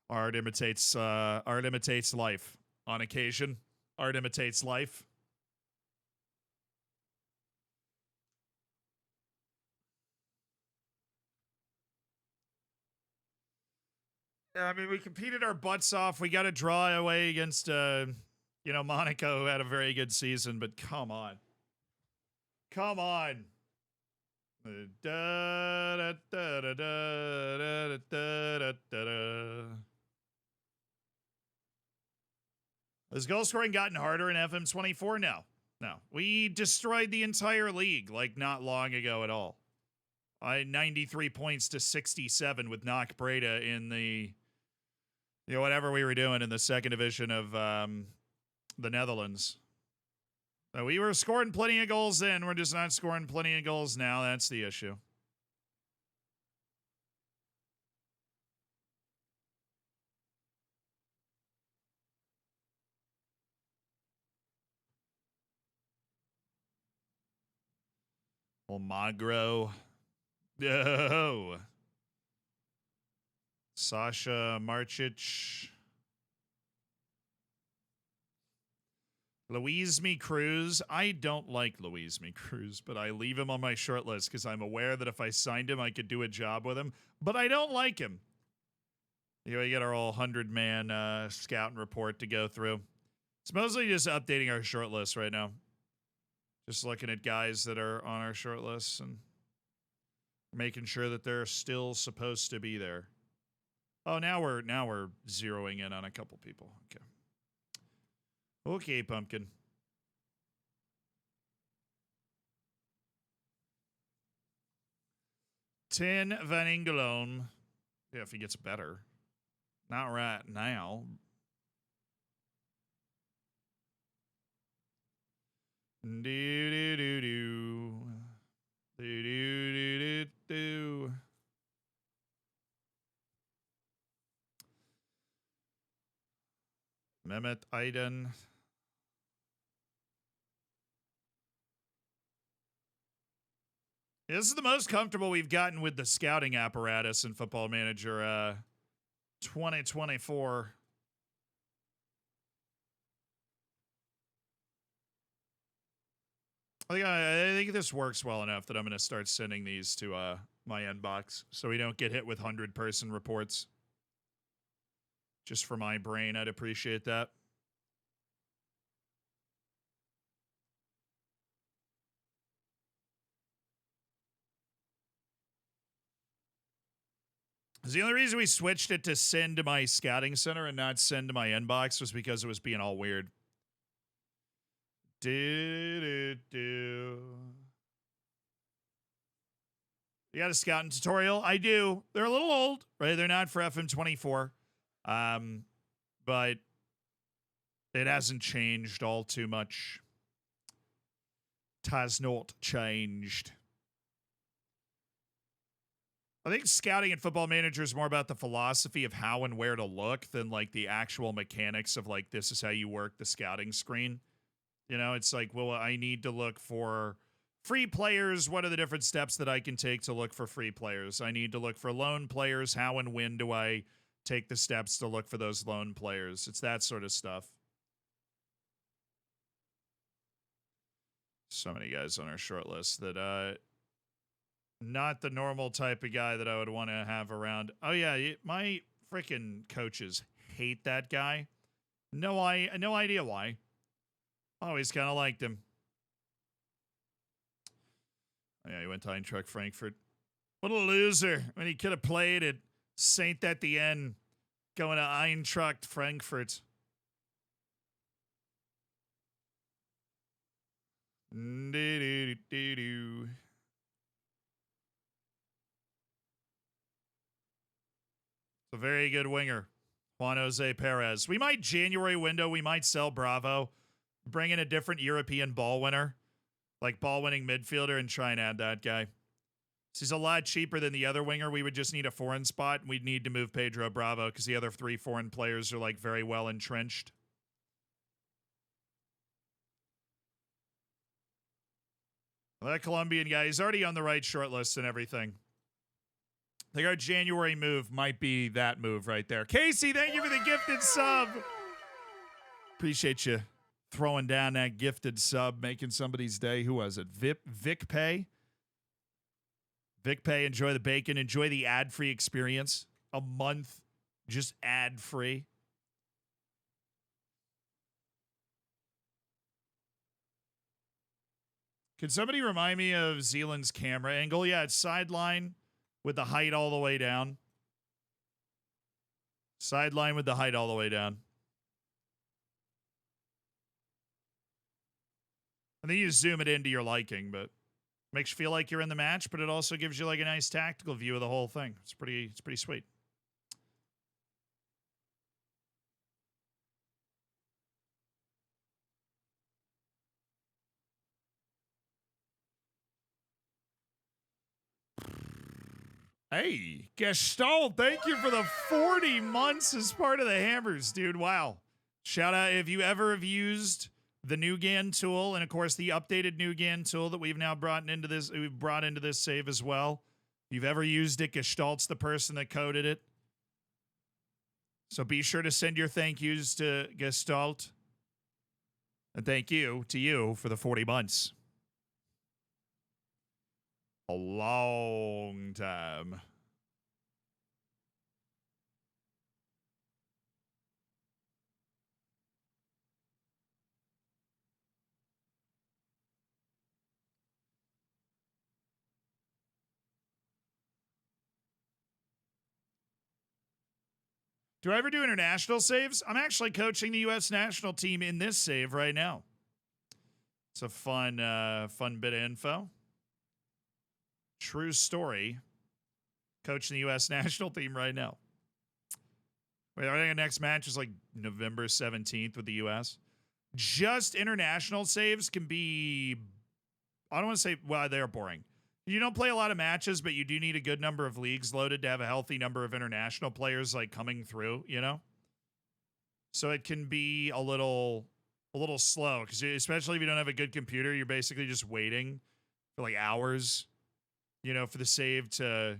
Art imitates life on occasion. Art imitates life. Yeah, I mean, we competed our butts off. We got a draw away against, Monaco, who had a very good season. But come on, come on. Has goal scoring gotten harder in FM24? No. No. We destroyed the entire league like not long ago at all. I had 93 points to 67 with Knock Breda in the, whatever we were doing in the second division of the Netherlands. So we were scoring plenty of goals then. We're just not scoring plenty of goals now. That's the issue. Magro. No. Sasha Marcic. Louise Me Cruz. I don't like Louise Me Cruz, but I leave him on my short list because I'm aware that if I signed him, I could do a job with him. But I don't like him. We get our all 100-man scouting report to go through. It's mostly just updating our short list right now. Just looking at guys that are on our short list and making sure that they're still supposed to be there. Oh, now we're zeroing in on a couple people. Okay. Okay, Pumpkin. Tin Van Ingelome. Yeah, if he gets better. Not right now. Do. Mehmet Aydin. This is the most comfortable we've gotten with the scouting apparatus in Football Manager 2024. I think this works well enough that I'm going to start sending these to my inbox so we don't get hit with 100-person reports. Just for my brain, I'd appreciate that. The only reason we switched it to send to my scouting center and not send to my inbox was because it was being all weird. You got a scouting tutorial? I do. They're a little old, right? They're not for FM24. But it hasn't changed all too much. It has not changed. I think scouting and Football Manager is more about the philosophy of how and where to look than like the actual mechanics of like, this is how you work the scouting screen. You know, it's like, well, I need to look for free players. What are the different steps that I can take to look for free players? I need to look for loan players. How and when do I take the steps to look for those loan players? It's that sort of stuff. So many guys on our short list that, not the normal type of guy that I would want to have around. Oh, yeah, my freaking coaches hate that guy. No idea why. Always kind of liked him. Oh, yeah, he went to Eintracht Frankfurt. What a loser when he could have played at Saint Etienne, going to Eintracht Frankfurt. Do-do-do-do-do. A very good winger, Juan Jose Perez. We might January window, we might sell Bravo, bring in a different European ball winner, like ball winning midfielder, and try and add that guy. So he's a lot cheaper than the other winger. We would just need a foreign spot, and we'd need to move Pedro Bravo because the other 3 foreign players are like very well entrenched. Well, that Colombian guy, he's already on the right short list and everything. I think our January move might be that move right there. Casey, thank you for the gifted sub. Appreciate you throwing down that gifted sub, making somebody's day. Who was it? Vic Pay? Vic Pay, enjoy the bacon. Enjoy the ad-free experience. A month just ad-free. Could somebody remind me of Zealand's camera angle? Yeah, it's sideline with the height all the way down. Sideline with the height all the way down. And then you zoom it into your liking, but makes you feel like you're in the match, but it also gives you like a nice tactical view of the whole thing. It's pretty sweet. Hey, Gestalt, thank you for the 40 months as part of the Hammers, dude. Wow. Shout out if you ever have used the Nugan tool, and of course the updated Nugan tool that we've now brought into this save as well. If you've ever used it, Gestalt's the person that coded it. So be sure to send your thank yous to Gestalt. And thank you to you for the 40 months. A long time. Do I ever do international saves? I'm actually coaching the U.S. national team in this save right now. It's a fun bit of info. True story. Coaching the U.S. national team right now. Wait, I think the next match is like November 17th with the U.S. Just international saves can be, I don't want to say, well, they're boring. You don't play a lot of matches, but you do need a good number of leagues loaded to have a healthy number of international players like coming through, you know? So it can be a little slow, because especially if you don't have a good computer, you're basically just waiting for like hours, you know, for the save to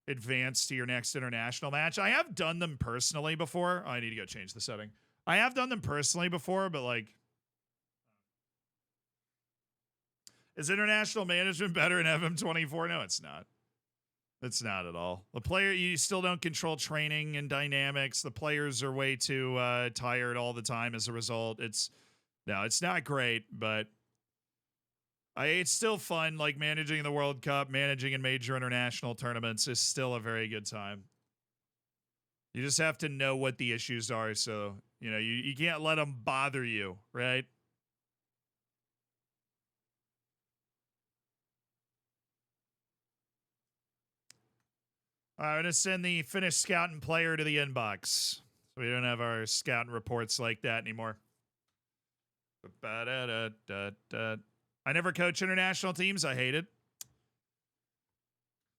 advance to your next international match. I have done them personally before. Oh, I need to go change the setting. I have done them personally before, but like, is international management better in FM24? No, it's not. It's not at all. The player, you still don't control training and dynamics. The players are way too tired all the time as a result. It's not great, but it's still fun. Like managing the World Cup, managing in major international tournaments is still a very good time. You just have to know what the issues are, so you know you can't let them bother you, right? All right, I'm going to send the finished scouting player to the inbox. So we don't have our scouting reports like that anymore. I never coach international teams. I hate it.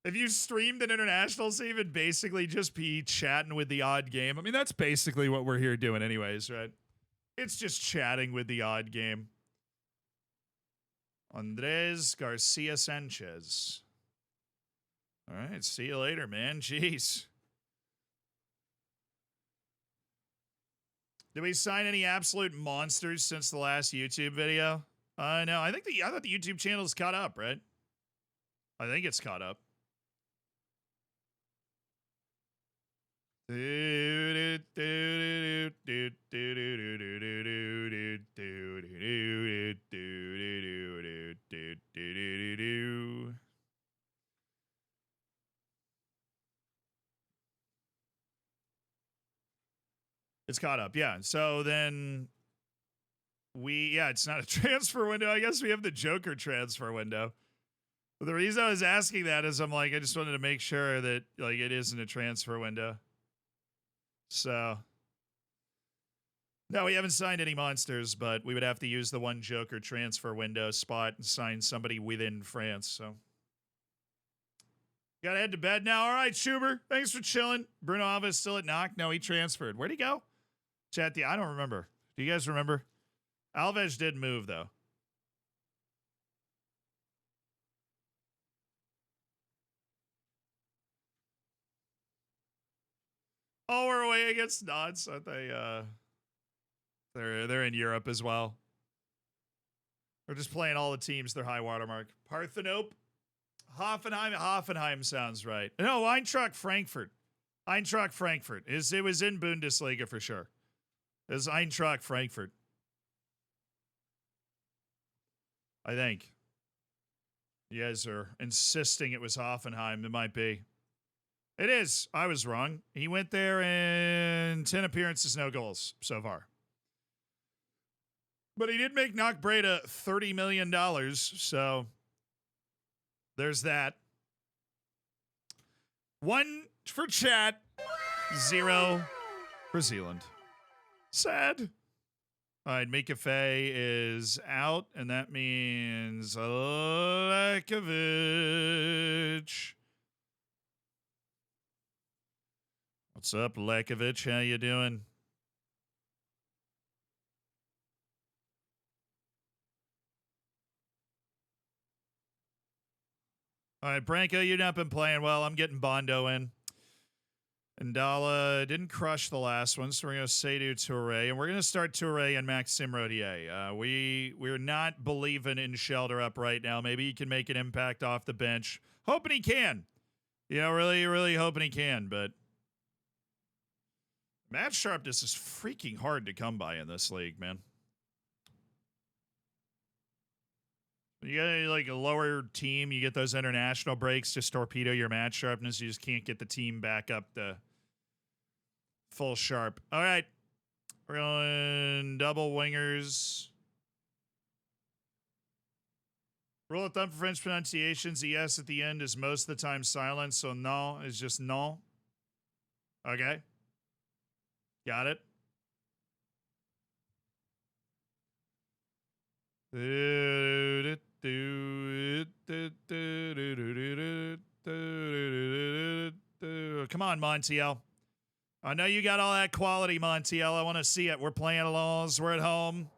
If you streamed an international save, it'd basically just be chatting with the odd game. I mean, that's basically what we're here doing anyways, right? It's just chatting with the odd game. Andres Garcia Sanchez. All right, see you later, man. Jeez. Did we sign any absolute monsters since the last YouTube video? No, I thought the YouTube channel's caught up, right? I think it's caught up. It's caught up, yeah. So then it's not a transfer window. I guess we have the Joker transfer window. But the reason I was asking that is I'm like, I just wanted to make sure that like it isn't a transfer window. So no, we haven't signed any monsters, but we would have to use the one Joker transfer window spot and sign somebody within France. So gotta head to bed now. All right, Schuber, thanks for chilling. Bruno Alves still at knock. No, he transferred. Where'd he go? Chat, I don't remember. Do you guys remember? Alves did move, though. Oh, we're away against Nods, aren't they? They're in Europe as well. We're just playing all the teams. Their high watermark. Parthenope. Hoffenheim. Hoffenheim sounds right. No, Eintracht Frankfurt. Eintracht Frankfurt. It was in Bundesliga for sure. It was Eintracht Frankfurt. I think. You guys are insisting it was Hoffenheim. It might be. It is. I was wrong. He went there in 10 appearances, no goals so far. But he did make Knock Breda $30 million, so there's that. 1 for chat, 0 for Zealand. Sad. All right, Mika Fey is out, and that means Lekovic. What's up, Lekovic? How you doing? All right, Branko, you've not been playing well. I'm getting Bondo in. And Dala didn't crush the last one, so we're going to Seydou Touré. And we're going to start Touré and Maxime Rodier. We're not believing in Shelter up right now. Maybe he can make an impact off the bench. Hoping he can. You know, really, really hoping he can. But match sharpness is freaking hard to come by in this league, man. You get like a lower team, you get those international breaks, just torpedo your match sharpness. You just can't get the team back up to full sharp. All right. We're going double wingers. Rule of thumb for French pronunciations. The S at the end is most of the time silent, so no is just no. Okay. Got it. Come on, Montiel. I know you got all that quality, Montiel. I want to see it. We're playing along. We're at home.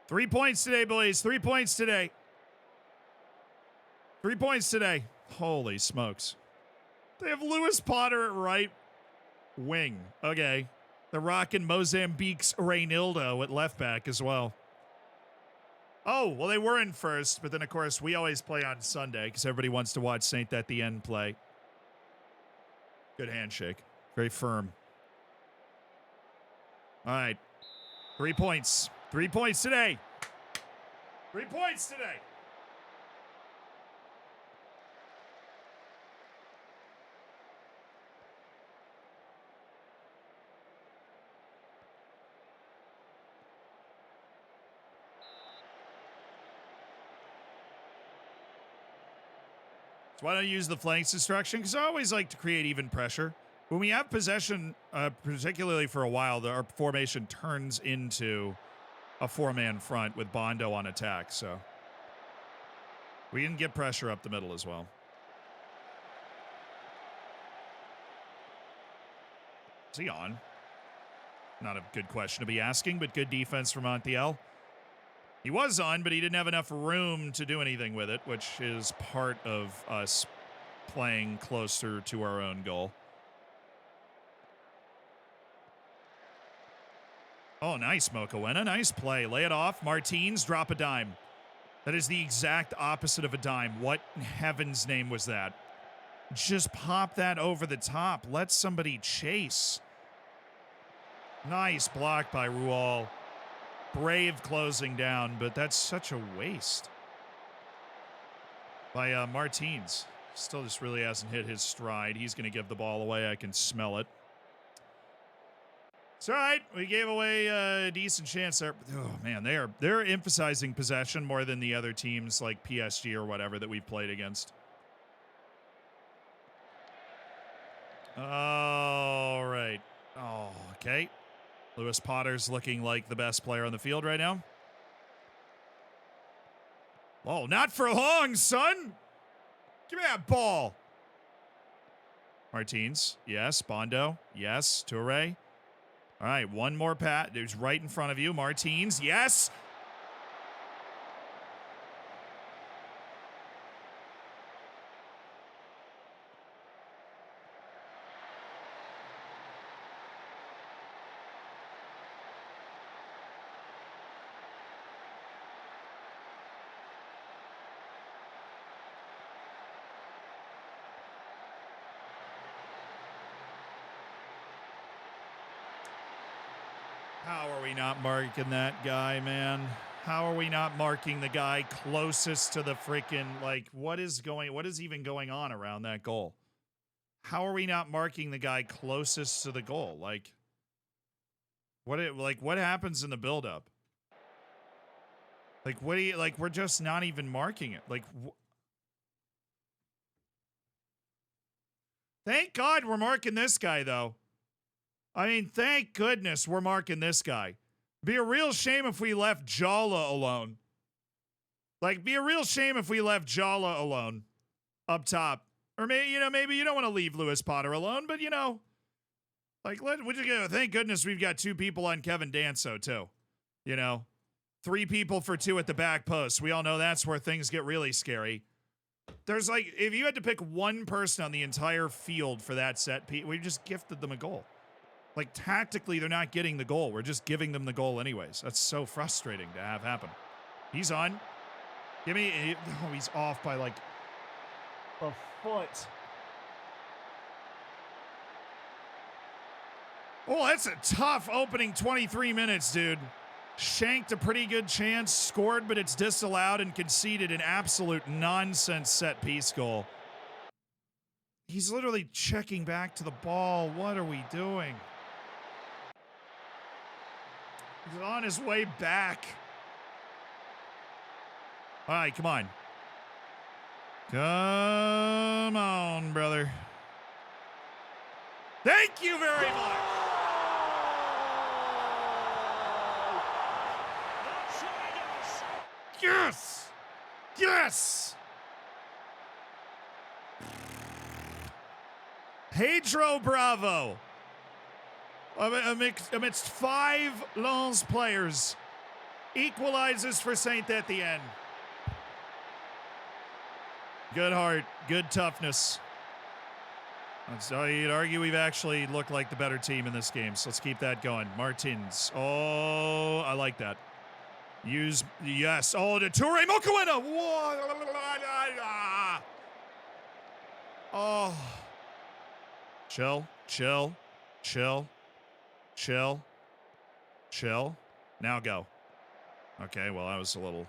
Three points today, boys. 3 points today. 3 points today. Holy smokes. They have Lewis Potter at right wing. Okay. They're rocking Mozambique's Reynildo at left back as well. Oh, well, they were in first, but then, of course, we always play on Sunday because everybody wants to watch Saint at the end play. Good handshake. Very firm. All right. 3 points. 3 points today. 3 points today. So why don't you use the flanks instruction? Because I always like to create even pressure. When we have possession, particularly for a while, our formation turns into a four-man front with Bondo on attack. So we can get pressure up the middle as well. Is he on? Not a good question to be asking, but good defense from Montiel. He was on, but he didn't have enough room to do anything with it, which is part of us playing closer to our own goal. Oh, nice, Mokoena. Nice play. Lay it off. Martins, drop a dime. That is the exact opposite of a dime. What in heaven's name was that? Just pop that over the top. Let somebody chase. Nice block by Rual. brave closing down, but that's such a waste by Martins. Still just really hasn't hit his stride. He's going to give the ball away. I can smell it. It's all right. We gave away a decent chance there. Oh, man, they're emphasizing possession more than the other teams like PSG or whatever that we've played against. All right. Oh, okay. Lewis Potter's looking like the best player on the field right now. Oh, not for long, son. Give me that ball. Martins. Yes. Bondo. Yes. Toure. All right. One more pat. There's right in front of you. Martins. Yes. How are we not marking that guy, man? How are we not marking the guy closest to the freaking, like, what is even going on around that goal? How are we not marking the guy closest to the goal? Like, what happens in the buildup? Like, we're just not even marking it. Like, thank God we're marking this guy, though. I mean, thank goodness we're marking this guy. Be a real shame if we left Jala alone. Like, be a real shame if we left Jala alone up top. Or maybe you don't want to leave Lewis Potter alone, but like, thank goodness we've got 2 people on Kevin Danso, too. 3 people for 2 at the back post. We all know that's where things get really scary. There's like, if you had to pick one person on the entire field for that set, we just gifted them a goal. Like, tactically, they're not getting the goal. We're just giving them the goal anyways. That's so frustrating to have happen. He's on. He's off by like a foot. Oh, that's a tough opening 23 minutes, dude. Shanked a pretty good chance, scored, but it's disallowed and conceded an absolute nonsense set piece goal. He's literally checking back to the ball. What are we doing? He's on his way back. All right, come on. Come on, brother. Thank you very much. Yes! Yes! Pedro Bravo, amidst 5 Lens players, equalizes for Saint Etienne. Good heart, good toughness. So you'd argue we've actually looked like the better team in this game, so let's keep that going. Martins. Oh, I like that. Yes. Oh, to Toure Mokoena. Oh. Chill. Now go. Okay, well, that was a little...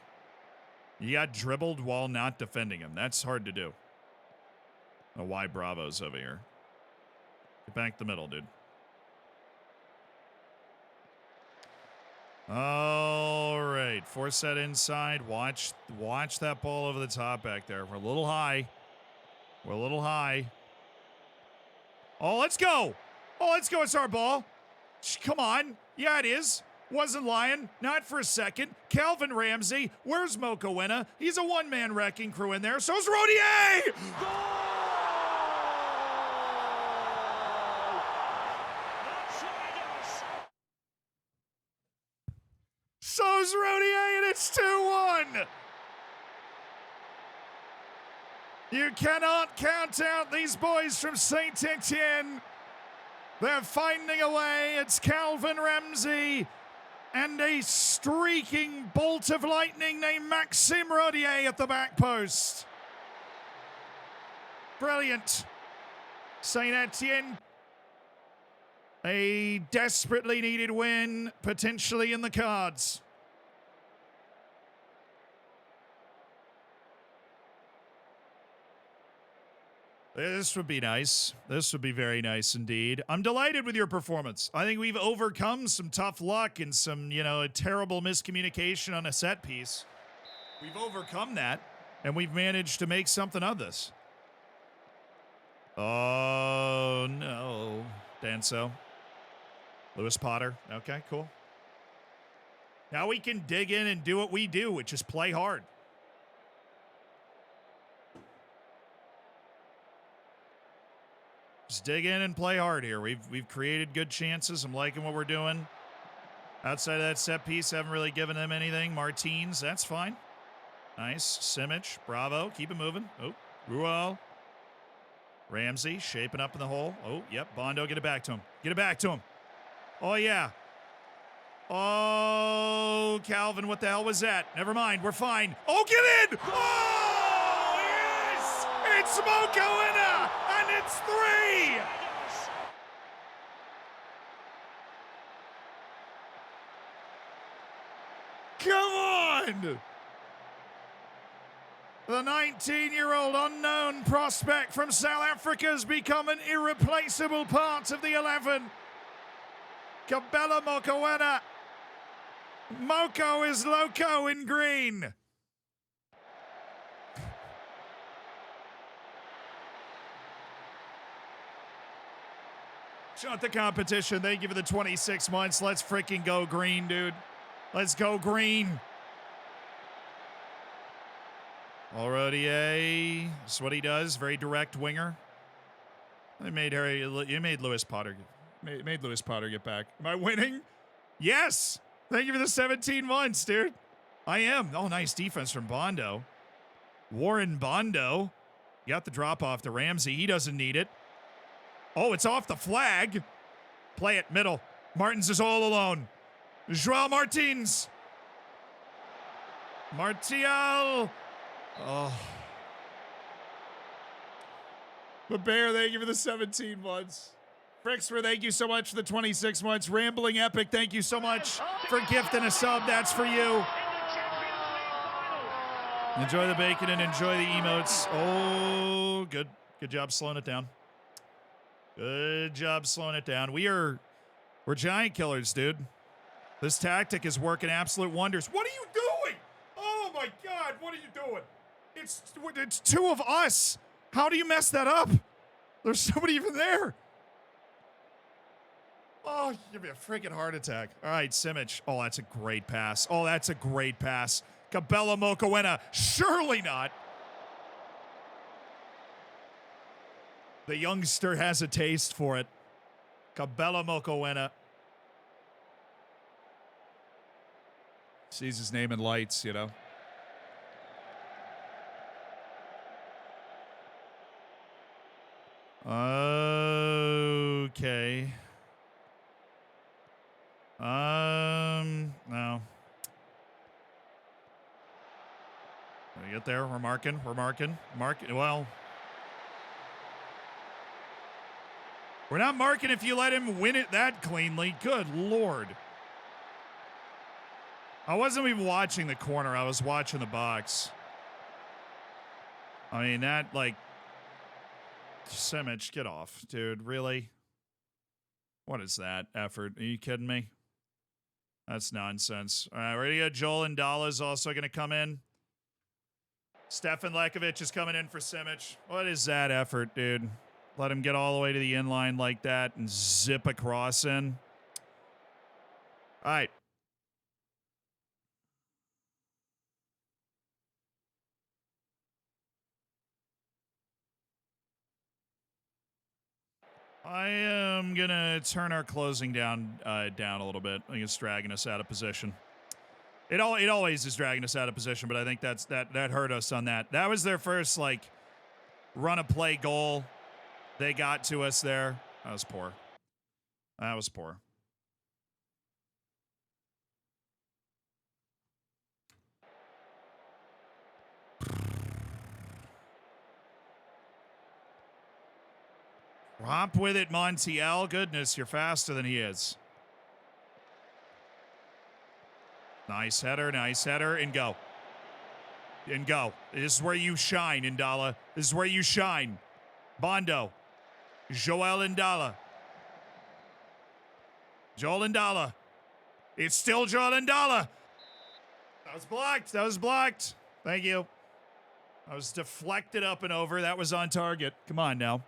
You got dribbled while not defending him. That's hard to do. Oh, why Bravo's over here? Get back the middle, dude. All right. Force that inside. Watch that ball over the top back there. We're a little high. Oh, let's go. It's our ball. Come on. Yeah, it is. Wasn't lying. Not for a second. Calvin Ramsey. Where's Mokoena? He's a one-man wrecking crew in there. So's Rodier! So's Rodier, and it's 2-1. You cannot count out these boys from Saint Etienne. They're finding a way. It's Calvin Ramsey and a streaking bolt of lightning named Maxime Rodier at the back post. Brilliant. Saint Etienne, a desperately needed win, potentially in the cards. This would be nice. This would be very nice indeed. I'm delighted with your performance. I think we've overcome some tough luck and some, a terrible miscommunication on a set piece. We've overcome that, and we've managed to make something of this. Oh, no. Danso. Lewis Potter. Okay, cool. Now we can dig in and do what we do, which is play hard. Just dig in and play hard here. We've created good chances. I'm liking what we're doing. Outside of that set piece, haven't really given them anything. Martins, that's fine. Nice. Simic, bravo. Keep it moving. Oh, Ruel. Ramsey, shaping up in the hole. Oh, yep. Bondo, get it back to him. Get it back to him. Oh, yeah. Oh, Calvin, what the hell was that? Never mind. We're fine. Oh, get in! Oh, yes! It's Mokoena, and it's 3! Come on! The 19-year-old unknown prospect from South Africa has become an irreplaceable part of the 11. Kabela Mokoena. Moko is loco in green. Shut the competition. Thank you for the 26 months. Let's freaking go green, dude. Let's go green. Already, that's what he does. Very direct winger. You made Lewis Potter. Made Lewis Potter get back. Am I winning? Yes. Thank you for the 17 months, dude. I am. Oh, nice defense from Bondo. Warren Bondo. Got the drop off to Ramsey. He doesn't need it. Oh, it's off the flag. Play it, middle. Martins is all alone. Joao Martins. Martial. Oh. But Bear, thank you for the 17 months. Fricksper, thank you so much for the 26 months. Rambling Epic, thank you so much for gifting a sub. That's for you. Enjoy the bacon and enjoy the emotes. Oh, good. Good job slowing it down. Good job slowing it down. We're giant killers, dude. This tactic is working absolute wonders. What are you doing? Oh my God, what are you doing? It's two of us. How do you mess that up? There's somebody even there. Oh, give me a freaking heart attack. All right, Simic. Oh, that's a great pass. Oh, that's a great pass. Kabela Mokoena. Surely not. The youngster has a taste for it. Kabela Mokoena. Sees his name in lights, you know. Okay. No. We get there. We're marking. Well, we're not marking if you let him win it that cleanly. Good Lord. I wasn't even watching the corner. I was watching the box. I mean, that, like, Simic, get off, dude. Really? What is that effort? Are you kidding me? That's nonsense. All right, we're going to get Joel and Dala's also going to come in. Stefan Lekovic is coming in for Simic. What is that effort, dude? Let him get all the way to the inline like that and zip across in. All right. I am going to turn our closing down a little bit. I think it's dragging us out of position. It always is dragging us out of position, but I think that hurt us on that. That was their first, like, run a play goal. They got to us there. That was poor. That was poor. Romp with it, Montiel. Goodness, you're faster than he is. Nice header, and go. And go. This is where you shine, Indala. This is where you shine. Bondo. Joel Indala. Joel Indala. It's still Joel Indala. That was blocked. That was blocked. Thank you. I was deflected up and over. That was on target. Come on now.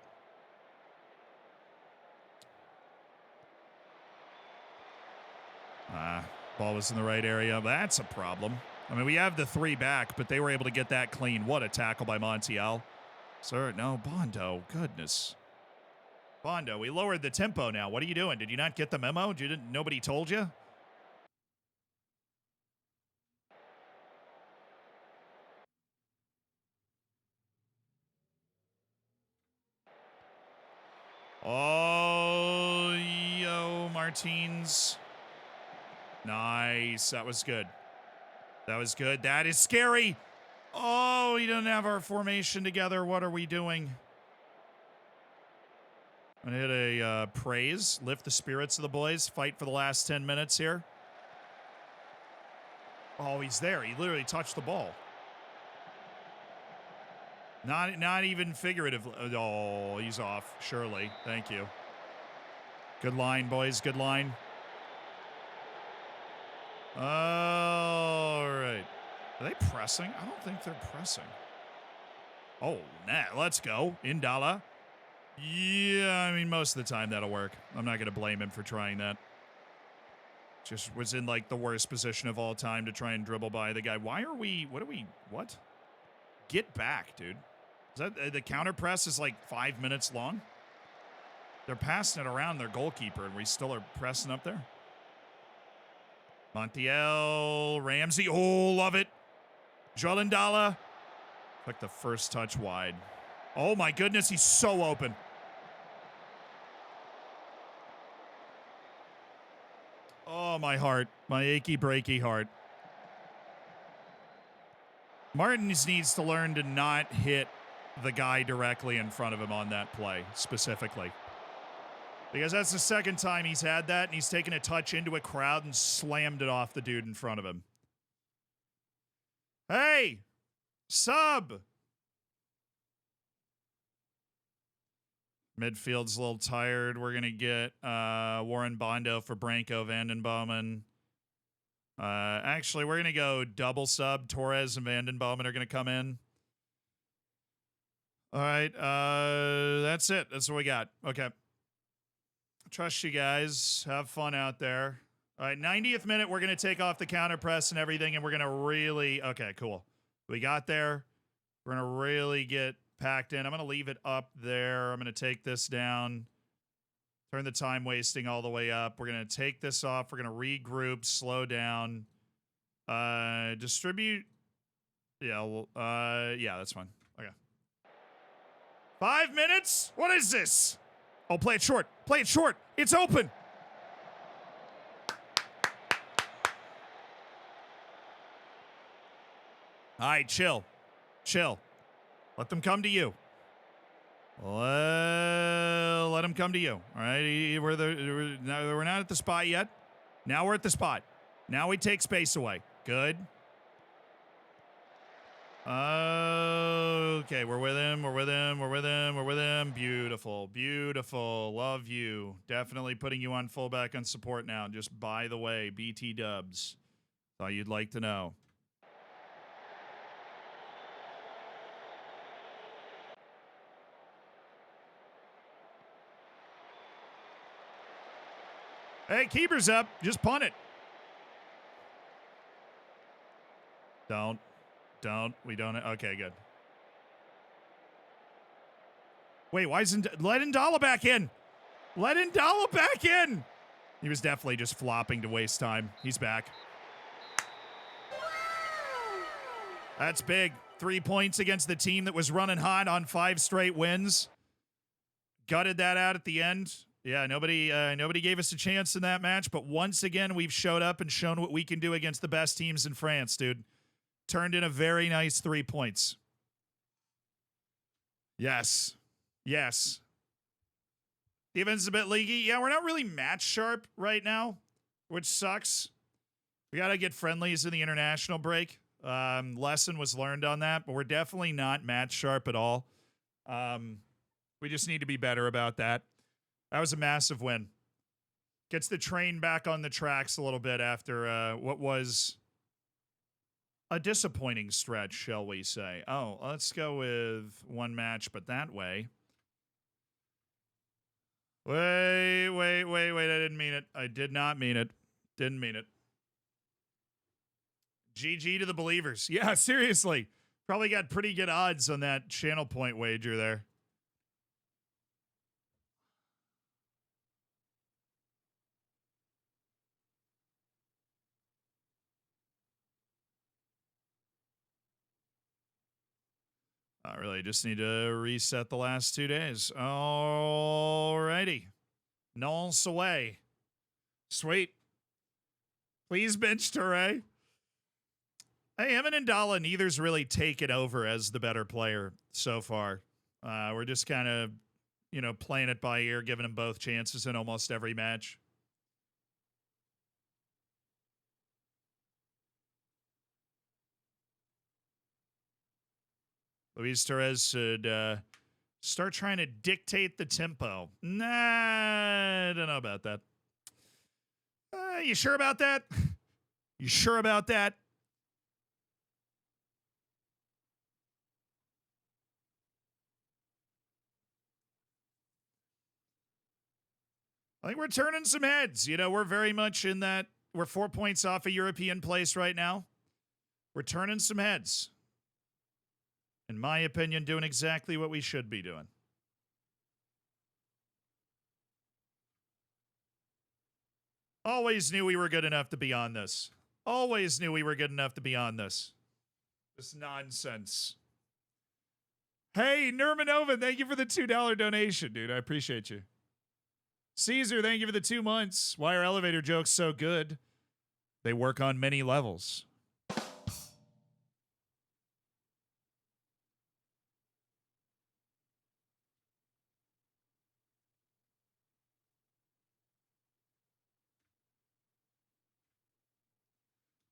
Ball was in the right area. That's a problem. I mean, we have the 3 back, but they were able to get that clean. What a tackle by Montiel. Sir, no, Bondo. Goodness. Bondo, we lowered the tempo now. What are you doing? Did you not get the memo? Nobody told you? Oh, yo, Martins. Nice. That was good. That was good. That is scary. Oh, we don't have our formation together. What are we doing? I'm going to hit a praise. Lift the spirits of the boys. Fight for the last 10 minutes here. Oh, he's there. He literally touched the ball. Not even figurative. Oh, he's off. Surely. Thank you. Good line, boys. Good line. All right. Are they pressing? I don't think they're pressing. Oh, nah. Let's go. Indala. Yeah, I mean, most of the time that'll work. I'm not going to blame him for trying that. Just was in, like, the worst position of all time to try and dribble by the guy. What? Get back, dude. Is that the counter press is like 5 minutes long? They're passing it around their goalkeeper, and we still are pressing up there. Montiel, Ramsey. Oh, love it. Joel Indala. Like the first touch wide. Oh, my goodness. He's so open. Oh, my heart. My achy, breaky heart. Martins needs to learn to not hit the guy directly in front of him on that play, specifically. Because that's the second time he's had that, and he's taken a touch into a crowd and slammed it off the dude in front of him. Hey! Sub! Midfield's a little tired. We're going to get Warren Bondo for Branko Vandenbomen. Actually, we're going to go double sub. Torres and Vandenbomen are going to come in. All right. That's it. That's what we got. Okay. Trust you guys. Have fun out there. All right. 90th minute, we're going to take off the counter press and everything, and we're going to really... Okay, cool. We got there. We're going to really get packed in. I'm going to leave it up there. I'm going to take this down. Turn the time wasting all the way up. We're going to take this off. We're going to regroup, slow down, distribute. Yeah, well, yeah, that's fine. Okay. 5 minutes? What is this? Oh, play it short. Play it short. It's open. All right, chill. Chill. Let them come to you. Let them come to you. All right, we're not at the spot yet. Now we're at the spot. Now we take space away. Good. Okay, we're with him. We're with him. We're with him. We're with him. Beautiful. Beautiful. Love you. Definitely putting you on fullback on support now. Just by the way, BT dubs. Thought you'd like to know. Hey, keeper's up. Just punt it. Don't. We don't. Okay, good. Wait, why isn't... Let Indala back in. Let Indala back in. He was definitely just flopping to waste time. He's back. That's big. 3 points against the team that was running hot on 5 straight wins. Gutted that out at the end. Yeah, nobody gave us a chance in that match, but once again, we've showed up and shown what we can do against the best teams in France, dude. Turned in a very nice 3 points. Yes. Yes. Defense is a bit leaky. Yeah, we're not really match sharp right now, which sucks. We got to get friendlies in the international break. Lesson was learned on that, but we're definitely not match sharp at all. We just need to be better about that. That was a massive win. Gets the train back on the tracks a little bit after what was a disappointing stretch, shall we say. Oh, let's go with one match, but that way. Wait. I didn't mean it. I did not mean it. Didn't mean it. GG to the believers. Yeah, seriously. Probably got pretty good odds on that channel point wager there. I really just need to reset the last 2 days. Alrighty. Nulse away. Sweet. Please bench Toure. Hey, Amendola, neither's really taken over as the better player so far. We're just kind of, playing it by ear, giving them both chances in almost every match. Luis Torres should start trying to dictate the tempo. Nah, I don't know about that. You sure about that? You sure about that? I think we're turning some heads. We're very much in that. We're 4 points off a European place right now. We're turning some heads. In my opinion, doing exactly what we should be doing. Always knew we were good enough to be on this. Always knew we were good enough to be on this. This nonsense. Hey, Nurmanova, thank you for the $2 donation, dude. I appreciate you. Caesar, thank you for the 2 months. Why are elevator jokes so good? They work on many levels.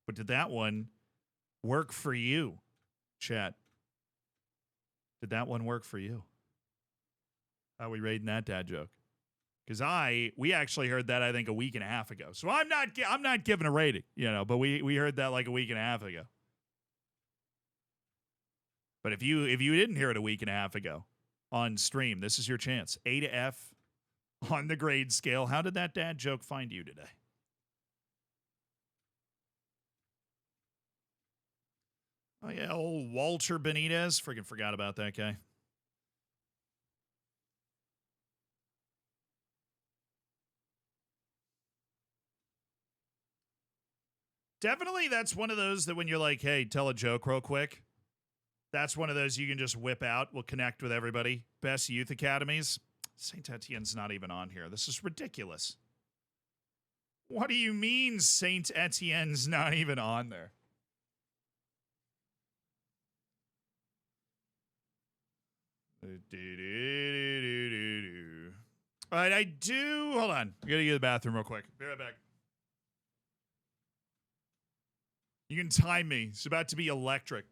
But did that one work for you, chat? Did that one work for you? How are we rating that dad joke? Because we actually heard that, I think, a week and a half ago. So I'm not giving a rating, but we heard that like a week and a half ago. But if you didn't hear it a week and a half ago on stream, this is your chance. A to F on the grade scale. How did that dad joke find you today? Oh, yeah, old Walter Benitez. Freaking forgot about that guy. Definitely, that's one of those that when you're like, hey, tell a joke real quick, that's one of those you can just whip out. We'll connect with everybody. Best youth academies. St. Etienne's not even on here. This is ridiculous. What do you mean St. Etienne's not even on there? All right, I do. Hold on. I gotta go to the bathroom real quick. Be right back. You can time me. It's about to be electric.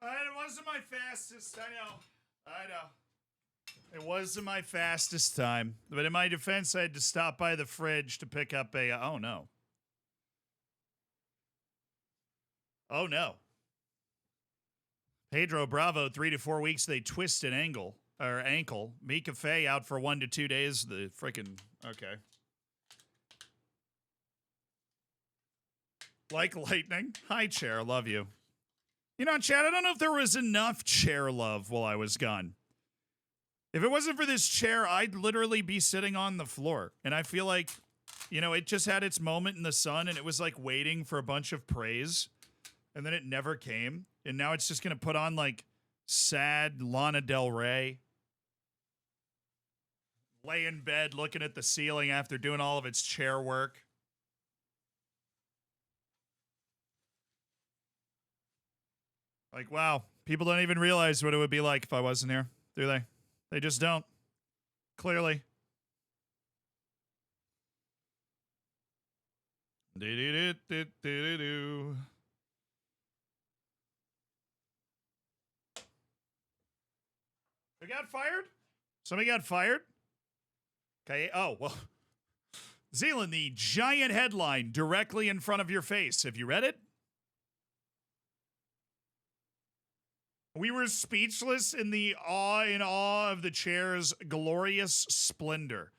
It wasn't my fastest. I know. It wasn't my fastest time. But in my defense, I had to stop by the fridge to pick up a... oh, no. Oh, no. Pedro Bravo, 3 to 4 weeks. They twist an ankle. Mika Faye out for 1 to 2 days. The freaking... okay. Like lightning. Hi, Chair. Love you. You know, Chad, I don't know if there was enough chair love while I was gone. If it wasn't for this chair, I'd literally be sitting on the floor. And I feel like, you know, it just had its moment in the sun and it was like waiting for a bunch of praise. And then it never came. And now it's just going to put on like sad Lana Del Rey. Lay in bed looking at the ceiling after doing all of its chair work. Like, wow, people don't even realize what it would be like if I wasn't here, do they? They just don't. Clearly. Do-do-do-do-do-do. They got fired? Somebody got fired? Okay, oh, well. Zealand, the giant headline directly in front of your face. Have you read it? We were speechless in awe of the chair's glorious splendor.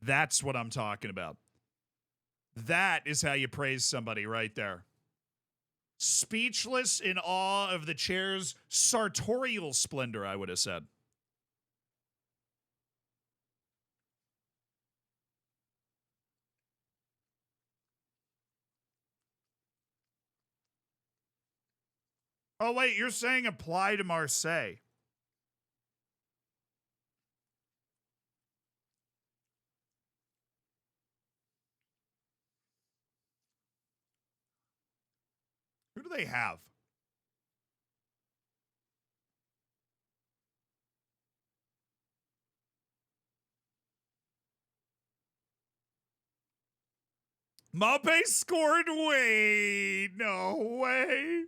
That's what I'm talking about. That is how you praise somebody right there. Speechless in awe of the chair's sartorial splendor, I would have said. Oh, wait, you're saying apply to Marseille. Who do they have? Mbappe scored. Wait, no way.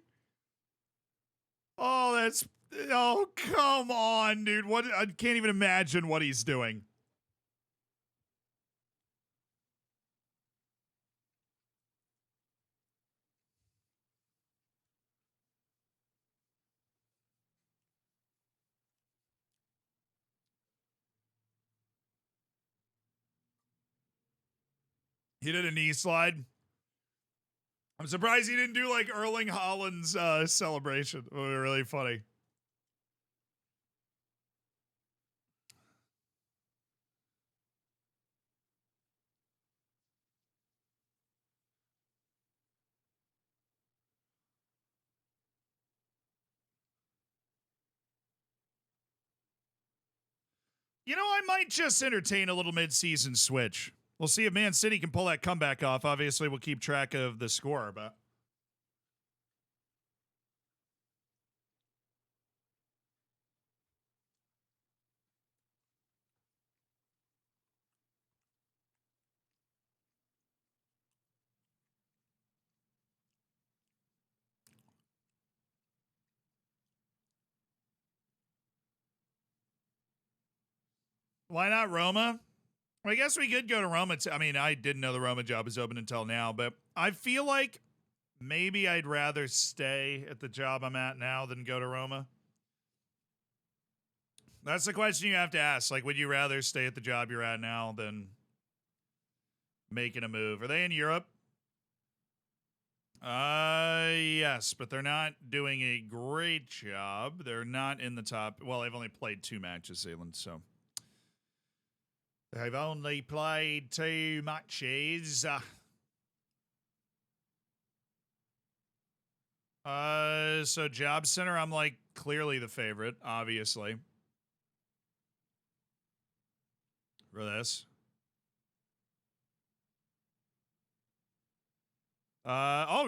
Oh, that's... oh, come on, dude. What? I can't even imagine what he's doing. He did a knee slide. I'm surprised he didn't do like Erling Haaland's celebration. It would be really funny. You know, I might just entertain a little mid-season switch. We'll see if Man City can pull that comeback off. Obviously, we'll keep track of the score, but... why not Roma? Well, I guess we could go to Roma. I mean, I didn't know the Roma job was open until now, but I feel like maybe I'd rather stay at the job I'm at now than go to Roma. That's the question you have to ask. Like, would you rather stay at the job you're at now than making a move? Are they in Europe? Yes, but they're not doing a great job. They're not in the top. Well, they've only played 2 matches, Zealand, so. They've only played 2 matches. So Job Center, I'm like clearly the favorite, obviously. For this.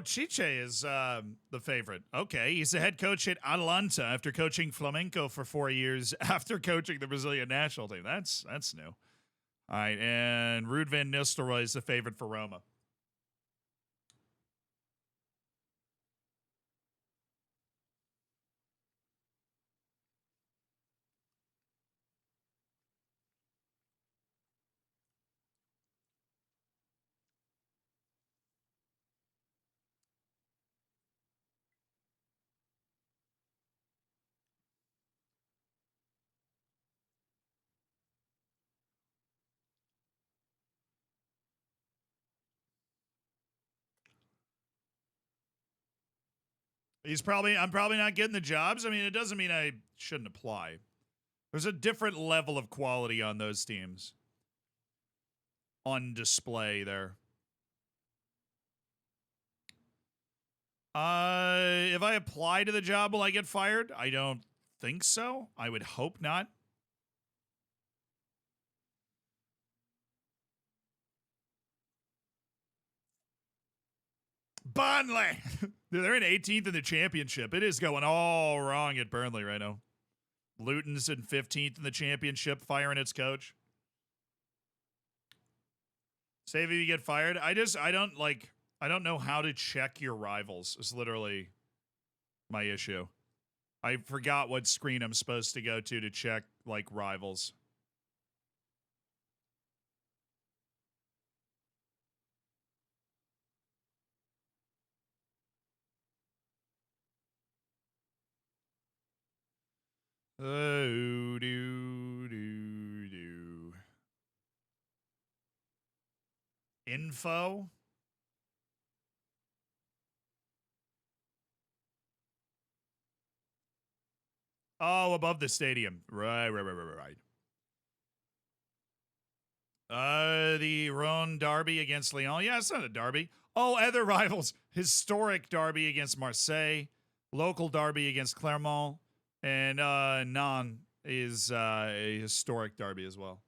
Chiche is the favorite. Okay, he's the head coach at Atalanta after coaching Flamenco for 4 years after coaching the Brazilian national team. That's new. All right, and Ruud van Nistelrooy is the favorite for Roma. I'm probably not getting the jobs. I mean, it doesn't mean I shouldn't apply. There's a different level of quality on those teams on display there. If I apply to the job, will I get fired? I don't think so. I would hope not. Burnley! They're in 18th in the championship. It is going all wrong at Burnley right now. Luton's in 15th in the championship, firing its coach. Save if you get fired. I don't know how to check your rivals is literally my issue. I forgot what screen I'm supposed to go to check, like, rivals. Oh, do. Info? Oh, above the stadium. Right. The Rhone derby against Lyon. Yeah, it's not a derby. Oh, other rivals. Historic derby against Marseille. Local derby against Clermont. And Nantes is a historic derby as well.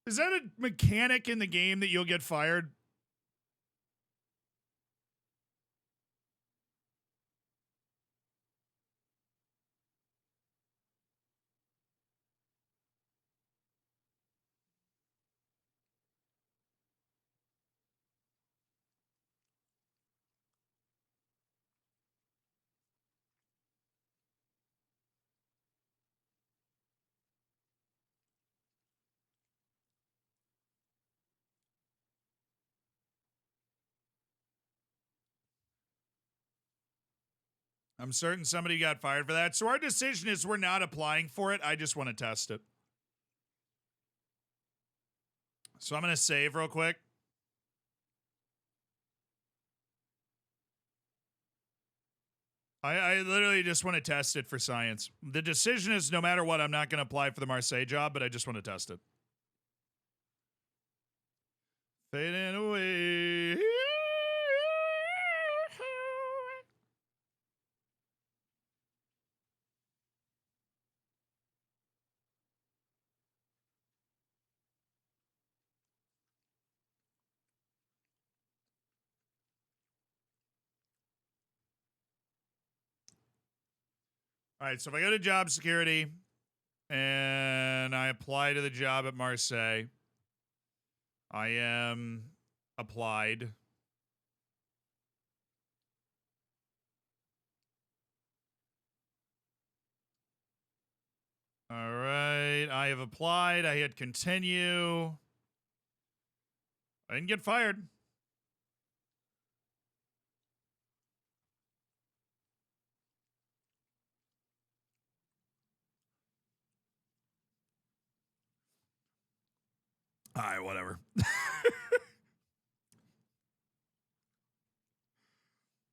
Is that a mechanic in the game that you'll get fired? I'm certain somebody got fired for that. So our decision is we're not applying for it. I just want to test it. So I'm going to save real quick. I literally just want to test it for science. The decision is no matter what, I'm not going to apply for the Marseille job, but I just want to test it. Fading away. All right, so if I go to job security and I apply to the job at Marseille, I am applied. All right, I have applied. I hit continue. I didn't get fired. All right, whatever.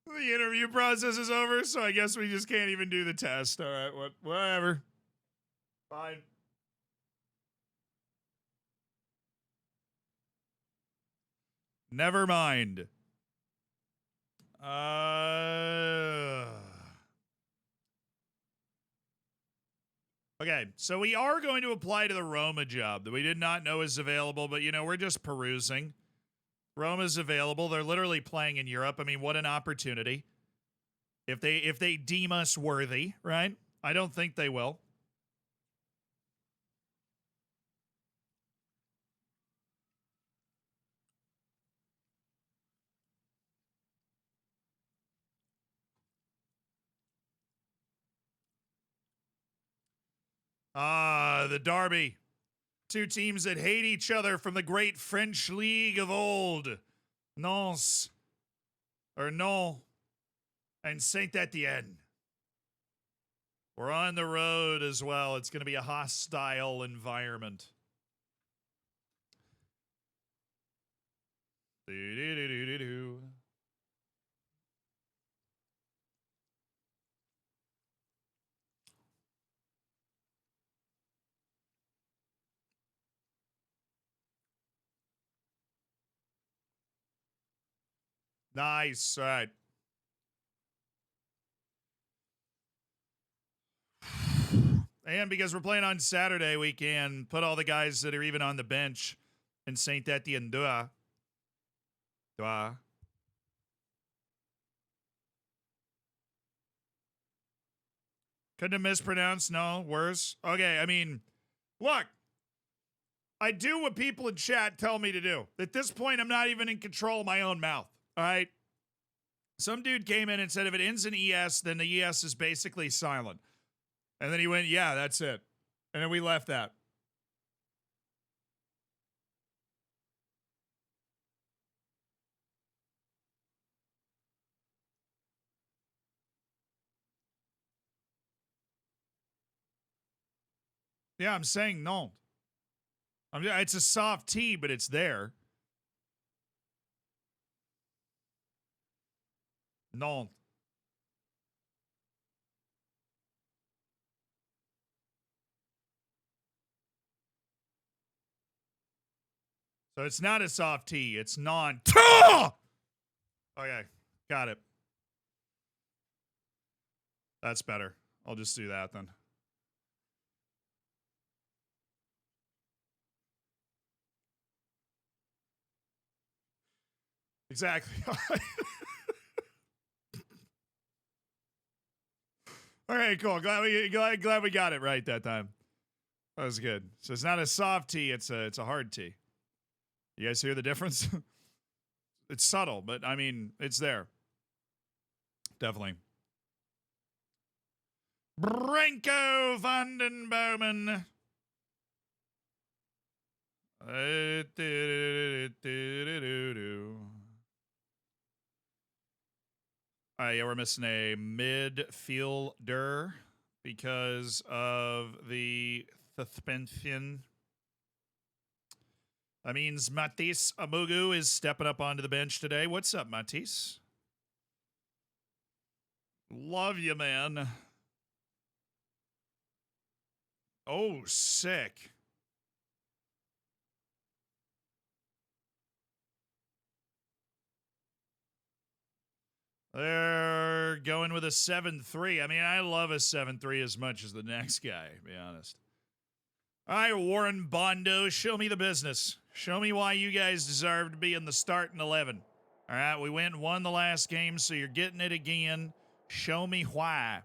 The interview process is over, so I guess we just can't even do the test. All right, whatever. Fine. Never mind. Okay, so we are going to apply to the Roma job that we did not know is available, but, you know, we're just perusing. Roma's available. They're literally playing in Europe. I mean, what an opportunity. If they deem us worthy, right? I don't think they will. The derby. Two teams that hate each other from the great French league of old. Nantes, or Nantes, and Saint Etienne. We're on the road as well. It's going to be a hostile environment. Do-do-do-do-do-do. Nice. All right. And because we're playing on Saturday, we can put all the guys that are even on the bench in Saint Etienne. Couldn't have mispronounced. No, worse. Okay, I mean, look, I do what people in chat tell me to do. At this point, I'm not even in control of my own mouth. All right. Some dude came in and said if it ends in ES, then the ES is basically silent. And then he went, yeah, that's it. And then we left that. Yeah, I'm saying no. It's a soft T, but it's there. No. So it's not a soft T. It's non. Okay, got it. That's better. I'll just do that then. Exactly. All right, cool. Glad we got it right that time. That was good. So it's not a soft T. It's a hard T. You guys hear the difference? It's subtle, but I mean, it's there. Definitely. Branko Vandenbouwman. Yeah, we're missing a midfielder because of the suspension. That means Matisse Amugu is stepping up onto the bench today. What's up, Matisse? Love you, man. Oh, sick. They're going with a 7-3. I mean, I love a 7-3 as much as the next guy, to be honest. All right, Warren Bondo, show me the business. Show me why you guys deserve to be in the starting 11. All right, we went and won the last game, so you're getting it again. Show me why.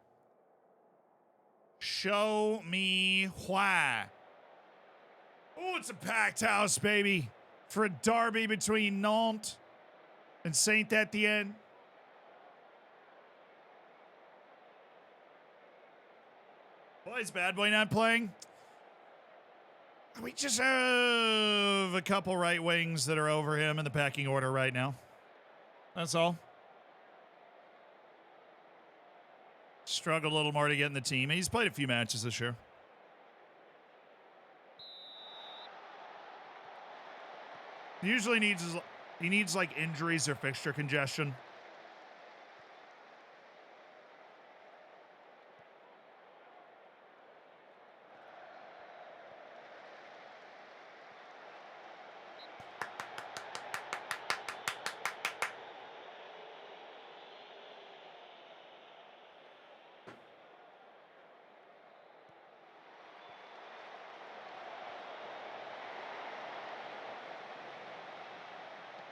Show me why. Oh, it's a packed house, baby, for a derby between Nantes and Saint Etienne. Why is Bad Boy not playing? We just have a couple right wings that are over him in the pecking order right now. That's all. Struggled a little more to get in the team. He's played a few matches this year. He needs like injuries or fixture congestion.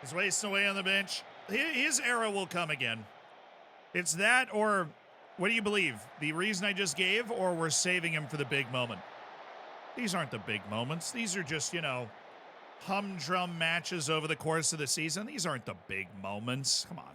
He's wasting away on the bench. His era will come again. It's that, or what do you believe? The reason I just gave, or we're saving him for the big moment? These aren't the big moments. These are just, humdrum matches over the course of the season. These aren't the big moments. Come on.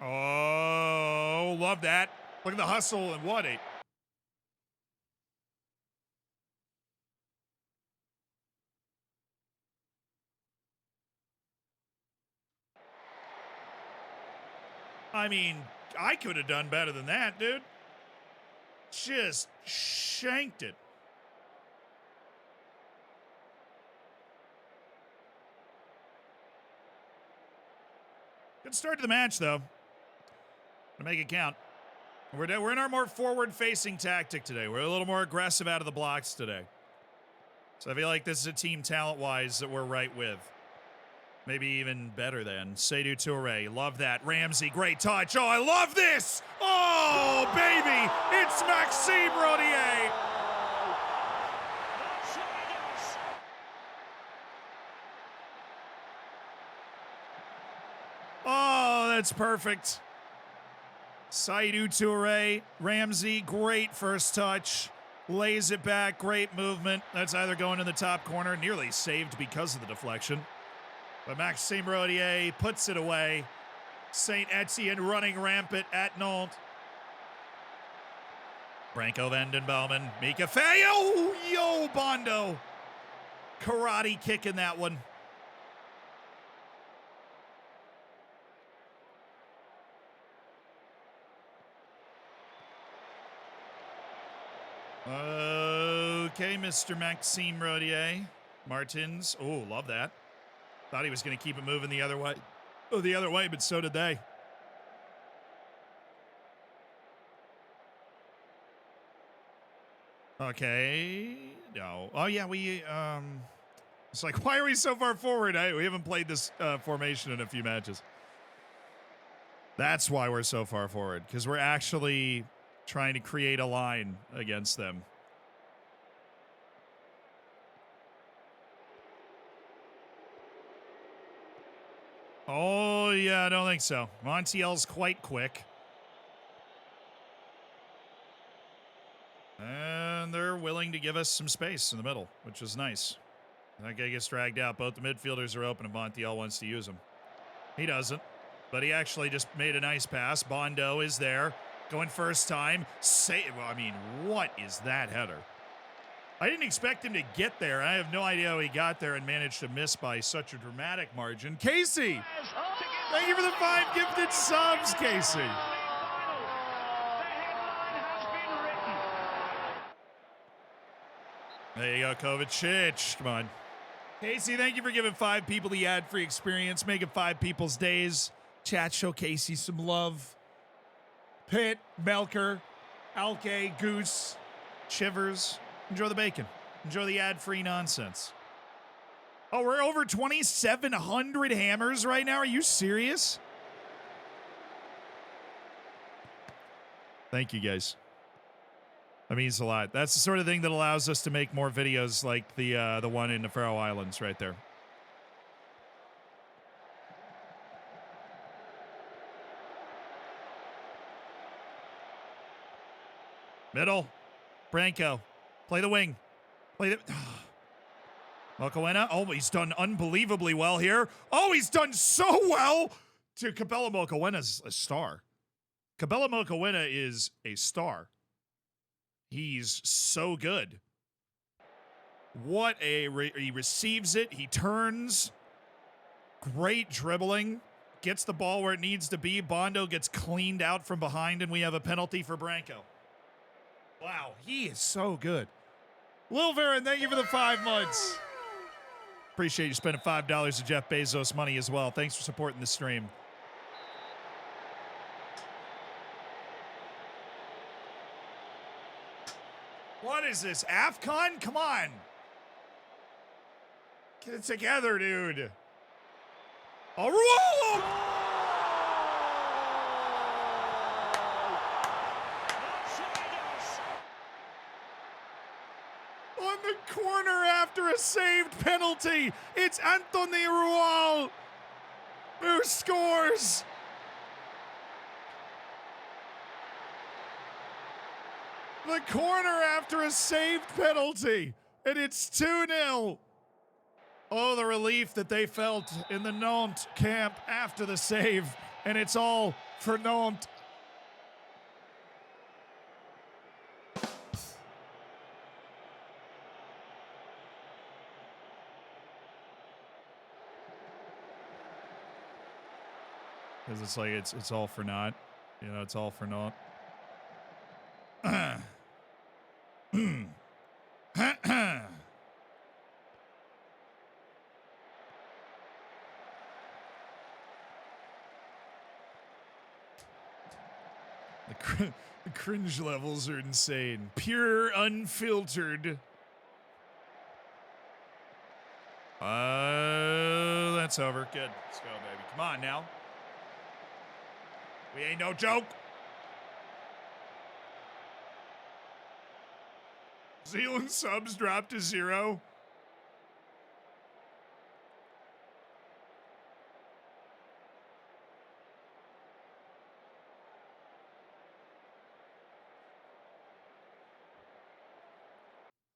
Oh, love that. Look at the hustle and what a... I mean, I could have done better than that, dude. Just shanked it. Good start to the match, though. To make it count. We're in our more forward-facing tactic today. We're a little more aggressive out of the blocks today. So I feel like this is a team talent-wise that we're right with. Maybe even better than. Seydou Touré, love that. Ramsey, great touch. Oh, I love this! Oh, baby! It's Maxime Rodier! Oh, that's perfect. Seydou Touré, Ramsey, great first touch. Lays it back, great movement. That's either going in the top corner, nearly saved because of the deflection. But Maxime Rodier puts it away. St. Etienne running rampant at Nantes. Branko Vandenbouwen, Mika Feo, yo, Bondo. Karate kick in that one. Okay, Mr. Maxime Rodier. Martins, oh, love that. Thought he was going to keep it moving the other way. Oh, the other way, but so did they. Okay. No. Oh, yeah, we, it's like, why are we so far forward? We haven't played this formation in a few matches. That's why we're so far forward, because we're actually trying to create a line against them. Oh, yeah, I don't think so. Montiel's quite quick. And they're willing to give us some space in the middle, which is nice. That guy gets dragged out. Both the midfielders are open, and Montiel wants to use him. He doesn't, but he actually just made a nice pass. Bondo is there, going first time. I mean, what is that header? I didn't expect him to get there. I have no idea how he got there and managed to miss by such a dramatic margin. Casey, thank you for the 5 gifted subs, Casey. There you go, Kovacic. Come on. Casey, thank you for giving 5 people the ad-free experience, making 5 people's days. Chat, show Casey some love. Pitt, Melker, Alke, Goose, Chivers. Enjoy the bacon. Enjoy the ad-free nonsense. Oh, we're over 2,700 hammers right now. Are you serious? Thank you, guys. That means a lot. That's the sort of thing that allows us to make more videos like the one in the Faroe Islands right there. Middle. Branko. Play the wing. Play the... Mokoena. Oh, he's done unbelievably well here. Oh, he's done so well. Dude, Capella Mokoena's a star. Capella Mokoena is a star. He's so good. What a... he receives it. He turns. Great dribbling. Gets the ball where it needs to be. Bondo gets cleaned out from behind, and we have a penalty for Branko. Wow, he is so good. Lil Varen, thank you for the 5 months. Appreciate you spending $5 of Jeff Bezos money as well. Thanks for supporting the stream. What is this, AFCON? Come on. Get it together, dude. Oh, on the corner after a saved penalty. It's Anthony Rouault who scores. The corner after a saved penalty, and it's 2-0. Oh, the relief that they felt in the Nantes camp after the save. And it's all for Nantes. Because it's like, it's all for naught. You know, it's all for naught. The cringe levels are insane. Pure, unfiltered. That's over. Good. Let's go, baby. Come on now. We ain't no joke. Zealand subs dropped to 0.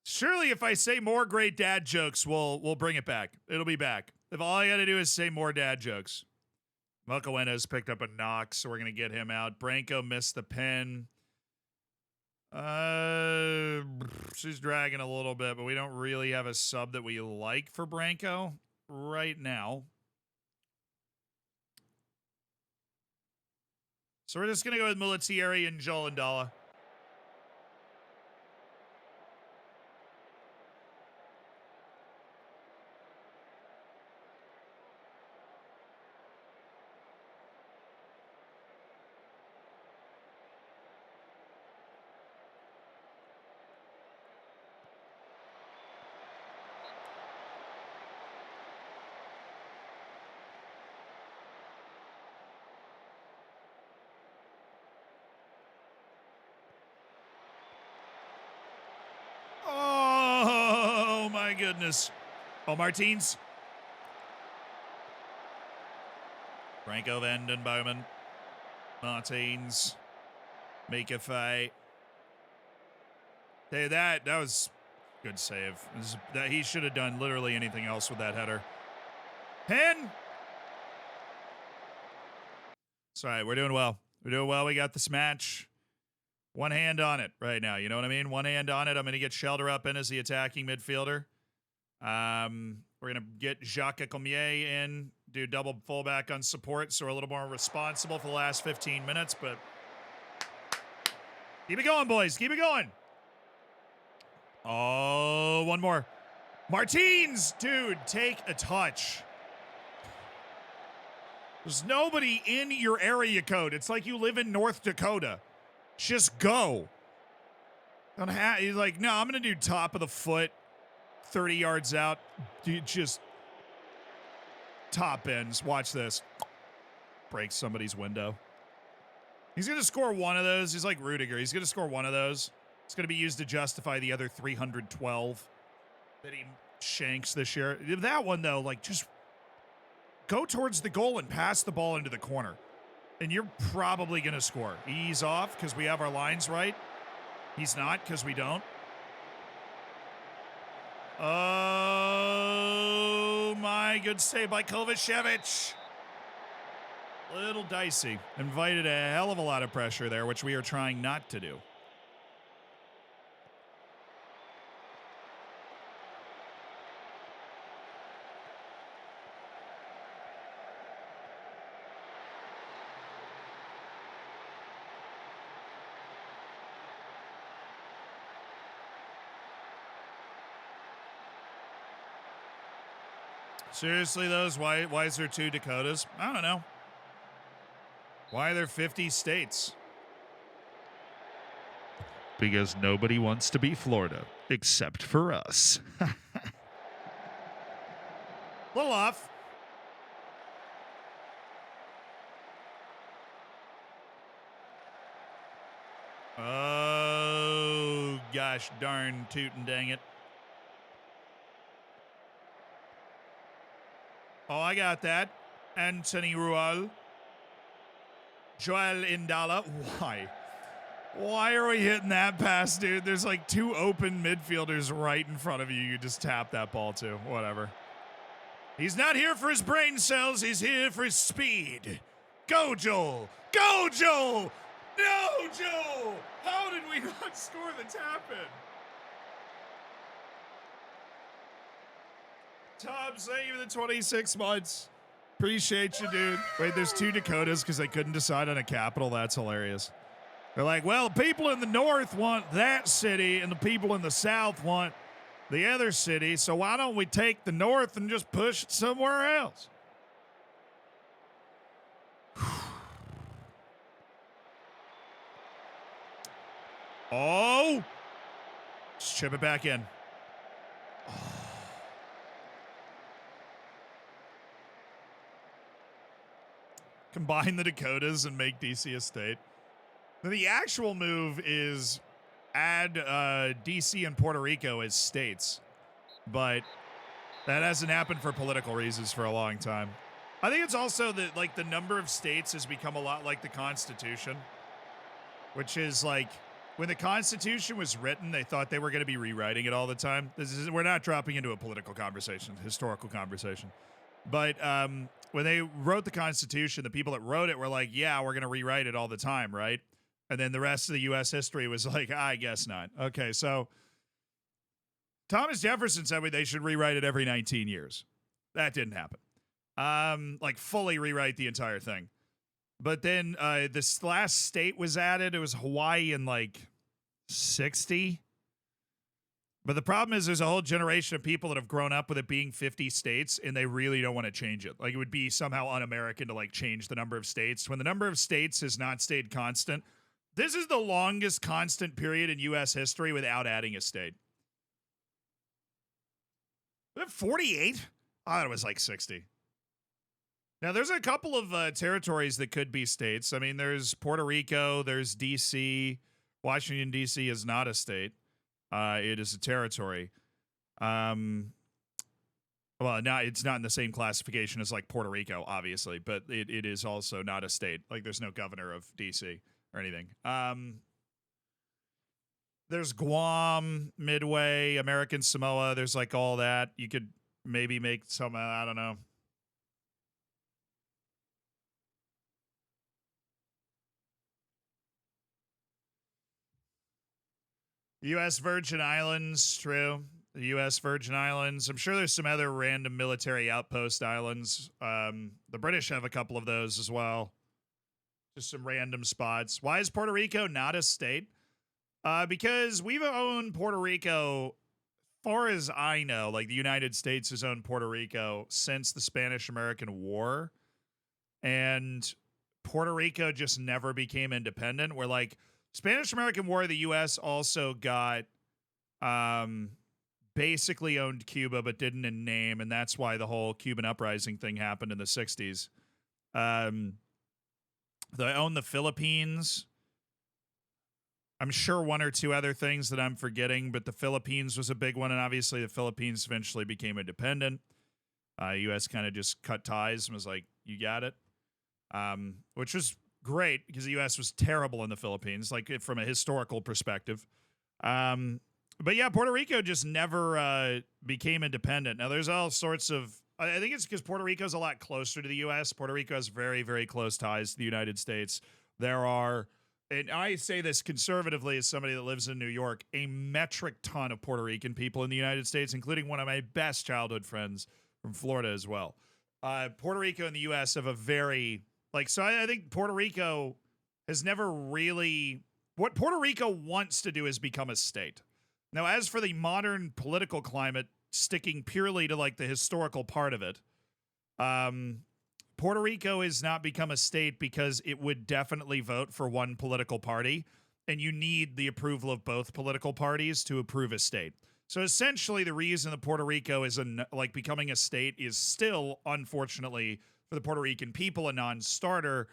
Surely if I say more great dad jokes, we'll bring it back. It'll be back. If all I gotta do is say more dad jokes. Mocoena's picked up a knock, so we're gonna get him out. Branco missed the pin. She's dragging a little bit, but we don't really have a sub that we like for Branco right now. So we're just gonna go with Mulatieri and Jolandala. Oh, my goodness. Oh, Martins. Branco Vandenbouwen. Martins. Mika Fay. Hey, that was a good save. That he should have done literally anything else with that header. Pin! It's all right. We're doing well. We're doing well. We got this match. One hand on it right now. You know what I mean? One hand on it. I'm going to get Shelder up in as the attacking midfielder. We're going to get Jacques Comier in, do double fullback on support, so we're a little more responsible for the last 15 minutes, but keep it going, boys. Keep it going. Oh, one more. Martins, dude, take a touch. There's nobody in your area code. It's like you live in North Dakota. Just go. Don't have, he's like, no, I'm going to do top of the foot, 30 yards out. Dude, just top ends. Watch this. Break somebody's window. He's going to score one of those. He's like Rudiger. He's going to score one of those. It's going to be used to justify the other 312 that he shanks this year. That one, though, like, just go towards the goal and pass the ball into the corner. And you're probably going to score. He's off because we have our lines right. He's not because we don't. Oh, my good save by Kovacevic. Little dicey. Invited a hell of a lot of pressure there, which we are trying not to do. Seriously, those why is there 2 Dakotas? I don't know. Why are there 50 states? Because nobody wants to be Florida, except for us. Little off. Oh, gosh darn tootin' dang it. Oh, I got that. Anthony Rual. Joel Indala. Why? Why are we hitting that pass, dude? There's like 2 open midfielders right in front of you. You just tap that ball to. Whatever. He's not here for his brain cells. He's here for his speed. Go, Joel. Go, Joel. No, Joel. How did we not score the tap-in? Tom, thank you for the 26 months. Appreciate you, dude. Wait, there's 2 Dakotas because they couldn't decide on a capital. That's hilarious. They're like, well, the people in the north want that city and the people in the south want the other city, so why don't we take the north and just push it somewhere else? Oh! Just chip it back in. Combine the Dakotas and make DC a state. The actual move is add DC and Puerto Rico as states, but that hasn't happened for political reasons for a long time. I think it's also that like the number of states has become a lot like the Constitution, which is like when the Constitution was written, they thought they were going to be rewriting it all the time. We're not dropping into a political conversation, historical conversation, but when they wrote the Constitution, the people that wrote it were like, yeah, we're going to rewrite it all the time, right? And then the rest of the U.S. history was like, I guess not. Okay, so Thomas Jefferson said they should rewrite it every 19 years. That didn't happen. Like fully rewrite the entire thing. But then this last state was added. It was Hawaii in like 60. But the problem is there's a whole generation of people that have grown up with it being 50 states, and they really don't want to change it. Like it would be somehow un-American to like change the number of states. When the number of states has not stayed constant, this is the longest constant period in U.S. history without adding a state. Was it 48? I thought it was like 60. Now, there's a couple of territories that could be states. I mean, there's Puerto Rico, there's D.C. Washington, D.C. is not a state. It is a territory. Well, no, it's not in the same classification as like Puerto Rico, obviously, but it is also not a state. Like, there's no governor of D.C. or anything. There's Guam, Midway, American Samoa. There's like all that. You could maybe make some, I don't know. U.S. Virgin Islands, true. The U.S. Virgin Islands. I'm sure there's some other random military outpost islands. The British have a couple of those as well. Just some random spots. Why is Puerto Rico not a state? Because we've owned Puerto Rico, far as I know, like the United States has owned Puerto Rico since the Spanish-American War. And Puerto Rico just never became independent. We're like, Spanish-American War, the U.S. also got basically owned Cuba, but didn't in name, and that's why the whole Cuban uprising thing happened in the 60s. They own the Philippines. I'm sure one or two other things that I'm forgetting, but the Philippines was a big one, and obviously the Philippines eventually became independent. U.S. kind of just cut ties and was like, you got it. Which was great because the U.S. was terrible in the Philippines, like from a historical perspective. But yeah, Puerto Rico just never became independent. Now, there's all sorts of, I think it's because Puerto Rico is a lot closer to the U.S. Puerto Rico has very, very close ties to the United States. There are, and I say this conservatively as somebody that lives in New York, a metric ton of Puerto Rican people in the United States, including one of my best childhood friends from Florida as well. Puerto Rico and the U.S. have a very, so I think Puerto Rico has never really, what Puerto Rico wants to do is become a state. Now, as for the modern political climate, sticking purely to the historical part of it, Puerto Rico has not become a state because it would definitely vote for one political party, and you need the approval of both political parties to approve a state. So essentially, the reason that Puerto Rico is becoming a state is still, unfortunately, for the Puerto Rican people, a non-starter,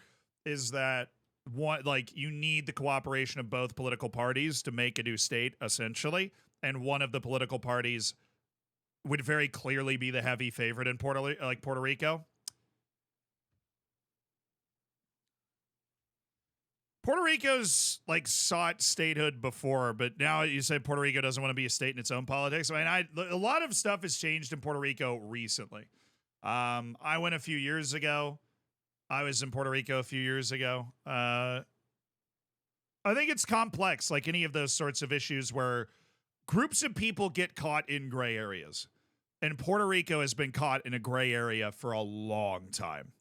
is that you need the cooperation of both political parties to make a new state, essentially, and one of the political parties would very clearly be the heavy favorite in Puerto Rico. Puerto Rico's sought statehood before, but now you say Puerto Rico doesn't want to be a state in its own politics. I mean, a lot of stuff has changed in Puerto Rico recently. I went a few years ago. I was in Puerto Rico a few years ago. I think it's complex, like any of those sorts of issues where groups of people get caught in gray areas. And Puerto Rico has been caught in a gray area for a long time.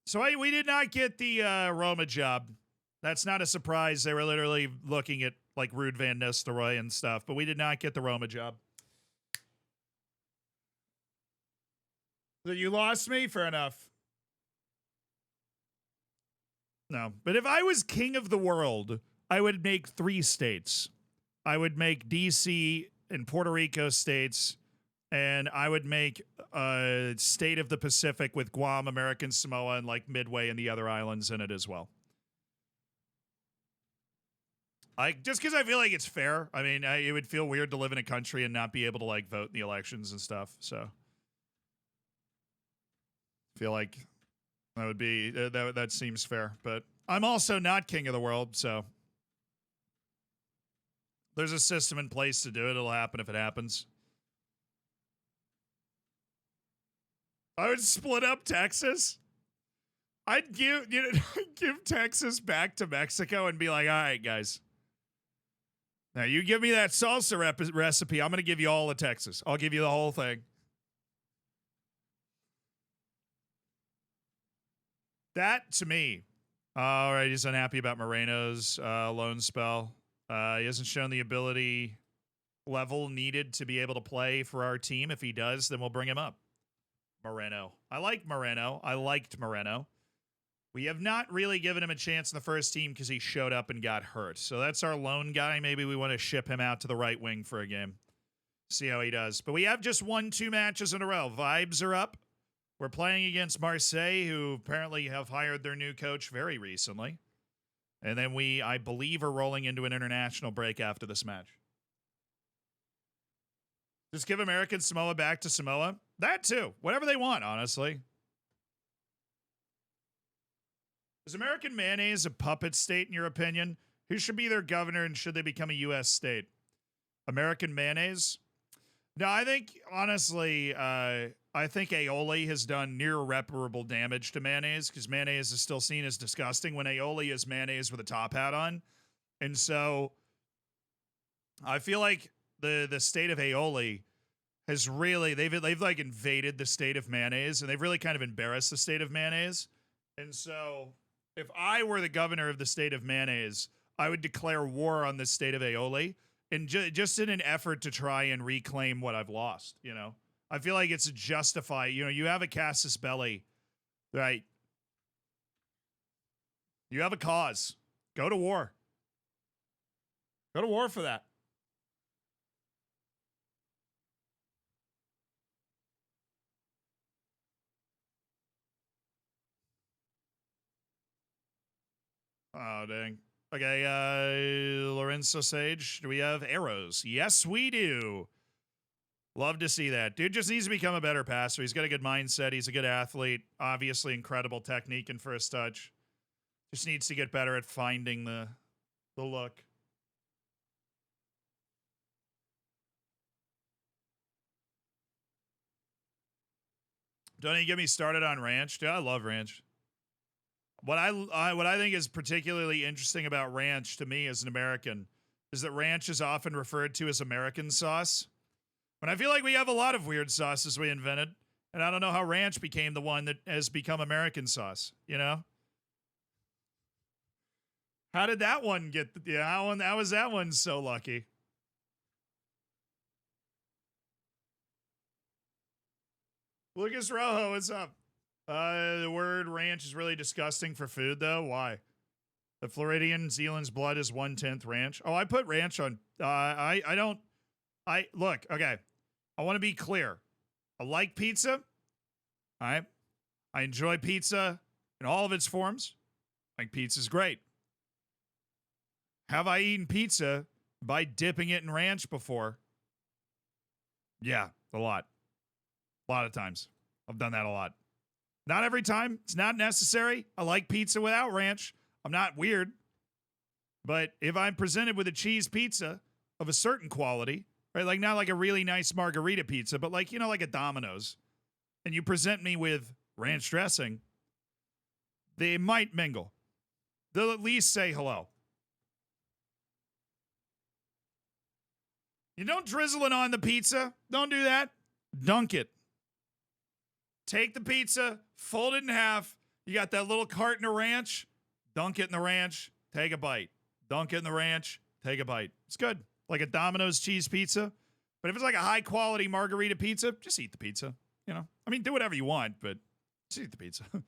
So we did not get the Roma job. That's not a surprise. They were literally looking at like Ruud van Nistelrooy and stuff, but we did not get the Roma job. So you lost me? Fair enough. No. But if I was king of the world, I would make 3 states. I would make DC and Puerto Rico states, and I would make a state of the Pacific with Guam, American Samoa, and like Midway and the other islands in it as well. Just because I feel like it's fair. I mean, it would feel weird to live in a country and not be able to like vote in the elections and stuff. So I feel like that would be that seems fair. But I'm also not king of the world, so there's a system in place to do it. It'll happen if it happens. I would split up Texas. I'd give Texas back to Mexico and be like, all right, guys. Now, you give me that salsa recipe, I'm going to give you all of Texas. I'll give you the whole thing. That, to me, all right, he's unhappy about Moreno's loan spell. He hasn't shown the ability level needed to be able to play for our team. If he does, then we'll bring him up. Moreno. I like Moreno. I liked Moreno. We have not really given him a chance in the first team because he showed up and got hurt. So that's our lone guy. Maybe we want to ship him out to the right wing for a game. See how he does. But we have just won 2 matches in a row. Vibes are up. We're playing against Marseille, who apparently have hired their new coach very recently. And then we, I believe, are rolling into an international break after this match. Just give American Samoa back to Samoa. That too. Whatever they want, honestly. Is American Mayonnaise a puppet state in your opinion? Who should be their governor and should they become a U.S. state? American Mayonnaise? No, I think, honestly, I think aioli has done near irreparable damage to mayonnaise because mayonnaise is still seen as disgusting when aioli is mayonnaise with a top hat on. And so I feel like the state of aioli has really, they've like invaded the state of mayonnaise and they've really kind of embarrassed the state of mayonnaise. And so if I were the governor of the state of mayonnaise, I would declare war on the state of aioli and just in an effort to try and reclaim what I've lost, you know? I feel like it's justified. You know, you have a casus belli, right? You have a cause. Go to war. Go to war for that. Oh, dang. Okay, Lorenzo Sage, do we have arrows? Yes, we do. Love to see that. Dude just needs to become a better passer. He's got a good mindset. He's a good athlete. Obviously, incredible technique and first touch. Just needs to get better at finding the look. Don't even get me started on ranch. Dude, I love ranch. What I think is particularly interesting about ranch to me as an American is that ranch is often referred to as American sauce. When I feel like we have a lot of weird sauces we invented, and I don't know how ranch became the one that has become American sauce, you know? How did that one get, how was that one so lucky? Lucas Rojo, what's up? The word ranch is really disgusting for food, though. Why? The Floridian Zealand's blood is 1/10 ranch. Oh, I put ranch on. Look, okay. I want to be clear. I like pizza. All right. I enjoy pizza in all of its forms. I think pizza's great. Have I eaten pizza by dipping it in ranch before? Yeah, a lot. A lot of times. I've done that a lot. Not every time. It's not necessary. I like pizza without ranch. I'm not weird. But if I'm presented with a cheese pizza of a certain quality, right? Like not like a really nice margarita pizza, but like, you know, like a Domino's, and you present me with ranch dressing, they might mingle. They'll at least say hello. You don't drizzle it on the pizza. Don't do that. Dunk it. Take the pizza, fold it in half. You got that little carton of ranch. Dunk it in the ranch. Take a bite. Dunk it in the ranch. Take a bite. It's good. Like a Domino's cheese pizza. But if it's like a high quality margarita pizza, just eat the pizza. You know, I mean, do whatever you want, but just eat the pizza. All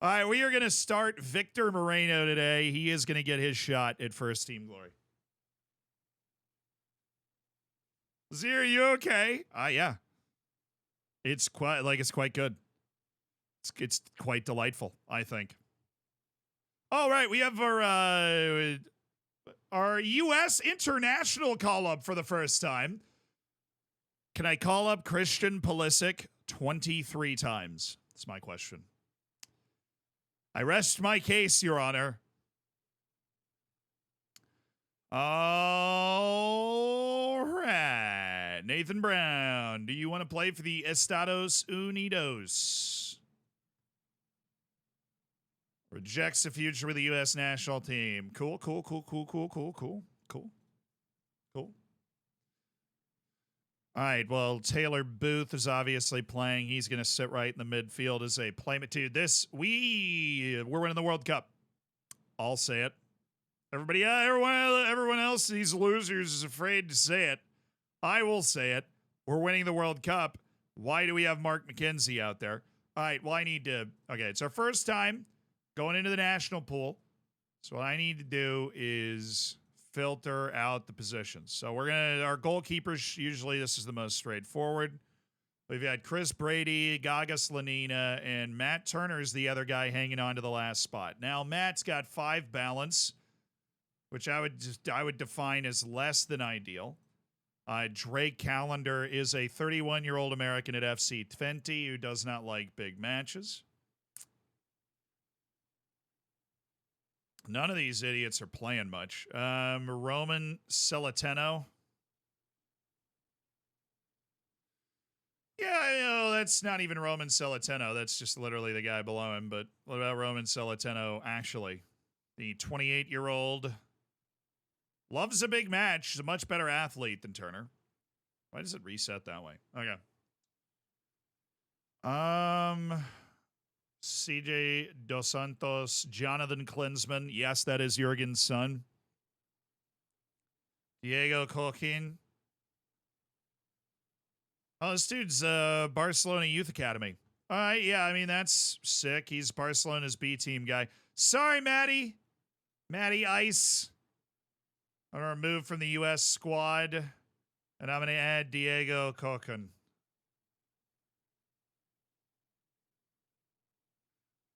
right, we are going to start Victor Moreno today. He is going to get his shot at first team glory. Zero, you okay? Yeah. It's quite good. It's quite delightful, I think. All right, we have our U.S. international call-up for the first time. Can I call up Christian Pulisic 23 times? That's my question. I rest my case, Your Honor. All right. Nathan Brown, do you want to play for the Estados Unidos? Rejects the future with the U.S. national team. Cool. All right, well, Taylor Booth is obviously playing. He's going to sit right in the midfield as a playmate. Dude, we're winning the World Cup. I'll say it. Everybody, everyone else, these losers, is afraid to say it. I will say it. We're winning the World Cup. Why do we have Mark McKenzie out there? All right, well, okay, it's our first time going into the national pool. So what I need to do is filter out the positions. So our goalkeepers, usually this is the most straightforward. We've got Chris Brady, Gaga Slanina, and Matt Turner is the other guy hanging on to the last spot. Now, Matt's got 5 balance, which I would define as less than ideal. Drake Callender is a 31-year-old American at FC Twente who does not like big matches. None of these idiots are playing much. Roman Celentano. Yeah, that's not even Roman Celentano. That's just literally the guy below him. But what about Roman Celentano, actually? The 28-year-old loves a big match. He's a much better athlete than Turner. Why does it reset that way? Okay. CJ Dos Santos, Jonathan Klinsmann. Yes, that is Jurgen's son. Diego Coquin. Oh, this dude's Barcelona Youth Academy. All right, yeah, I mean, that's sick. He's Barcelona's B-team guy. Sorry, Matty. Matty Ice. I'm going to remove from the U.S. squad, and I'm going to add Diego Coquin.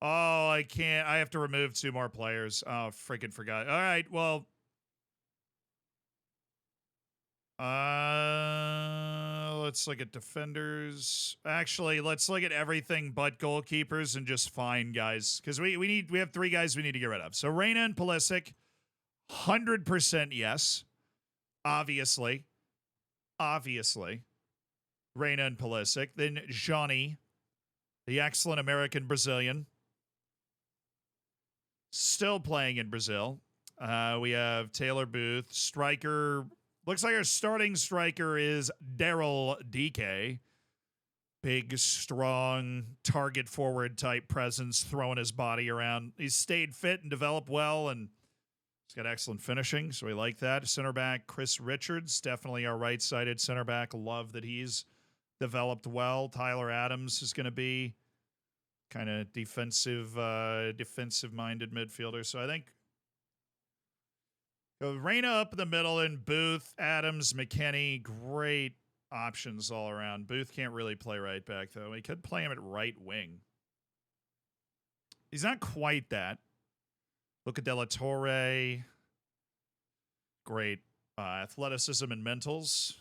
Oh, I can't. I have to remove 2 more players. Oh, freaking forgot. All right, well. Let's look at defenders. Actually, let's look at everything but goalkeepers and just find guys. Because we have 3 guys we need to get rid of. So, Reyna and Pulisic, 100% yes. Obviously. Reyna and Pulisic. Then Johnny, the excellent American Brazilian. Still playing in Brazil. We have Taylor Booth. Striker. Looks like our starting striker is Daryl DK. Big, strong, target forward type presence, throwing his body around. He's stayed fit and developed well, and he's got excellent finishing, so we like that. Center back Chris Richards, definitely our right-sided center back. Love that he's developed well. Tyler Adams is going to be kind of defensive-minded midfielder. So I think Reyna up in the middle, and Booth, Adams, McKennie, great options all around. Booth can't really play right back, though. He could play him at right wing. He's not quite that. Luca De La Torre. Great athleticism and mentals.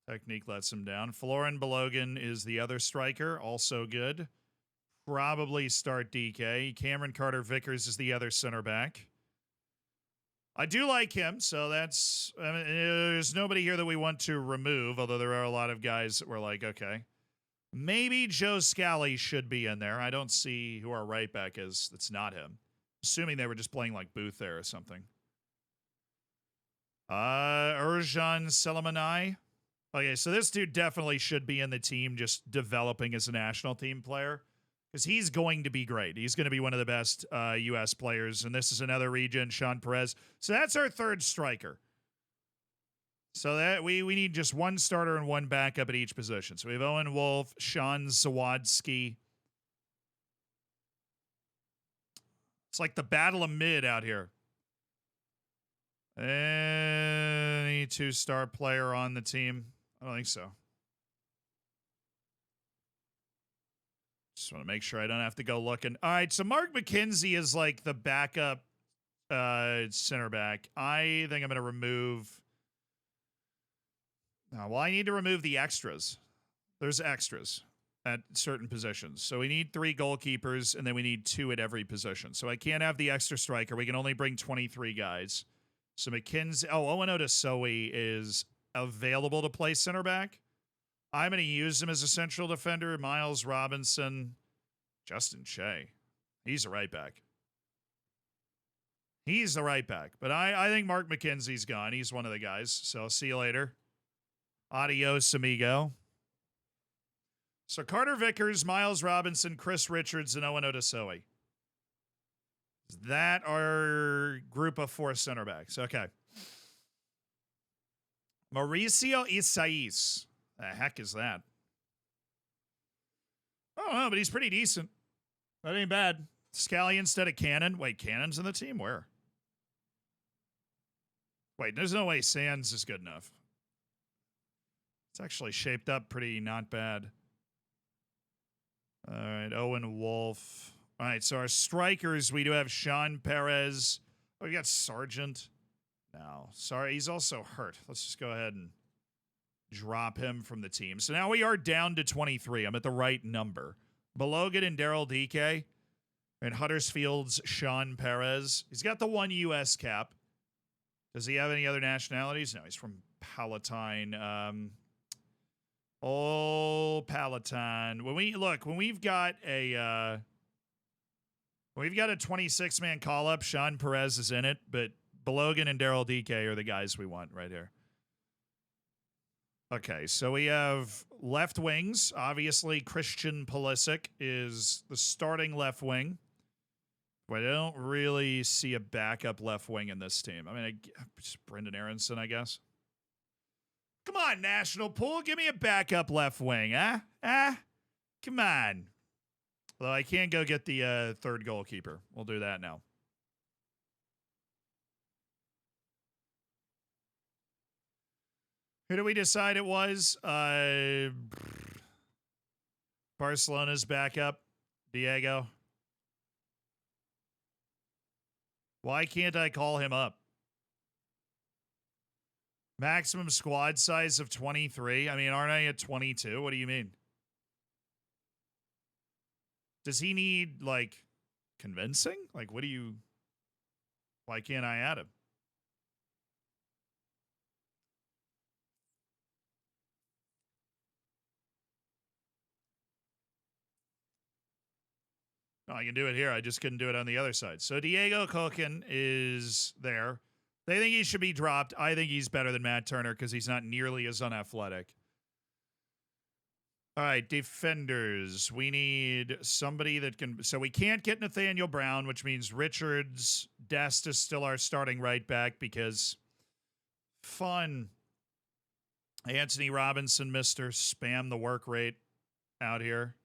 Technique lets him down. Florin Balogun is the other striker, also good. Probably start DK. Cameron Carter-Vickers is the other center back. I do like him, so that's... I mean, there's nobody here that we want to remove, although there are a lot of guys that we're like, okay. Maybe Joe Scally should be in there. I don't see who our right back is that's not him. Assuming they were just playing like Booth there or something. Erjan Selamanai. Okay, so this dude definitely should be in the team, just developing as a national team player. Because he's going to be great. He's going to be one of the best U.S. players. And this is another region, Sean Perez. So that's our third striker. So that we need just one starter and one backup at each position. So we have Owen Wolf, Sean Zawadski. It's like the battle of mid out here. Any two-star player on the team? I don't think so. Just want to make sure I don't have to go looking. All right, so Mark McKenzie is like the backup center back. I think I'm going to remove... well, I need to remove the extras. There's extras at certain positions. So we need 3 goalkeepers, and then we need 2 at every position. So I can't have the extra striker. We can only bring 23 guys. So McKenzie... Owen Odasoe is available to play center back. I'm going to use him as a central defender. Miles Robinson, Justin Shea. He's a right back. He's the right back. But I think Mark McKenzie's gone. He's one of the guys. So I'll see you later. Adios, amigo. So Carter Vickers, Miles Robinson, Chris Richards, and Owen Odasoe. That are group of 4 center backs. Okay. Mauricio Isais. The heck is that? I don't know, but he's pretty decent. That ain't bad. Scally instead of Cannon. Wait, Cannon's in the team? Where? Wait, there's no way Sands is good enough. It's actually shaped up pretty not bad. All right, Owen Wolf. All right, so our strikers, we do have Sean Perez. Oh, we got Sargent. No, sorry, he's also hurt. Let's just go ahead and drop him from the team. So now we are down to 23. I'm at the right number. Balogan and Daryl DK. And Huddersfield's Sean Perez. He's got the 1 U.S. cap. Does he have any other nationalities? No, he's from Palatine. Palatine. When we've got a 26-man call-up, Sean Perez is in it, but Balogan and Daryl DK are the guys we want right here. Okay, so we have left wings. Obviously, Christian Pulisic is the starting left wing. But I don't really see a backup left wing in this team. I mean, just Brendan Aronson, I guess. Come on, National Pool. Give me a backup left wing, huh? Come on. Although I can't go get the third goalkeeper. We'll do that now. Who did we decide it was? Barcelona's backup, Diego. Why can't I call him up? Maximum squad size of 23. I mean, aren't I at 22? What do you mean? Does he need, like, convincing? Like, what do you... Why can't I add him? No, I can do it here. I just couldn't do it on the other side. So Diego Cocan is there. They think he should be dropped. I think he's better than Matt Turner because he's not nearly as unathletic. All right, defenders. We need somebody that can... So we can't get Nathaniel Brown, which means Richards. Dest is still our starting right back because... Fun. Anthony Robinson, Mr. Spam the work rate out here.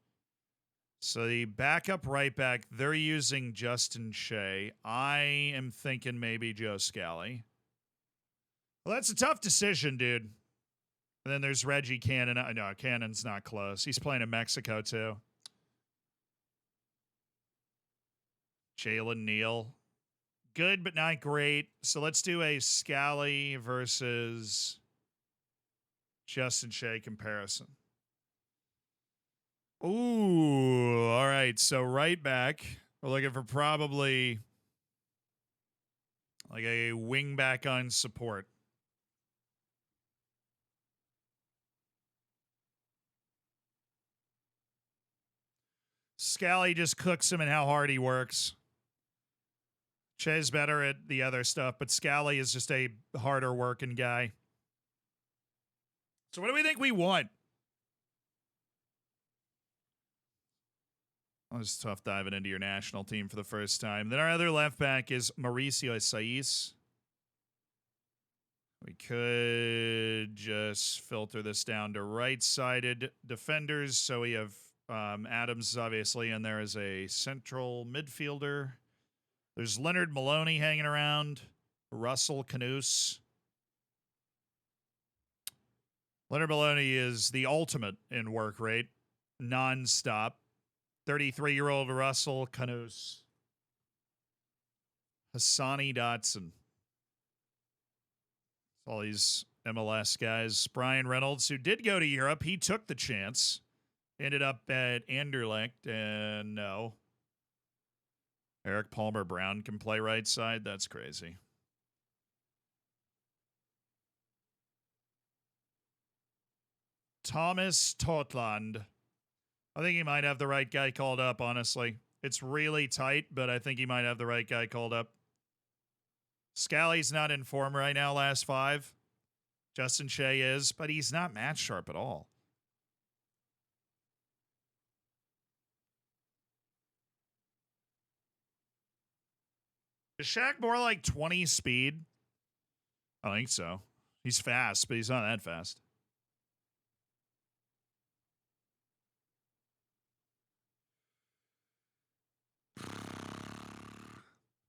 So the backup right back, they're using Justin Shea. I am thinking maybe Joe Scally. Well, that's a tough decision, dude. And then there's Reggie Cannon. No, Cannon's not close. He's playing in Mexico, too. Jalen Neal. Good, but not great. So let's do a Scally versus Justin Shea comparison. Ooh, all right. So right back, we're looking for probably... Like a wing back on support. Scally just cooks him and how hard he works. Che's better at the other stuff, but Scally is just a harder working guy. So what do we think we want? Well, it's tough diving into your national team for the first time. Then our other left back is Mauricio Saiz. We could just filter this down to right-sided defenders. So we have Adams, obviously, and there is a central midfielder. There's Leonard Maloney hanging around. Russell Canoose. Leonard Maloney is the ultimate in work rate. Non-stop. 33-year-old Russell Canoose. Hassani Dotson. All these MLS guys. Brian Reynolds, who did go to Europe. He took the chance. Ended up at Anderlecht, and no. Eric Palmer Brown can play right side. That's crazy. Thomas Totland. I think he might have the right guy called up, honestly. It's really tight, but I think he might have the right guy called up. Scally's not in form right now, last 5. Justin Shea is, but he's not match sharp at all. Is Shaq more like 20 speed? I think so. He's fast, but he's not that fast.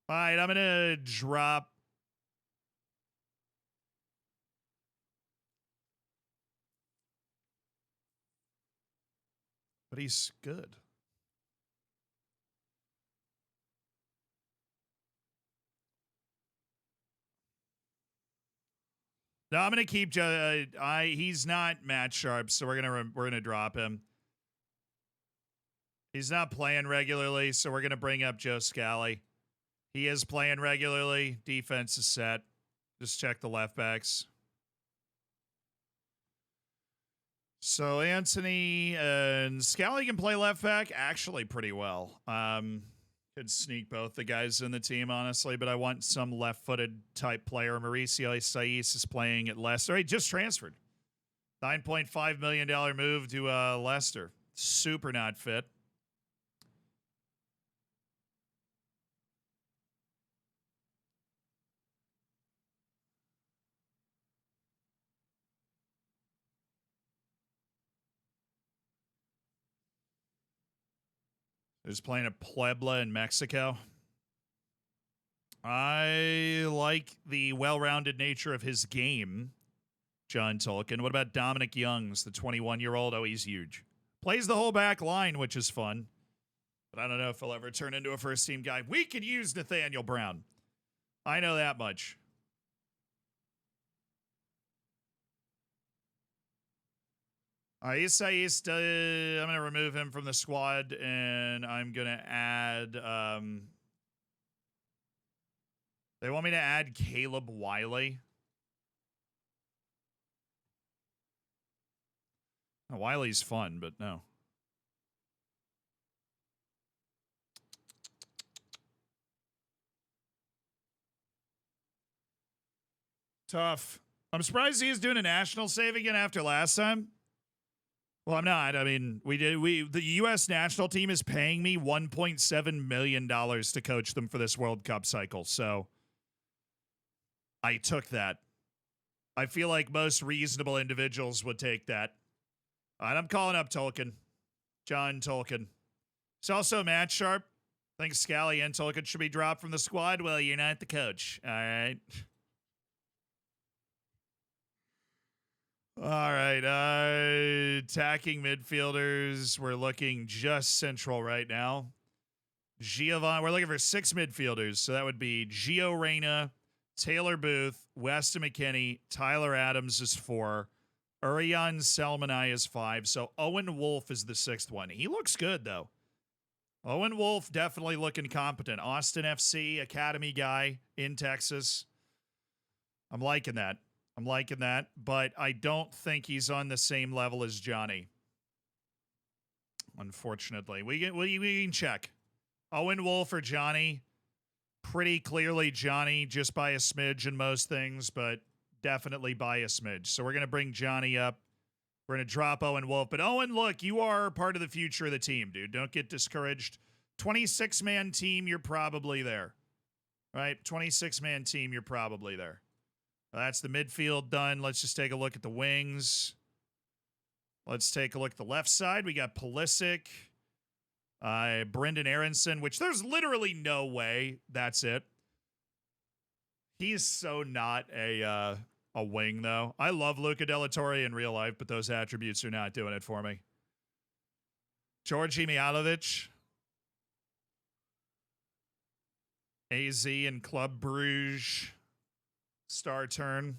All right, I'm going to drop. But he's good. No, I'm going to keep he's not match sharp, so we're going to drop him. He's not playing regularly, so we're going to bring up Joe Scally. He is playing regularly. Defense is set. Just check the left backs. So Anthony and Scally can play left back actually pretty well. Could sneak both the guys in the team, honestly, but I want some left-footed type player. Mauricio Saiz is playing at Leicester. He just transferred. $9.5 million move to Leicester. Super not fit. He's playing at Puebla in Mexico. I like the well-rounded nature of his game, John Tolkien. What about Dominic Youngs, the 21-year-old? Oh, he's huge. Plays the whole back line, which is fun. But I don't know if he'll ever turn into a first-team guy. We could use Nathaniel Brown. I know that much. All right, I'm going to remove him from the squad, and I'm going to add... they want me to add Caleb Wiley. Oh, Wiley's fun, but no. Tough. I'm surprised he's doing a national save again after last time. Well, I'm not. I mean, the U.S. national team is paying me $1.7 million to coach them for this World Cup cycle. So I took that. I feel like most reasonable individuals would take that. All right, I'm calling up Tolkien. John Tolkien. It's also match sharp. I think Scally and Tolkien should be dropped from the squad. Well, you're not the coach. All right. All right, attacking midfielders. We're looking just central right now. We're looking for 6 midfielders. So that would be Gio Reyna, Taylor Booth, Weston McKennie, Tyler Adams is 4, Urian Selmanai is 5. So Owen Wolf is the 6th one. He looks good, though. Owen Wolf definitely looking competent. Austin FC, academy guy in Texas. I'm liking that. I'm liking that, but I don't think he's on the same level as Johnny. Unfortunately. We can check. Owen Wolf or Johnny? Pretty clearly Johnny, just by a smidge in most things, but definitely by a smidge. So we're going to bring Johnny up. We're going to drop Owen Wolf. But Owen, look, you are part of the future of the team, dude. Don't get discouraged. 26-man team, you're probably there. Right? 26-man team, you're probably there. That's the midfield done. Let's just take a look at the wings. Let's take a look at the left side. We got Pulisic, Brendan Aronson, which there's literally no way that's it. He's so not a wing, though. I love Luca Della Torre in real life, but those attributes are not doing it for me. Georgi Mihailovic. AZ and Club Bruges. Star turn.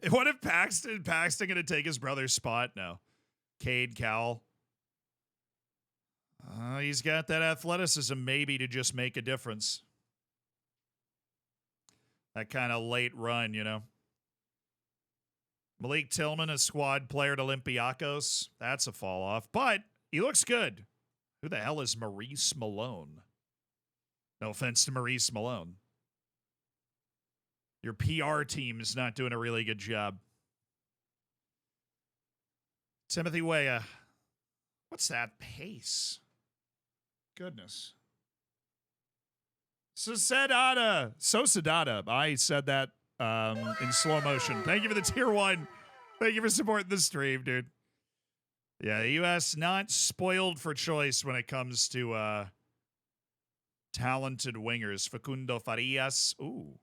What if Paxton going to take his brother's spot? No. Cade Cowell. He's got that athleticism maybe to just make a difference. That kind of late run, you know. Malik Tillman, a squad player at Olympiacos. That's a fall off, but he looks good. Who the hell is Maurice Malone? No offense to Maurice Malone. Your PR team is not doing a really good job. Timothy Weah. What's that pace? Goodness. Sosadata. I said that in slow motion. Thank you for the tier 1. Thank you for supporting the stream, dude. Yeah, the U.S. not spoiled for choice when it comes to talented wingers. Facundo Farias. Ooh.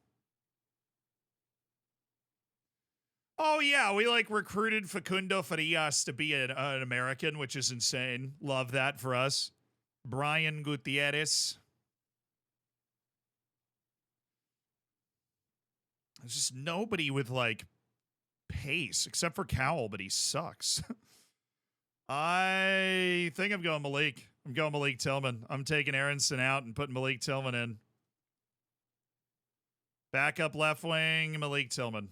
Oh, yeah, we recruited Facundo Farias to be an American, which is insane. Love that for us. Brian Gutierrez. There's just nobody with, pace, except for Cowell, but he sucks. I think I'm going Malik. I'm going Malik Tillman. I'm taking Aronson out and putting Malik Tillman in. Backup left wing, Malik Tillman.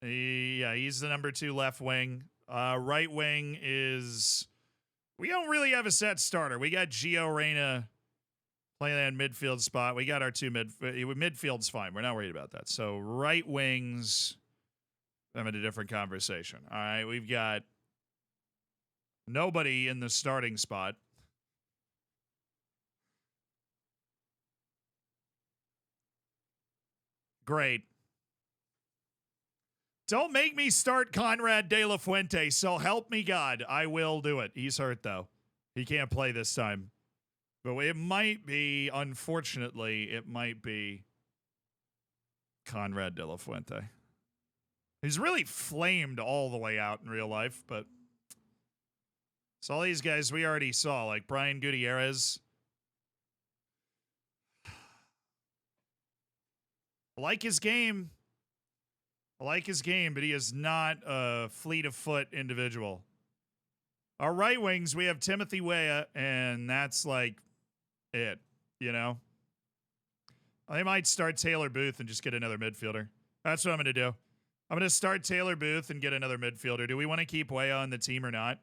He's the number 2 left wing. Right wing is... We don't really have a set starter. We got Gio Reyna playing that midfield spot. We got our 2 midfield's fine. We're not worried about that. So right wings, I'm in a different conversation. All right, we've got nobody in the starting spot. Great. Don't make me start Conrad De La Fuente, so help me God. I will do it. He's hurt, though. He can't play this time. But it might be, unfortunately, it might be Conrad De La Fuente. He's really flamed all the way out in real life, but it's all these guys we already saw, like Brian Gutierrez. I like his game. But he is not a fleet of foot individual. Our right wings, we have Timothy Weah, and that's it, you know? I might start Taylor Booth and just get another midfielder. That's what I'm going to do. I'm going to start Taylor Booth and get another midfielder. Do we want to keep Weah on the team or not?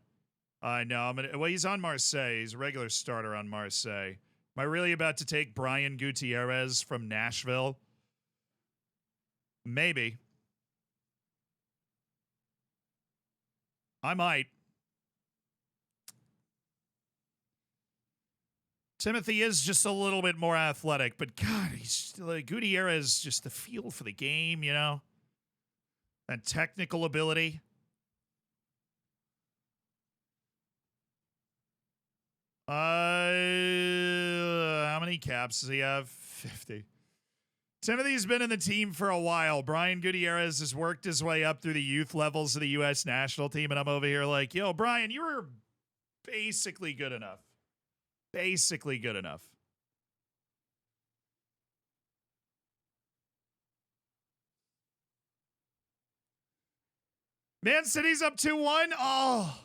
No, well, he's on Marseille. He's a regular starter on Marseille. Am I really about to take Brian Gutierrez from Nashville? Maybe. I might. Timothy is just a little bit more athletic, but God, he's Gutierrez, just the feel for the game, you know? That technical ability. How many caps does he have? 50. Timothy's been in the team for a while. Brian Gutierrez has worked his way up through the youth levels of the U.S. national team, and I'm over here like, yo, Brian, you were basically good enough. Basically good enough. Man City's up 2-1. Oh.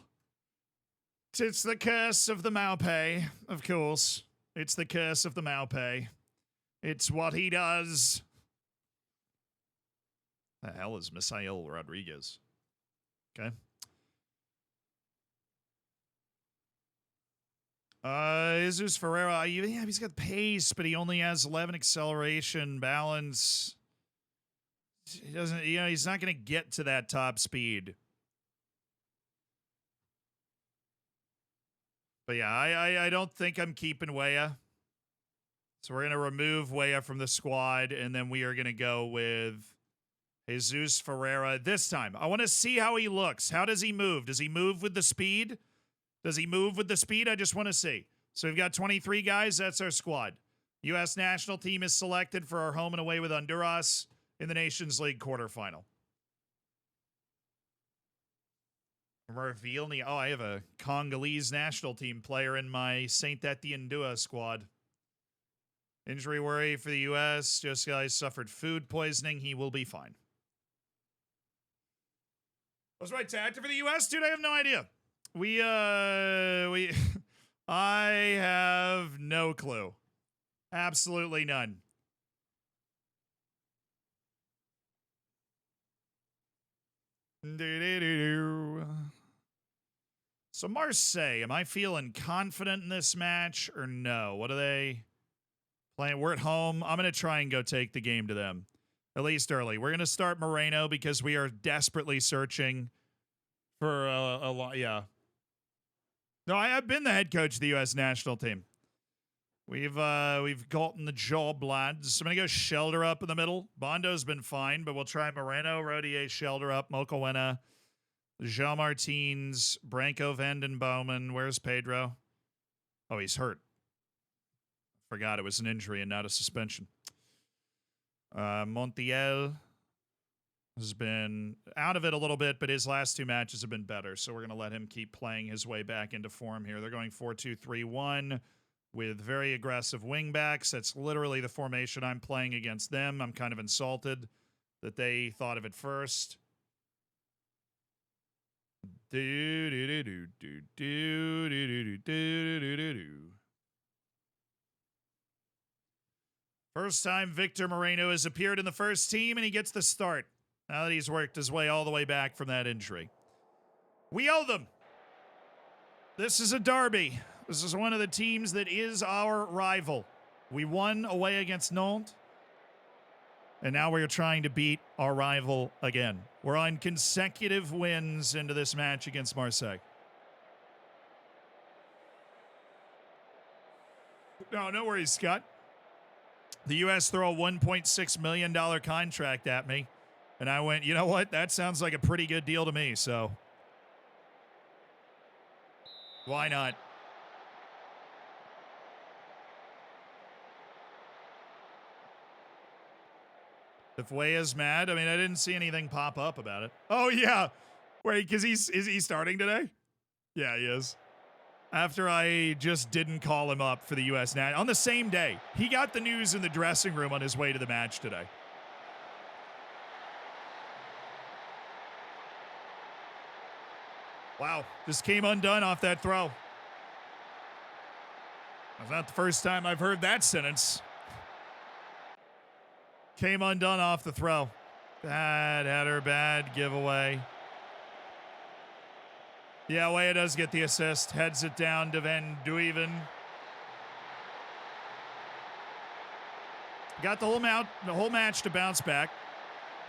It's the curse of the Maupay, of course. It's the curse of the Maupay. It's what he does. The hell is Misael Rodriguez? Okay. Jesus Ferreira, yeah, he's got pace, but he only has 11 acceleration, balance. He doesn't, he's not going to get to that top speed. But yeah, I don't think I'm keeping Weah. So we're going to remove Weah from the squad, and then we are going to go with Jesus Ferreira this time. I want to see how he looks. How does he move? Does he move with the speed? Does he move with the speed? I just want to see. So we've got 23 guys. That's our squad. U.S. national team is selected for our home and away with Honduras in the Nations League quarterfinal. Reveal me. Oh, I have a Congolese national team player in my Saint Etienne Dua squad. Injury worry for the U.S. Just guys suffered food poisoning. He will be fine. Was my tactic for the U.S., dude? I have no idea. I have no clue. Absolutely none. So Marseille, am I feeling confident in this match or no? What are they playing? We're at home. I'm going to try and go take the game to them, at least early. We're going to start Moreno because we are desperately searching for a lot. Yeah. No, I've been the head coach of the U.S. national team. We've gotten the job, lads. I'm going to go Shelder up in the middle. Bondo's been fine, but we'll try Moreno, Rodier, Shelder up, Mokowena, Jean Martins, Branko Vandenbouwen. Where's Pedro? Oh, he's hurt. Forgot it was an injury and not a suspension. Montiel has been out of it a little bit, but his last two matches have been better, so we're going to let him keep playing his way back into form here. They're going 4-2-3-1 with very aggressive wingbacks. That's literally the formation I'm playing against them. I'm kind of insulted that they thought of it first. First time Victor Moreno has appeared in the first team, and he gets the start. Now that he's worked his way all the way back from that injury. We owe them. This is a derby. This is one of the teams that is our rival. We won away against Nantes, and now we're trying to beat our rival again. We're on consecutive wins into this match against Marseille. No worries, Scott. The U.S. throw a $1.6 million contract at me. And I went, you know what? That sounds like a pretty good deal to me, so why not? If Weah's mad, I mean, I didn't see anything pop up about it. Oh, yeah. Wait, because is he starting today? Yeah, he is. After I just didn't call him up for the U.S. on the same day. He got the news in the dressing room on his way to the match today. Wow, just came undone off that throw. That's not the first time I've heard that sentence. Came undone off the throw. Bad header, bad giveaway. Yeah, Weah does get the assist. Heads it down to Van Duiven. Got the whole match to bounce back.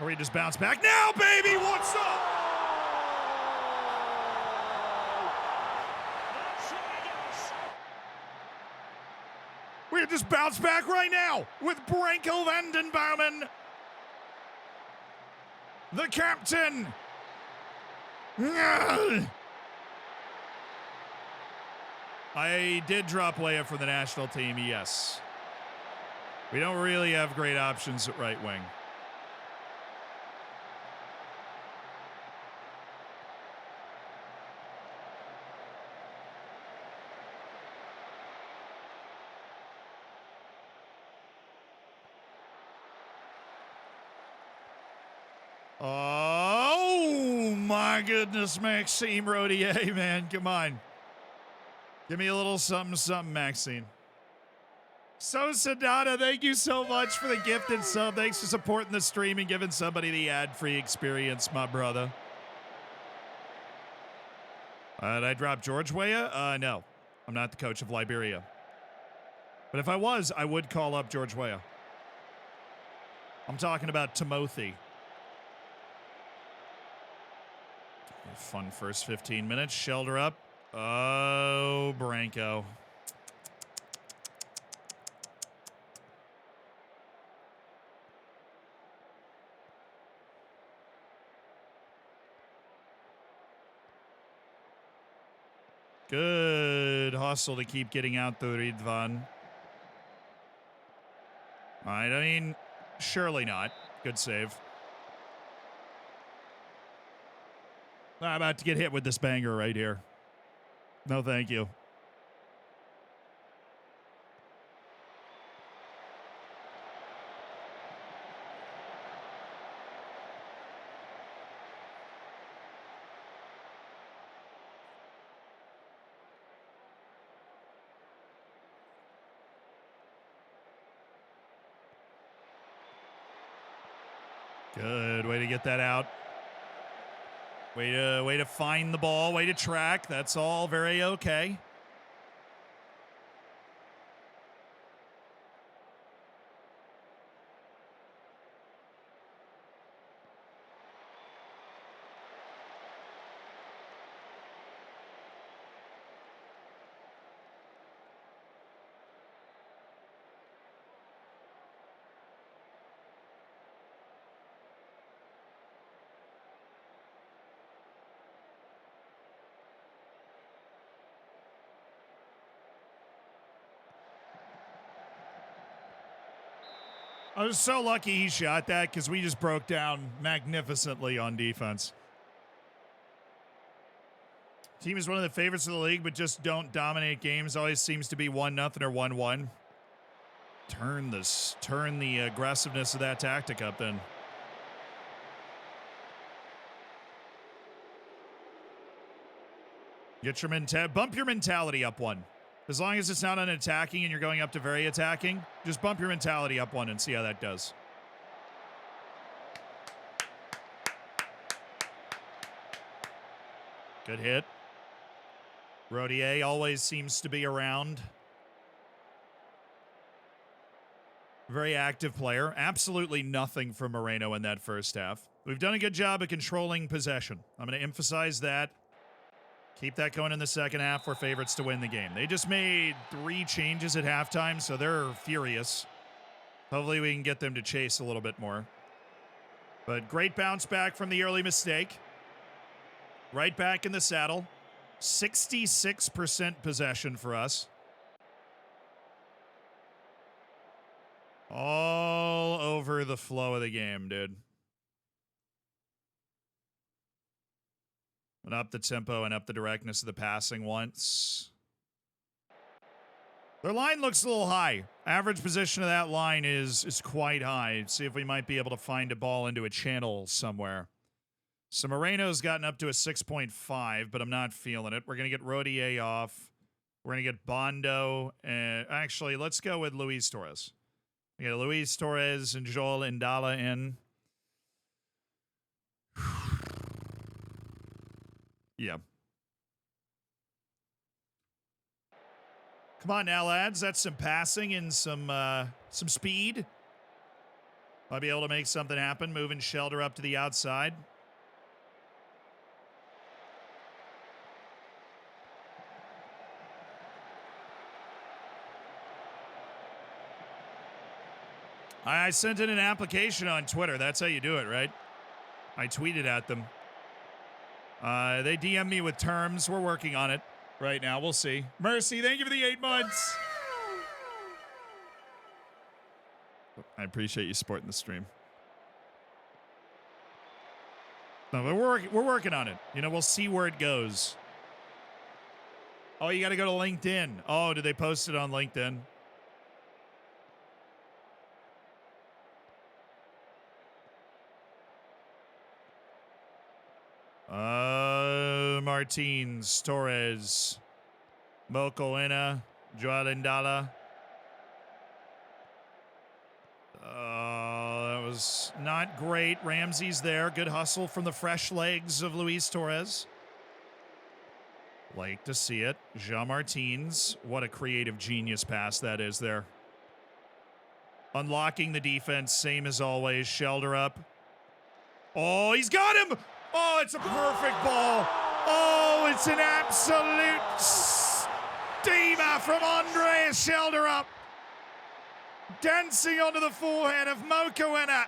Or we just bounce back. Now, baby, what's up? We just bounce back right now with Branko Vandenbouwen, the captain. I did drop Weah for the national team, yes. We don't really have great options at right wing. Oh, my goodness, Maxime Rodier, man. Come on. Give me a little something, something, Maxine. So, Sadada, thank you so much for the gift and sub. Thanks for supporting the stream and giving somebody the ad-free experience, my brother. Did I drop George Weah? No. I'm not the coach of Liberia. But if I was, I would call up George Weah. I'm talking about Timothy. Fun first 15 minutes. Shelter up. Oh, Branko. Good hustle to keep getting out the Ridvan. All right, I mean, surely not. Good save. I'm about to get hit with this banger right here. No, thank you. Good way to get that out. Way to find the ball, way to track. That's all very okay. I was so lucky he shot that because we just broke down magnificently on defense. Team is one of the favorites of the league, but just don't dominate games. Always seems to be 1-0 or 1-1. Turn the aggressiveness of that tactic up then. Bump your mentality up one. As long as it's not on attacking and you're going up to very attacking, just bump your mentality up one and see how that does. Good hit. Rodier always seems to be around. Very active player. Absolutely nothing from Moreno in that first half. We've done a good job of controlling possession. I'm going to emphasize that. Keep that going in the second half. We're favorites to win the game. They just made 3 changes at halftime, so they're furious. Hopefully we can get them to chase a little bit more. But great bounce back from the early mistake. Right back in the saddle. 66% possession for us. All over the flow of the game, dude. And up the tempo and up the directness of the passing once. Their line looks a little high. Average position of that line is quite high. See if we might be able to find a ball into a channel somewhere. So Moreno's gotten up to a 6.5, but I'm not feeling it. We're going to get Rodier off. We're going to get Bondo. And actually, let's go with Luis Torres. We got Luis Torres and Joel Indala in. Yeah. Come on now, lads. That's some passing and some speed. Might be able to make something happen. Moving Shelter up to the outside. I sent in an application on Twitter. That's how you do it, right? I tweeted at them. They DM me with terms. We're working on it right now. We'll see. Mercy, thank you for the 8 months. I appreciate you supporting the stream. No, but we're working on it. You know, we'll see where it goes. Oh, you got to go to LinkedIn. Oh, did they post it on LinkedIn? Martins, Torres. Mokoena, Joalindala. That was not great. Ramsey's there. Good hustle from the fresh legs of Luis Torres. Like to see it. Jean Martins. What a creative genius pass that is there. Unlocking the defense, same as always. Shelter up. Oh, he's got him! Oh, it's a perfect ball. Oh, it's an absolute steamer from Andreas Shelterup. Dancing onto the forehead of Mokoena.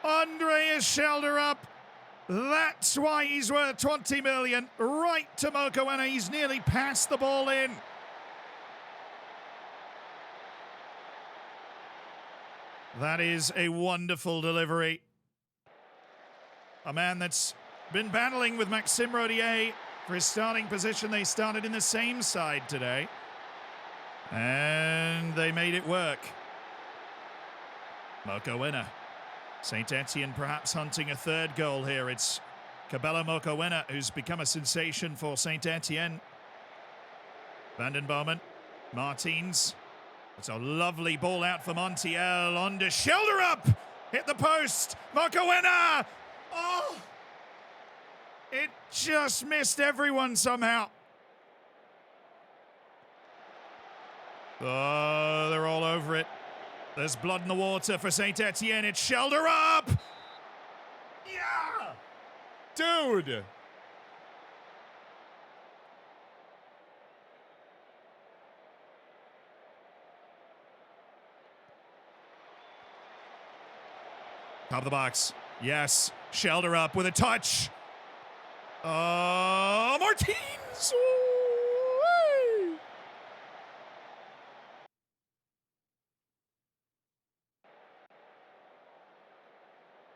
Andreas Shelterup. That's why he's worth 20 million. Right to Mokoena. He's nearly passed the ball in. That is a wonderful delivery. A man that's been battling with Maxime Rodier for his starting position. They started in the same side today. And they made it work. Mokoena. St. Etienne perhaps hunting a third goal here. It's Cabello Mokoena who's become a sensation for St. Etienne. Vanden Bomen. Martins. It's a lovely ball out for Montiel. On to Shelterup. Hit the post. Mokoena. Oh. It just missed everyone somehow. Oh, they're all over it. There's blood in the water for St. Etienne. It's Shelterup. Yeah. Dude. Top of the box. Yes. Shelterup with a touch. Martins. Ooh-wee.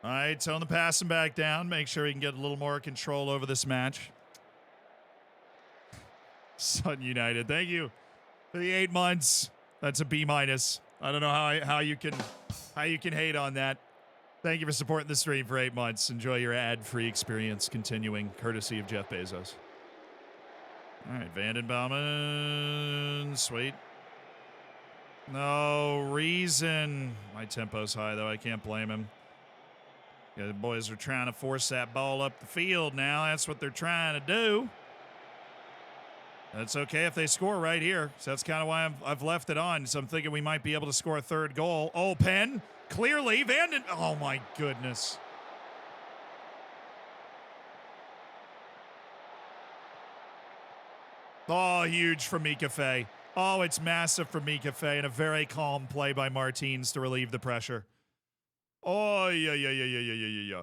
All right, tone the passing back down. Make sure he can get a little more control over this match. Sun United, thank you for the 8 months. That's a B-. I don't know how you can hate on that. Thank you for supporting the stream for 8 months. Enjoy your ad-free experience continuing, courtesy of Jeff Bezos. All right, Vanden Bomen. Sweet. No reason. My tempo's high, though. I can't blame him. Yeah, the boys are trying to force that ball up the field now. That's what they're trying to do. That's okay if they score right here. So that's kind of why I've left it on. So I'm thinking we might be able to score a third goal. Oh, Penn. Clearly, Vanden. Oh, my goodness. Oh, huge from Mika Fey. Oh, it's massive from Mika Fey and a very calm play by Martins to relieve the pressure. Oh, yeah.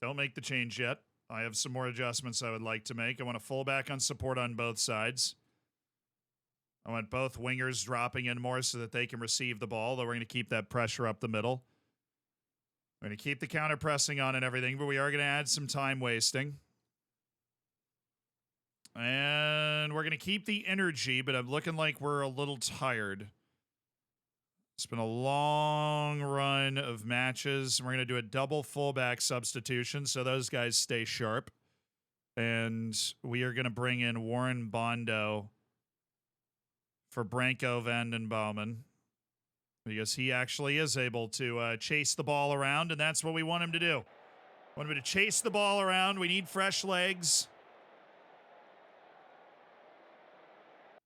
Don't make the change yet. I have some more adjustments I would like to make. I want a fullback on support on both sides. I want both wingers dropping in more so that they can receive the ball, though we're going to keep that pressure up the middle. We're going to keep the counter pressing on and everything, but we are going to add some time wasting. And we're going to keep the energy, but I'm looking like we're a little tired. It's been a long run of matches. We're going to do a double fullback substitution so those guys stay sharp. And we are going to bring in Warren Bondo for Branko Vanden Bomen because he actually is able to chase the ball around, and that's what we want him to do. We want him to chase the ball around. We need fresh legs.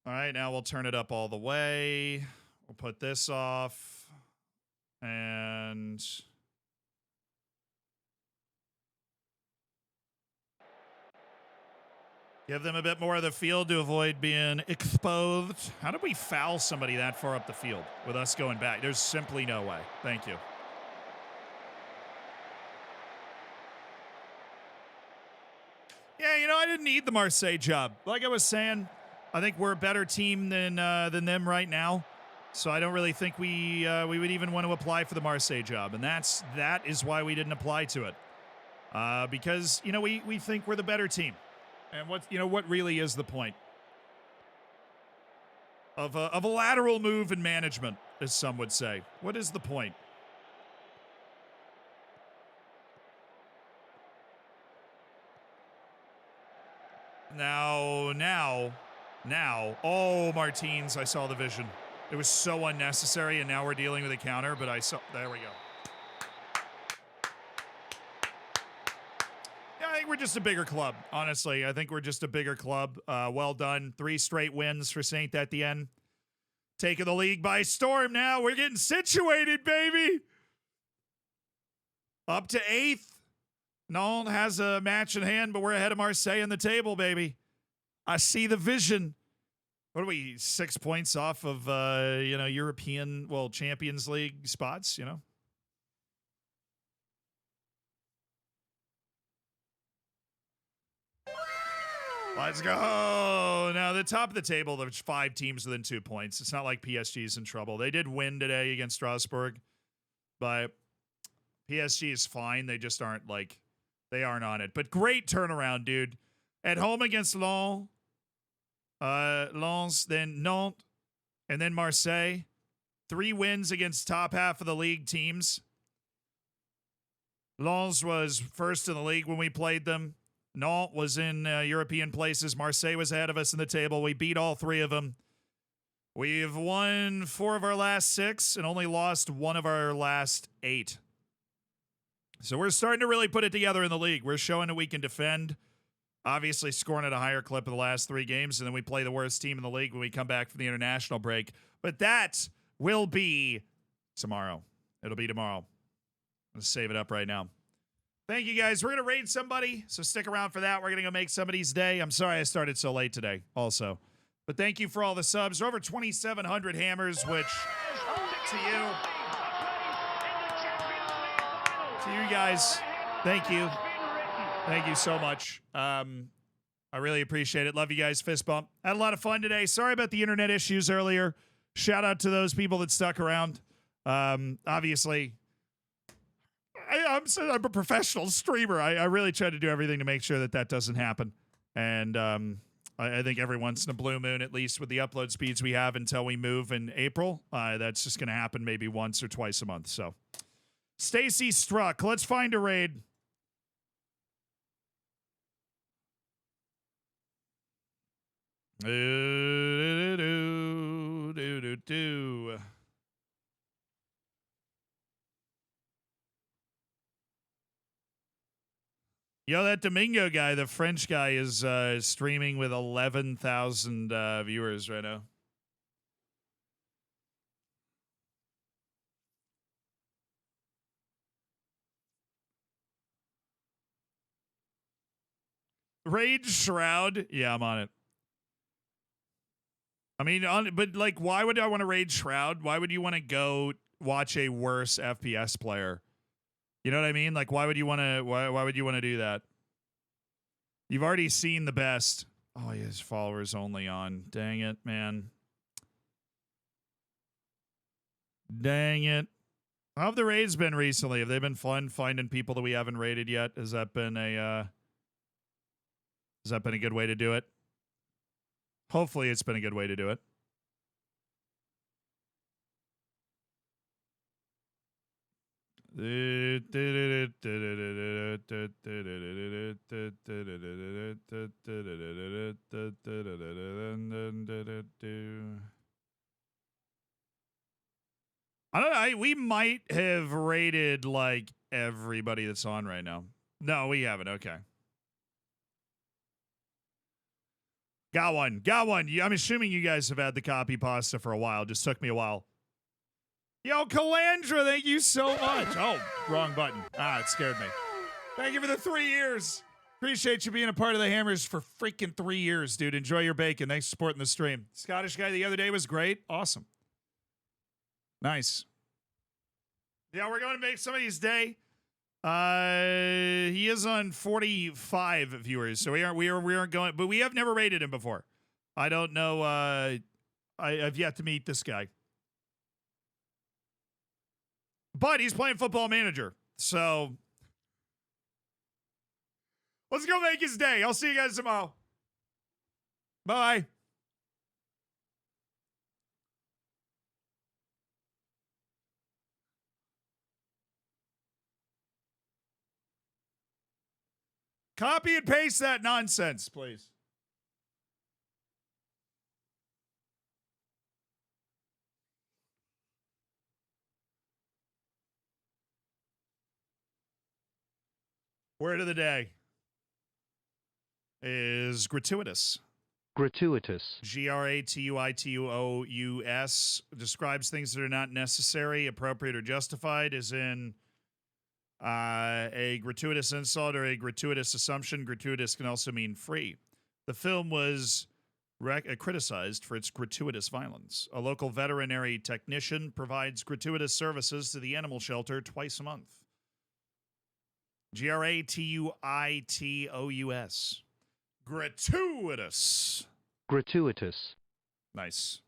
All right, now we'll turn it up all the way. We'll put this off and give them a bit more of the field to avoid being exposed. How did we foul somebody that far up the field with us going back? There's simply no way. Thank you. Yeah, you know, I didn't need the Marseille job. Like I was saying, I think we're a better team than them right now. So I don't really think we would even want to apply for the Marseille job, and that is why we didn't apply to it, because you know we think we're the better team, and what really is the point of a lateral move in management, as some would say? What is the point? Now. Oh, Martins, I saw the vision. It was so unnecessary, and now we're dealing with a counter, but there we go. Yeah, I think we're just a bigger club, honestly. I think we're just a bigger club. Well done. 3 straight wins for Saint Etienne. Taking the league by storm now. We're getting situated, baby. Up to 8th. Nantes has a match in hand, but we're ahead of Marseille in the table, baby. I see the vision. What are we, 6 points off of, European, Champions League spots, Let's go. Now, the top of the table, there's 5 teams within 2 points. It's not like PSG's in trouble. They did win today against Strasbourg, but PSG is fine. They just aren't, they aren't on it. But great turnaround, dude. At home against Lens, then Nantes, and then Marseille. 3 wins against top half of the league teams. Lens was first in the league when we played them. Nantes was in European places. Marseille was ahead of us in the table. We beat all 3 of them. We've won 4 of our last 6 and only lost 1 of our last 8. So we're starting to really put it together in the league. We're showing that we can defend. Obviously scoring at a higher clip in the last 3 games, and then we play the worst team in the league when we come back from the international break. But that will be tomorrow. It'll be tomorrow. I'm going to save it up right now. Thank you, guys. We're going to raid somebody, so stick around for that. We're going to go make somebody's day. I'm sorry I started so late today also. But thank you for all the subs. We're over 2,700 hammers, which to you guys, thank you. Thank you so much. I really appreciate it. Love you guys. Fist bump. Had a lot of fun today. Sorry about the internet issues earlier. Shout out to those people that stuck around. Obviously, I'm a professional streamer. I really try to do everything to make sure that doesn't happen. And I think every once in a blue moon, at least with the upload speeds we have until we move in April, that's just going to happen maybe once or twice a month. So, Stacy Struck. Let's find a raid. Yo, that Domingo guy, the French guy, is streaming with 11,000 viewers right now. Raid Shroud? Yeah, I'm on it. I mean, but why would I want to raid Shroud? Why would you want to go watch a worse FPS player? You know what I mean? Why would you want to? Why would you want to do that? You've already seen the best. Oh, he has followers only on. Dang it, man. Dang it. How have the raids been recently? Have they been fun finding people that we haven't raided yet? Has that been a good way to do it? Hopefully it's been a good way to do it. I don't know. We might have rated everybody that's on right now. No, we haven't. Okay. Got one. I'm assuming you guys have had the copy pasta for a while. Just took me a while. Yo, Calandra, thank you so much. Oh, wrong button. It scared me. Thank you for the 3 years. Appreciate you being a part of the Hammers for freaking 3 years, dude. Enjoy your bacon. Thanks for supporting the stream. Scottish guy the other day was great. Awesome. Nice. Yeah, we're going to make somebody's day. He is on 45 viewers, so we aren't going, but we have never rated him before. I don't know. I've yet to meet this guy, but he's playing Football Manager, so let's go make his day. I'll see you guys tomorrow. Bye. Copy and paste that nonsense, please. Word of the day is gratuitous. Gratuitous. Gratuitous describes things that are not necessary, appropriate, or justified, as in a gratuitous insult or a gratuitous assumption. Gratuitous can also mean free. The film was criticized for its gratuitous violence. A local veterinary technician provides gratuitous services to the animal shelter twice a month. Gratuitous. Gratuitous. Gratuitous. Nice.